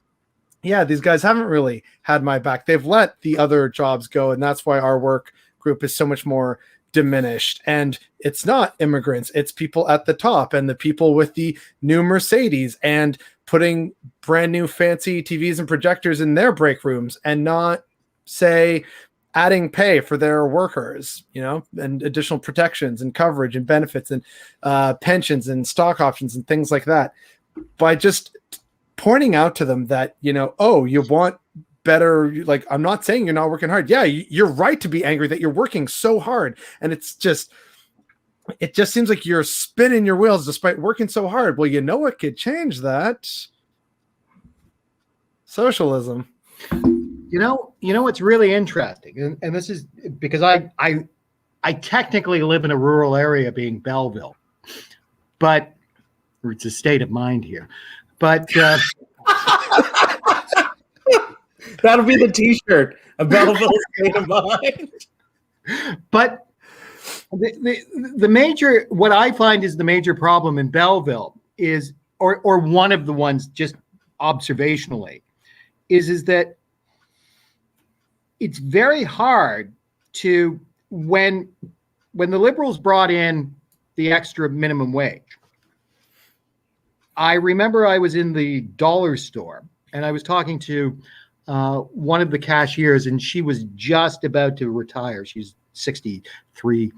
Speaker 3: yeah, these guys haven't really had my back. They've let the other jobs go. And that's why our work group is so much more diminished. And it's not immigrants, it's people at the top and the people with the new Mercedes and putting brand new fancy TVs and projectors in their break rooms, and not, say, adding pay for their workers, you know, and additional protections and coverage and benefits and pensions and stock options and things like that, by just pointing out to them that, you know, oh, you want better, like, I'm not saying you're not working hard. Yeah, you're right to be angry that you're working so hard. And it just seems like you're spinning your wheels despite working so hard. Well, you know what could change that? Socialism.
Speaker 2: You know what's really interesting, and this is because I technically live in a rural area, being Belleville, but it's a state of mind here. But
Speaker 1: That'll be the T-shirt. A Belleville state of mind.
Speaker 2: But the major, what I find is the major problem in Belleville is, or one of the ones just observationally, is that it's very hard to, when the Liberals brought in the extra minimum wage. I remember I was in the dollar store and I was talking to one of the cashiers, and she was just about to retire. She's 63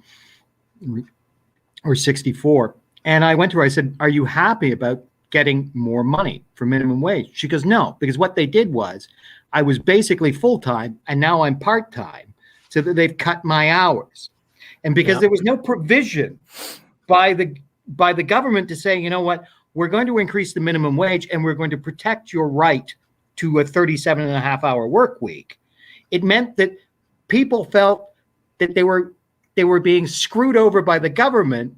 Speaker 2: or 64. And I went to her, I said, "Are you happy about getting more money for minimum wage?" She goes, "No, because what they did was I was basically full-time and now I'm part-time, so that they've cut my hours." And because there was no provision by the government to say, you know what, we're going to increase the minimum wage and we're going to protect your right to a 37.5-hour work week, it meant that people felt that they were being screwed over by the government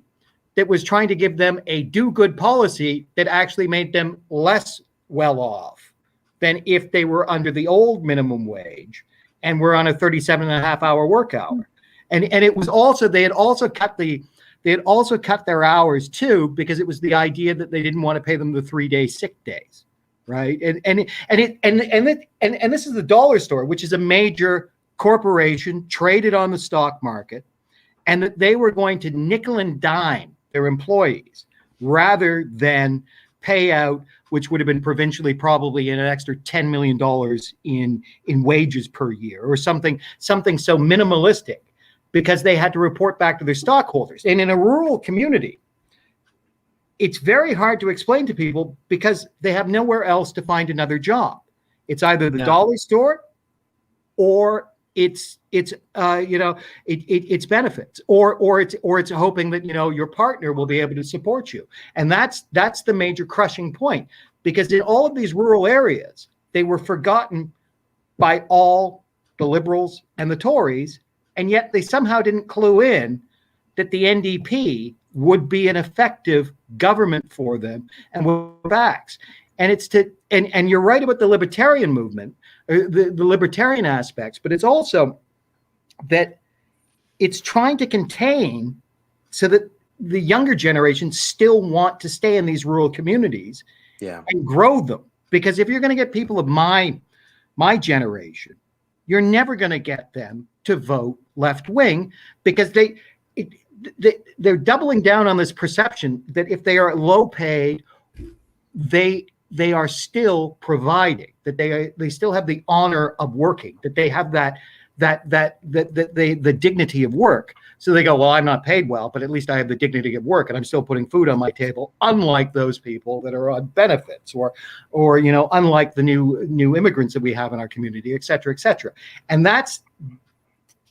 Speaker 2: that was trying to give them a do-good policy that actually made them less well off than if they were under the old minimum wage and were on a 37.5-hour work hour. And it was also, they had also cut their hours too, because it was the idea that they didn't want to pay them the 3-day sick days, right? And this is the dollar store, which is a major corporation traded on the stock market, and that they were going to nickel and dime their employees rather than pay out, which would have been provincially probably an extra $10 million in wages per year, or something so minimalistic, because they had to report back to their stockholders. And in a rural community, it's very hard to explain to people because they have nowhere else to find another job. It's either the dollar store, or it's benefits, or it's hoping that your partner will be able to support you. And that's the major crushing point, because in all of these rural areas, they were forgotten by all the Liberals and the Tories, and yet they somehow didn't clue in that the NDP would be an effective government for them and with backs. And it's and you're right about the libertarian movement, the libertarian aspects, but it's also that it's trying to contain so that the younger generation still want to stay in these rural communities and grow them. Because if you're going to get people of my generation, you're never going to get them to vote left wing, because they're doubling down on this perception that if they are low paid, they are still providing, that they still have the honor of working, that they have the dignity of work. So they go, well, I'm not paid well, but at least I have the dignity of work and I'm still putting food on my table, unlike those people that are on benefits, or unlike the new immigrants that we have in our community, et cetera, et cetera. And that's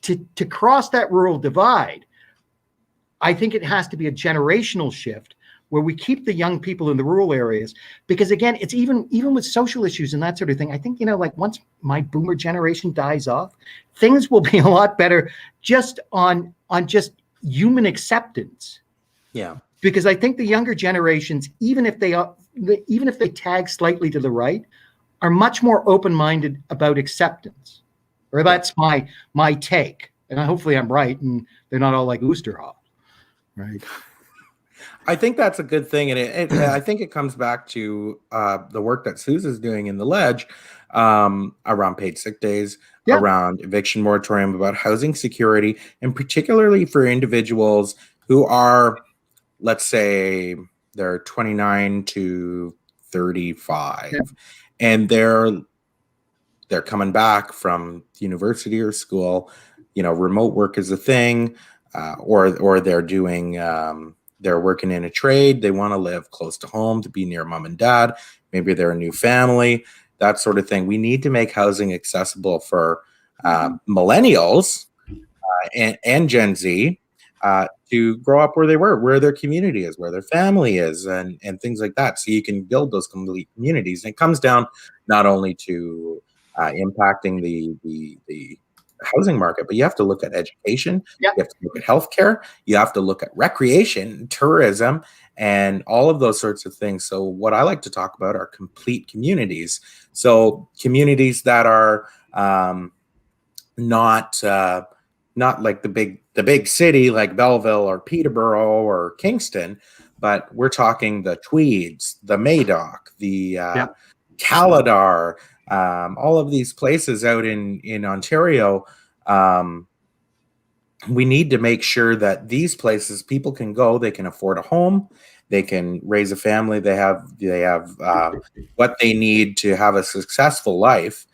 Speaker 2: to cross that rural divide. I think it has to be a generational shift where we keep the young people in the rural areas, because again, it's even with social issues and that sort of thing. I think, like once my boomer generation dies off, things will be a lot better just on just human acceptance. Yeah. Because I think the younger generations, even if they tag slightly to the right, are much more open-minded about acceptance. Or that's my take. And hopefully I'm right and they're not all like Oosterhoff. Right.
Speaker 1: I think that's a good thing, and I think it comes back to the work that Suze is doing in the Ledge around paid sick days, around eviction moratorium, about housing security, and particularly for individuals who are, let's say, they're 29 to 35, and they're coming back from university or school. Remote work is a thing, or they're doing. They're working in a trade. They want to live close to home, to be near mom and dad. Maybe they're a new family, that sort of thing. We need to make housing accessible for millennials and Gen Z to grow up where they were, where their community is, where their family is, and things like that. So you can build those complete communities. And it comes down not only to impacting the housing market, but you have to look at education, you have to look at healthcare, you have to look at recreation, tourism, and all of those sorts of things. So what I like to talk about are complete communities. So communities that are not like the big city like Belleville or Peterborough or Kingston, but we're talking the Tweeds, the Madoc, the Caladar, all of these places out in Ontario. We need to make sure that these places people can go, they can afford a home, they can raise a family, they have what they need to have a successful life,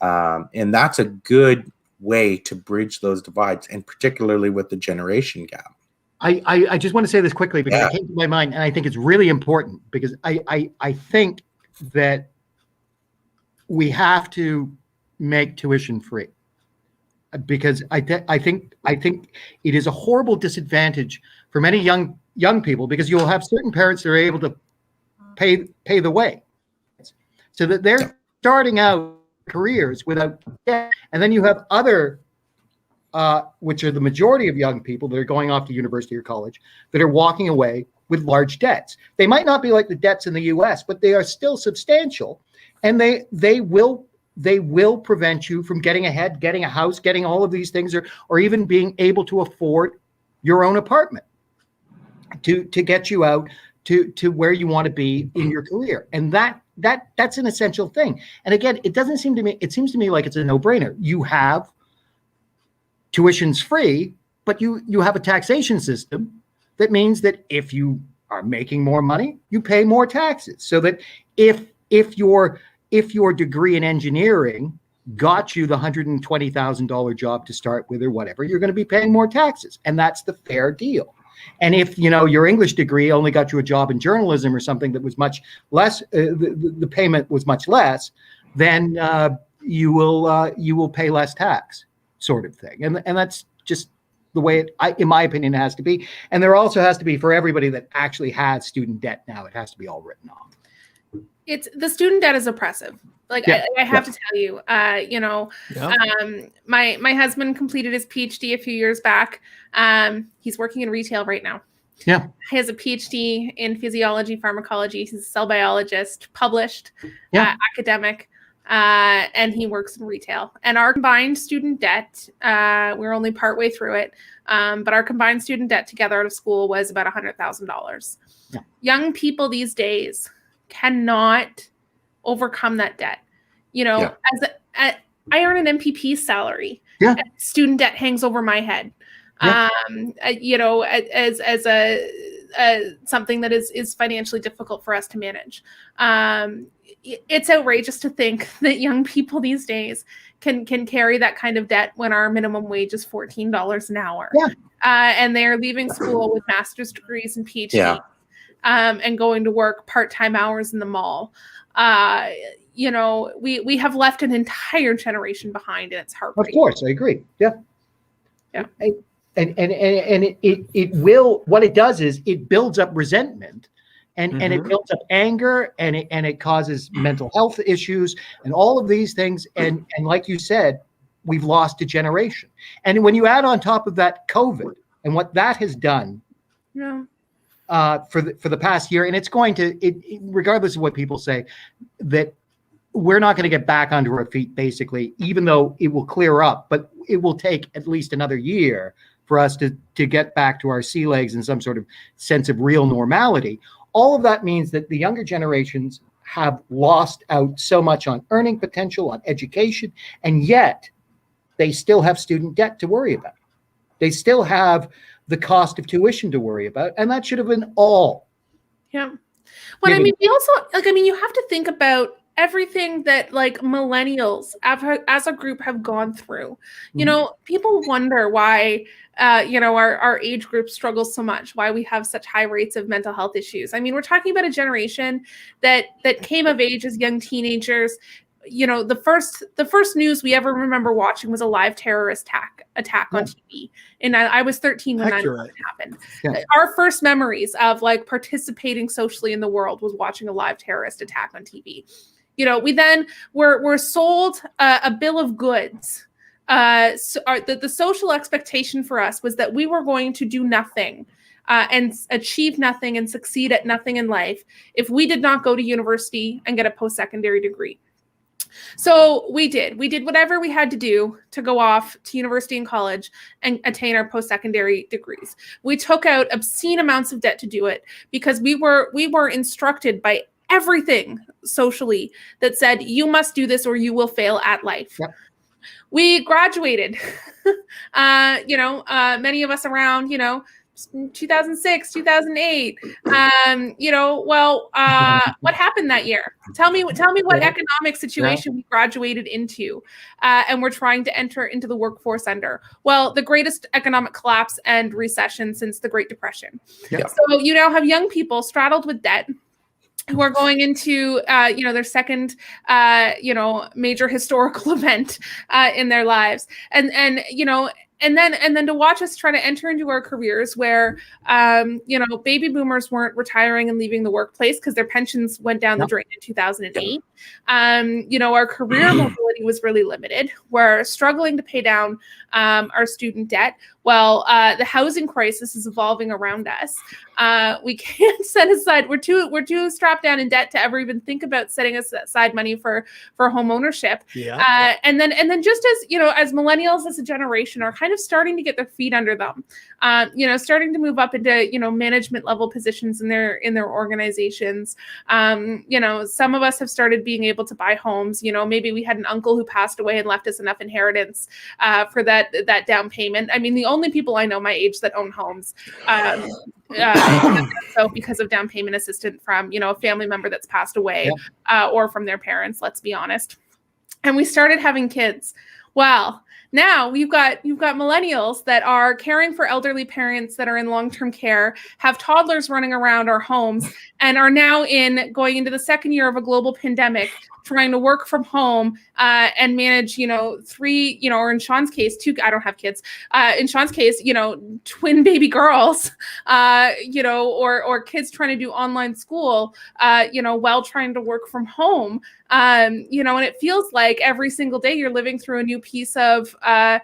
Speaker 1: and that's a good way to bridge those divides, and particularly with the generation gap.
Speaker 2: I just want to say this quickly because it came to my mind, and I think it's really important because I think that we have to make tuition free, because I think it is a horrible disadvantage for many young people, because you'll have certain parents that are able to pay the way, so that they're starting out careers without debt, and then you have other which are the majority of young people that are going off to university or college, that are walking away with large debts. They might not be like the debts in the US, but they are still substantial, and they will prevent you from getting ahead, getting a house, getting all of these things, or even being able to afford your own apartment to get you out to where you want to be in your career. And that's an essential thing. And again, it seems to me like it's a no-brainer. You have tuition's free, but you have a taxation system that means that if you are making more money, you pay more taxes. So that if your degree in engineering got you the $120,000 job to start with or whatever, you're going to be paying more taxes. And that's the fair deal. And if your English degree only got you a job in journalism or something that was much less, the payment was much less, then you will pay less tax, sort of thing. And that's just the way in my opinion, it has to be. And there also has to be, for everybody that actually has student debt now, it has to be all written off.
Speaker 4: It's the student debt is oppressive. Like I have to tell you, my husband completed his PhD a few years back. He's working in retail right now.
Speaker 2: Yeah.
Speaker 4: He has a PhD in physiology, pharmacology. He's a cell biologist, published, academic, and he works in retail. And our combined student debt, we're only partway through it, but our combined student debt together out of school was about $100,000.
Speaker 2: Yeah.
Speaker 4: Young people these days cannot overcome that debt. I earn an MPP salary.
Speaker 2: Yeah.
Speaker 4: Student debt hangs over my head.
Speaker 2: Yeah.
Speaker 4: As a something that is financially difficult for us to manage. It's outrageous to think that young people these days can carry that kind of debt when our minimum wage is $14 an hour.
Speaker 2: Yeah.
Speaker 4: And they're leaving school with master's degrees and PhDs. And going to work part-time hours in the mall. We have left an entire generation behind, and it's heartbreaking.
Speaker 2: Of course, I agree. Yeah.
Speaker 4: Yeah.
Speaker 2: And it will, what it does is it builds up resentment, and it builds up anger, and it causes mental health issues and all of these things. And like you said, we've lost a generation. And when you add on top of that COVID and what that has done, for the past year, and it's going to, regardless of what people say, that we're not going to get back onto our feet, basically, even though it will clear up, but it will take at least another year for us to get back to our sea legs and some sort of sense of real normality. All of that means that the younger generations have lost out so much on earning potential, on education, and yet they still have student debt to worry about. They still have the cost of tuition to worry about, and that should have been all.
Speaker 4: Yeah. Well, we also, you have to think about everything that millennials as a group have gone through. People wonder why, our age group struggles so much, why we have such high rates of mental health issues. We're talking about a generation that came of age as young teenagers. The first news we ever remember watching was a live terrorist attack on TV. And I was 13 when that happened. Yeah. Our first memories of participating socially in the world was watching a live terrorist attack on TV. We then were sold a bill of goods. The social expectation for us was that we were going to do nothing and achieve nothing and succeed at nothing in life if we did not go to university and get a post-secondary degree. So we did whatever we had to do to go off to university and college and attain our post-secondary degrees. We took out obscene amounts of debt to do it because we were instructed by everything socially that said, you must do this or you will fail at life.
Speaker 2: Yep.
Speaker 4: We graduated, many of us around, 2006, 2008. What happened that year? Tell me what economic situation we graduated into, and we're trying to enter into the workforce under. Well, the greatest economic collapse and recession since the Great Depression.
Speaker 2: Yep.
Speaker 4: So you now have young people straddled with debt who are going into, their second, major historical event in their lives, and then to watch us try to enter into our careers where, baby boomers weren't retiring and leaving the workplace because their pensions went down the drain in 2008. Our career mobility was really limited. We're struggling to pay down our student debt. Well, the housing crisis is evolving around us. We can't set aside. We're too strapped down in debt to ever even think about setting aside money for home ownership.
Speaker 3: Yeah.
Speaker 4: And then just as millennials as a generation are kind of starting to get their feet under them, starting to move up into management level positions in their organizations. Some of us have started being able to buy homes. Maybe we had an uncle who passed away and left us enough inheritance for that down payment. I mean, the only people I know my age that own homes, so because of down payment assistance from a family member that's passed away, or from their parents. Let's be honest. And we started having kids. Well, now you've got millennials that are caring for elderly parents that are in long-term care, have toddlers running around our homes, and are now going into the second year of a global pandemic, trying to work from home and manage, three, or in Sean's case, two. I don't have kids. In Sean's case, twin baby girls, or kids trying to do online school, while trying to work from home. And it feels like every single day you're living through a new piece of a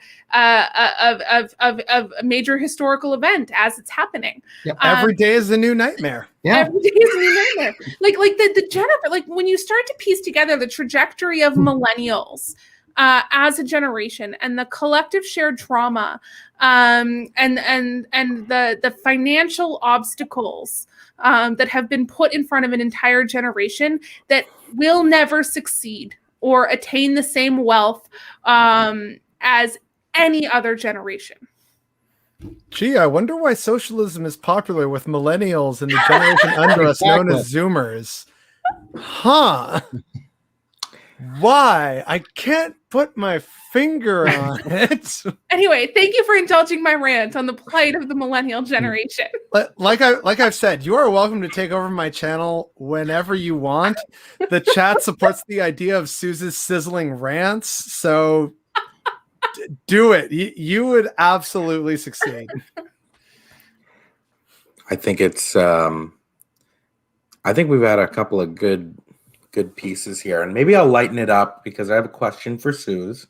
Speaker 4: major historical event as it's happening.
Speaker 3: Yep. Every day is a new nightmare.
Speaker 2: Yeah.
Speaker 4: Every day is a new nightmare. Like the Jennifer, like when you start to piece together the trajectory of millennials as a generation and the collective shared trauma, and the financial obstacles that have been put in front of an entire generation that will never succeed or attain the same wealth as any other generation.
Speaker 3: Gee, I wonder why socialism is popular with millennials and the generation under us, known as Zoomers. Huh. Why? I can't put my finger on it.
Speaker 4: Anyway, thank you for indulging my rant on the plight of the millennial generation.
Speaker 3: Like I've said, you are welcome to take over my channel whenever you want. The chat supports the idea of Suze's sizzling rants, so do it. You would absolutely succeed.
Speaker 1: I think it's I think we've had a couple of good pieces here, and maybe I'll lighten it up because I have a question for Suze.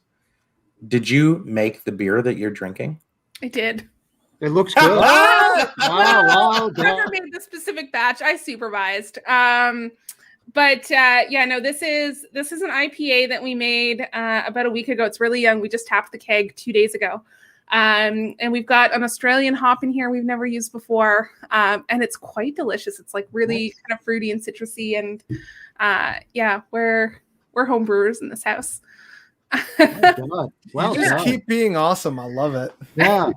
Speaker 1: Did you make the beer that you're drinking?
Speaker 4: I did.
Speaker 2: It looks good.
Speaker 4: I never made the specific batch. I supervised. But this is an IPA that we made about a week ago. It's really young. We just tapped the keg 2 days ago. And we've got an Australian hop in here we've never used before. And it's quite delicious. It's like really kind of fruity and citrusy. And we're home brewers in this house.
Speaker 3: Well, just keep being awesome. I love it.
Speaker 2: Yeah.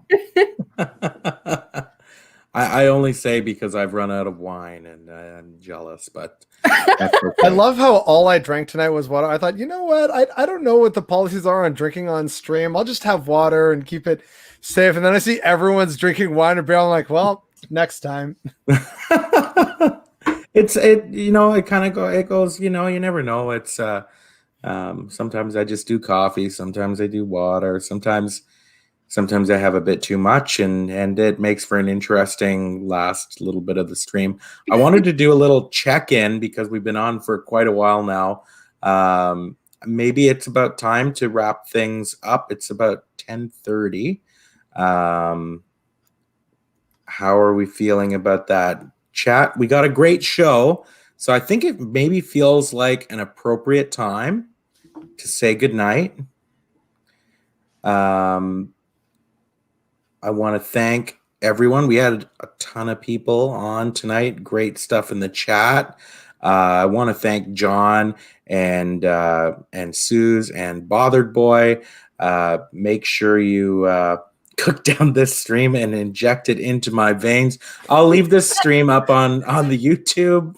Speaker 1: I only say because I've run out of wine and I'm jealous, but that's okay.
Speaker 3: I love how all I drank tonight was water. I thought, you know what? I don't know what the policies are on drinking on stream. I'll just have water and keep it safe. And then I see everyone's drinking wine and beer. I'm like, well, next time.
Speaker 1: It goes, you never know. It's sometimes I just do coffee, sometimes I do water, sometimes I have a bit too much, and it makes for an interesting last little bit of the stream. I wanted to do a little check-in because we've been on for quite a while now. Maybe it's about time to wrap things up. It's about 10:30. how are we feeling about that? Chat, we got a great show, so I think it maybe feels like an appropriate time to say goodnight. I want to thank everyone. We had a ton of people on tonight. Great stuff in the chat. I want to thank John and Suze and Bothered Boy. Make sure you cook down this stream and inject it into my veins. I'll leave this stream up on the YouTube,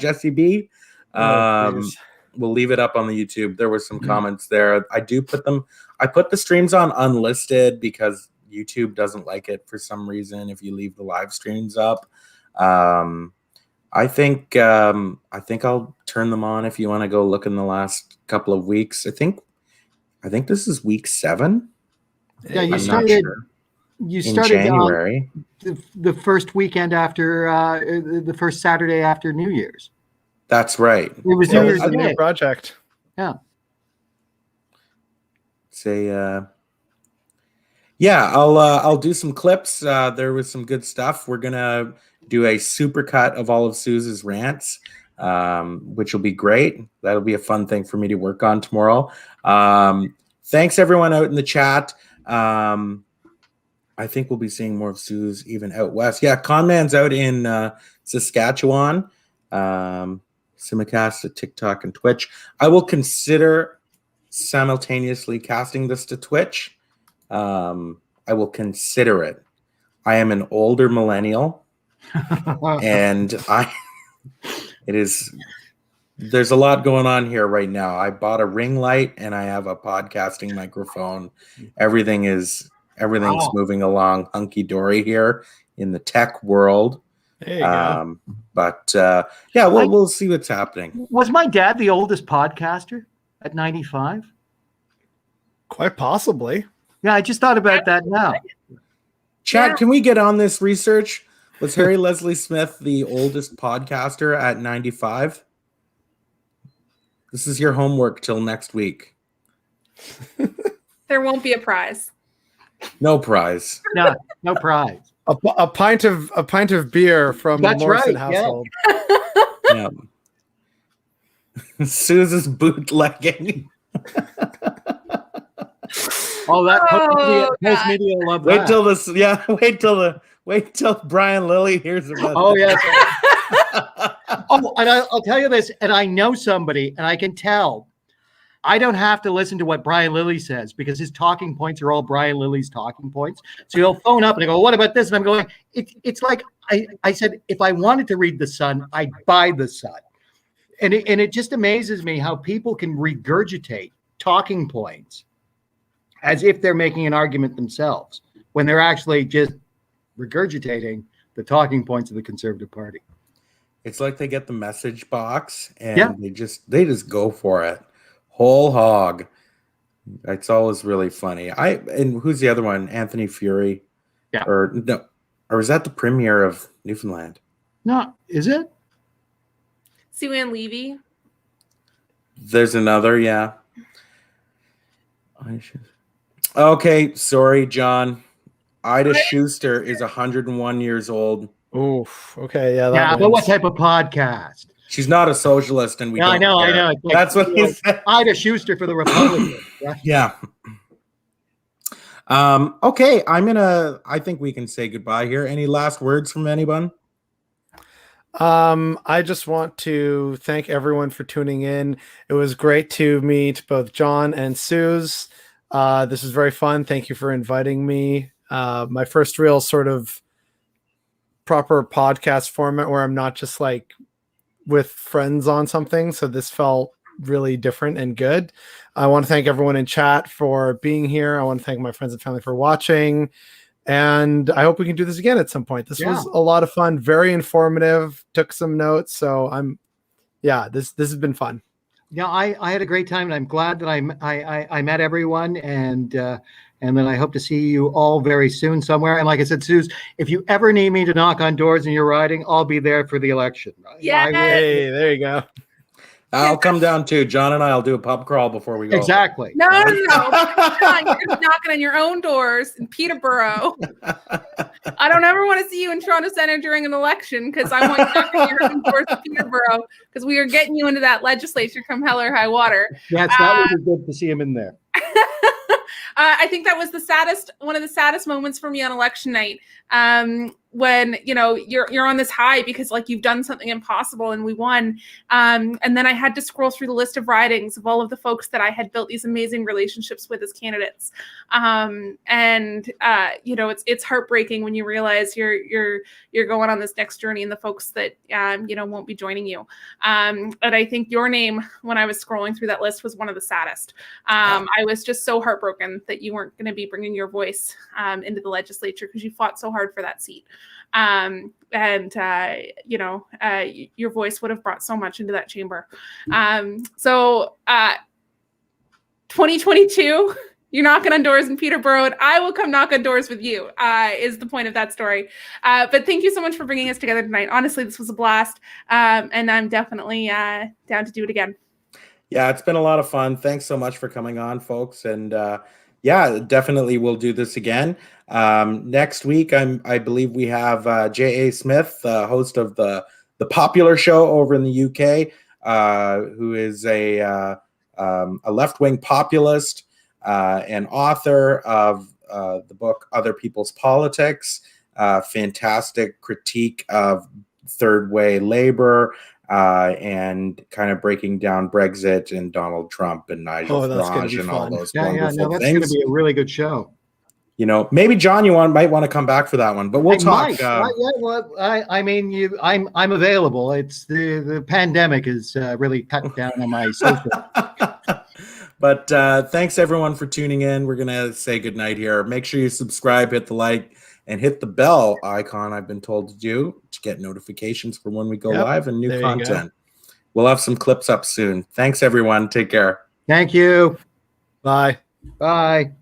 Speaker 1: Jesse B. We'll leave it up on the YouTube. There were some comments there. I put the streams on unlisted because YouTube doesn't like it for some reason if you leave the live streams up. I think I'll turn them on if you want to go look in the last couple of weeks. I think this is week 7.
Speaker 2: Yeah, you
Speaker 1: I'm
Speaker 2: started.
Speaker 1: not sure.
Speaker 2: You
Speaker 1: In
Speaker 2: started
Speaker 1: January.
Speaker 2: the first weekend after the first Saturday after New Year's.
Speaker 1: That's right.
Speaker 2: It was New Year's
Speaker 3: a new
Speaker 2: Day.
Speaker 3: project.
Speaker 2: Yeah.
Speaker 1: Say yeah, I'll do some clips. There was some good stuff. We're gonna do a super cut of all of Suze's rants, which will be great. That'll be a fun thing for me to work on tomorrow. Thanks everyone out in the chat. I think we'll be seeing more of Suze even out west. Yeah, Conman's out in Saskatchewan. Simulcast at TikTok and Twitch. I will consider simultaneously casting this to Twitch. I will consider it. I am an older millennial, and there's a lot going on here right now. I bought a ring light and I have a podcasting microphone. Everything's moving along hunky dory here in the tech world.
Speaker 3: There you go.
Speaker 1: But yeah, we'll see what's happening.
Speaker 2: Was my dad the oldest podcaster at 95?
Speaker 3: Quite possibly.
Speaker 2: Yeah, I just thought about that now.
Speaker 1: Chad, can we get on this research? Was Harry Leslie Smith the oldest podcaster at 95? This is your homework till next week.
Speaker 4: There won't be a prize.
Speaker 1: No prize.
Speaker 2: No prize.
Speaker 3: A pint of beer from
Speaker 2: That's
Speaker 3: the Morrison
Speaker 2: right, yeah.
Speaker 3: household.
Speaker 1: Yeah. Suze's bootlegging.
Speaker 2: Oh, that
Speaker 4: Oh,
Speaker 2: post media will love that.
Speaker 1: Wait till Brian Lilly hears about
Speaker 2: Oh
Speaker 1: this.
Speaker 2: yes. Oh, and I'll tell you this, and I know somebody, and I can tell. I don't have to listen to what Brian Lilly says because his talking points are all Brian Lilly's talking points. So he'll phone up and I go, "What about this?" And I'm going, "It's like I said, if I wanted to read The Sun, I'd buy The Sun." And it just amazes me how people can regurgitate talking points as if they're making an argument themselves when they're actually just regurgitating the talking points of the Conservative Party.
Speaker 1: It's like they get the message box and they just go for it. Whole hog. It's always really funny. And who's the other one? Anthony Fury.
Speaker 2: Yeah.
Speaker 1: Or is that the premier of Newfoundland?
Speaker 2: No, is it?
Speaker 4: Sue Ann Levy.
Speaker 1: There's another, yeah. Okay, sorry, John. Ida Schuster is 101 years old.
Speaker 3: Oof. Okay. Yeah.
Speaker 2: Yeah, but what type of podcast?
Speaker 1: She's not a socialist, and we don't
Speaker 2: I know.
Speaker 1: care.
Speaker 2: It's like,
Speaker 1: That's what he said.
Speaker 2: Ida Schuster for the Republicans. Right?
Speaker 1: Yeah. Okay, I think we can say goodbye here. Any last words from anyone?
Speaker 3: I just want to thank everyone for tuning in. It was great to meet both John and Suze. This was very fun. Thank you for inviting me. My first real sort of proper podcast format where I'm not just like with friends on something. So this felt really different and good. I want to thank everyone in chat for being here. I want to thank my friends and family for watching. And I hope we can do this again at some point. This was a lot of fun, very informative, took some notes. So this has been fun.
Speaker 2: Yeah, I had a great time, and I'm glad that I met everyone, and then I hope to see you all very soon somewhere. And like I said, Suze, if you ever need me to knock on doors and you're riding, I'll be there for the election.
Speaker 4: Yeah.
Speaker 3: Hey, there you go.
Speaker 1: I'll come down too. John and I'll do a pub crawl before we go.
Speaker 2: Exactly.
Speaker 4: No. John, you're just knocking on your own doors in Peterborough. I don't ever want to see you in Toronto Centre during an election because I want you knocking on your own doors in Peterborough because we are getting you into that legislature come hell or high water.
Speaker 2: Yes, that would be good to see him in there.
Speaker 4: I think that was one of the saddest moments for me on election night. When you're on this high because like you've done something impossible and we won, and then I had to scroll through the list of ridings of all of the folks that I had built these amazing relationships with as candidates, it's heartbreaking when you realize you're going on this next journey and the folks that won't be joining you. And I think your name when I was scrolling through that list was one of the saddest. I was just so heartbroken that you weren't going to be bringing your voice into the legislature because you fought so hard for that seat. Your voice would have brought so much into that chamber. 2022, you're knocking on doors in Peterborough, and I will come knock on doors with you, is the point of that story. But thank you so much for bringing us together tonight. Honestly, this was a blast, and I'm definitely down to do it again.
Speaker 1: Yeah, it's been a lot of fun. Thanks so much for coming on, folks. And definitely we'll do this again. Next week, I believe we have J.A. Smith, host of the Popular Show over in the UK, who is a left-wing populist and author of the book Other People's Politics, fantastic critique of third-way labor, and kind of breaking down Brexit and Donald Trump and Nigel Farage and all those wonderful
Speaker 2: that's
Speaker 1: things.
Speaker 2: going to be a really good show.
Speaker 1: Maybe John, might want to come back for that one, but we'll talk.
Speaker 2: I'm available. It's the pandemic has really cut down on my social.
Speaker 1: But thanks everyone for tuning in. We're gonna say goodnight here. Make sure you subscribe, hit the like, and hit the bell icon I've been told to do to get notifications for when we go live and new content. We'll have some clips up soon. Thanks everyone. Take care.
Speaker 2: Thank you.
Speaker 3: Bye.
Speaker 2: Bye.